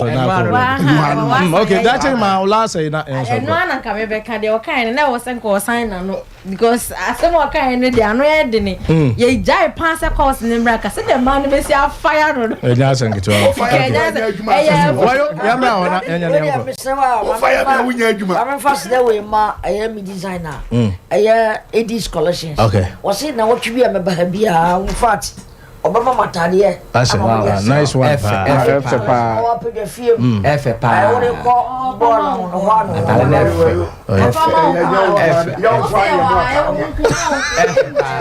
Speaker 1: okay that time my last say na
Speaker 3: eno ana ka me be ka de o kan na wo sen ko sign na no because asema o kan ne de ano ye de ne ye jai pass course ne bra ka se de man be si afire no
Speaker 1: enya sanke to
Speaker 4: fire
Speaker 1: ya ma ona enya ne ko
Speaker 4: fire na wunya adwuma
Speaker 2: I'm first there we ma am designer AD scholarships
Speaker 1: okay
Speaker 2: was it na what you be a member bia in fact Obama matadie
Speaker 1: nice one
Speaker 2: I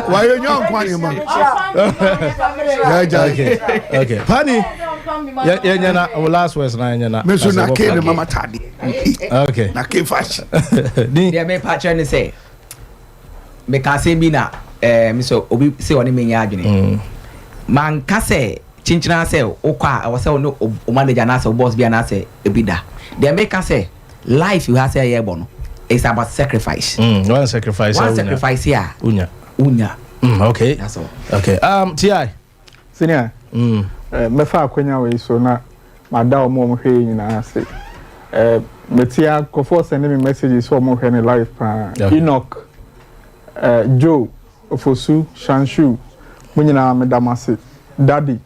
Speaker 4: why you young kwani man
Speaker 1: okay pani yeah na last words na nyana
Speaker 4: me so na ke mama tadi
Speaker 1: okay
Speaker 4: na ke fashi
Speaker 5: ni dia me pa che say me ka se bi na me so obi se woni me nya adwene man ka se chinchina se okwa I was say no o manager na se boss bia na se ebida dia me ka se life you have say ye bono it's about sacrifice
Speaker 1: one sacrifice
Speaker 5: here
Speaker 1: unya
Speaker 5: okay
Speaker 1: that's all okay ti
Speaker 6: senior me fa akwanya we so na mada o mo hwe nyina ase metia kofo send me messages so mo hwe ne life pa Enoch Joe Ofosu Shanshu munyina medamase daddy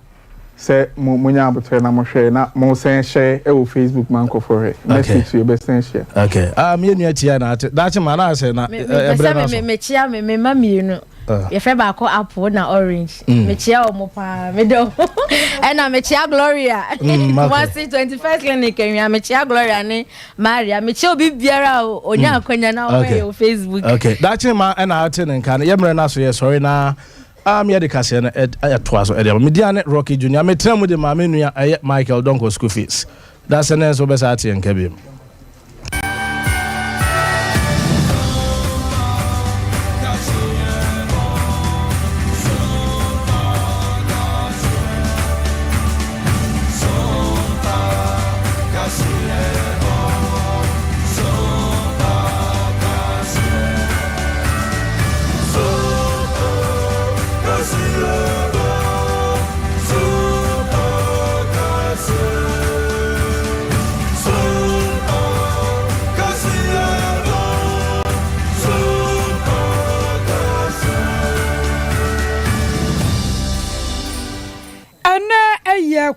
Speaker 6: say munya abotre na mo hwe na mo sen share e wo Facebook man kofo hwe message to your best share
Speaker 1: okay me nua tia na that man na say na
Speaker 3: me chia me mamienu ye fe ba ko apple na orange me chia o mo pa me do and na me chia Gloria 21st clinic me chia Gloria ni Maria me chia obi biara onya akwanya na o Facebook
Speaker 1: okay that man na out in kan ye mre na so ye sorry na me de kase na atoa so e media ne Rocky Junior me tram de ma menua Michael Donko school fees that's an so be sa ati enka bi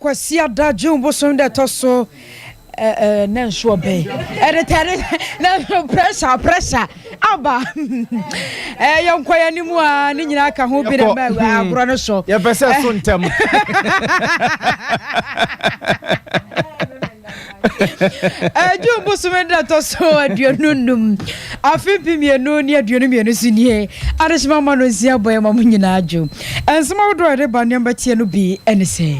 Speaker 7: kwasi adajun boson de toso na nso obey tare na pressure aba yonkwa nimu a ni nyina ka ho bi na agro no so
Speaker 1: ye pese so ntem
Speaker 7: Jumbo sumenda toso aduonum afimpi mienu ni aduonu mienu sinie adesima mano zia boy mamu nyina aju ensema wodo de banem batie no bi enese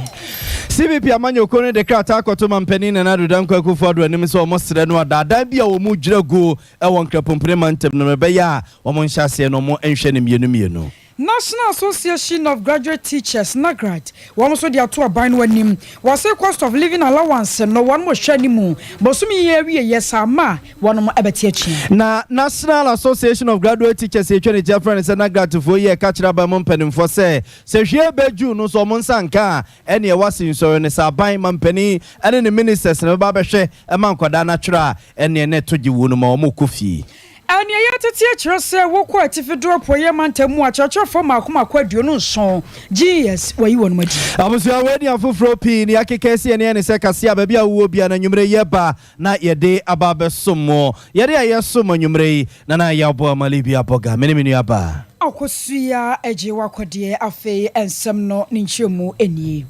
Speaker 18: CBP amanyo kone de krata akoto mampani na nadu danko akufo ado anim so omo sere no adada bia wo mu gyirago e won krapompre mantem no mebeya wo mo nhyase no mo enhwe ne mienu
Speaker 7: National Association of Graduate Teachers NAGRAT one so dia to aban no anim was say cost of living allowance no one mo hwa ni mu bosumi ye wie yesa ma one mo abeti achi
Speaker 18: na National Association of Graduate Teachers e twene Jeffrey se NAGRAT fo ye ka kira ba mo mpanimfo se hwe beju no so mo nsanka ene e wase nso ne sa aban mampani ene ne ministers ne ba behwe e man kwada na twera ene ne togi wo no ma mo kofi
Speaker 7: Ani ayatete akire se wokọ atifedo poye mantamu achacha fo makoma kwaduonu nson GS wayi wonu madi
Speaker 18: abusia wedi afofro pi ni akekesi ene se kase ababia wo bia na nwumre yeba na yede ababe somo yede ayesomo nwumre na yabo amalibi aboga meniminu aba
Speaker 7: akosuya eje wakode afi ensem no ninchemu enie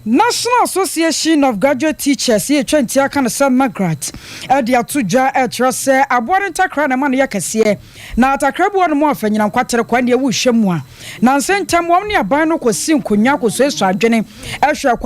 Speaker 7: National Association of Graduate Teachers ye 20 aka na Sam Margaret dia atudwa etrose aboare ntakra na man yakase na atakrabu no mo afanyina kwatere kwa ne wo hwemu a na nsentam wom ne aban no kosi nkonya koso esu adwene ehwe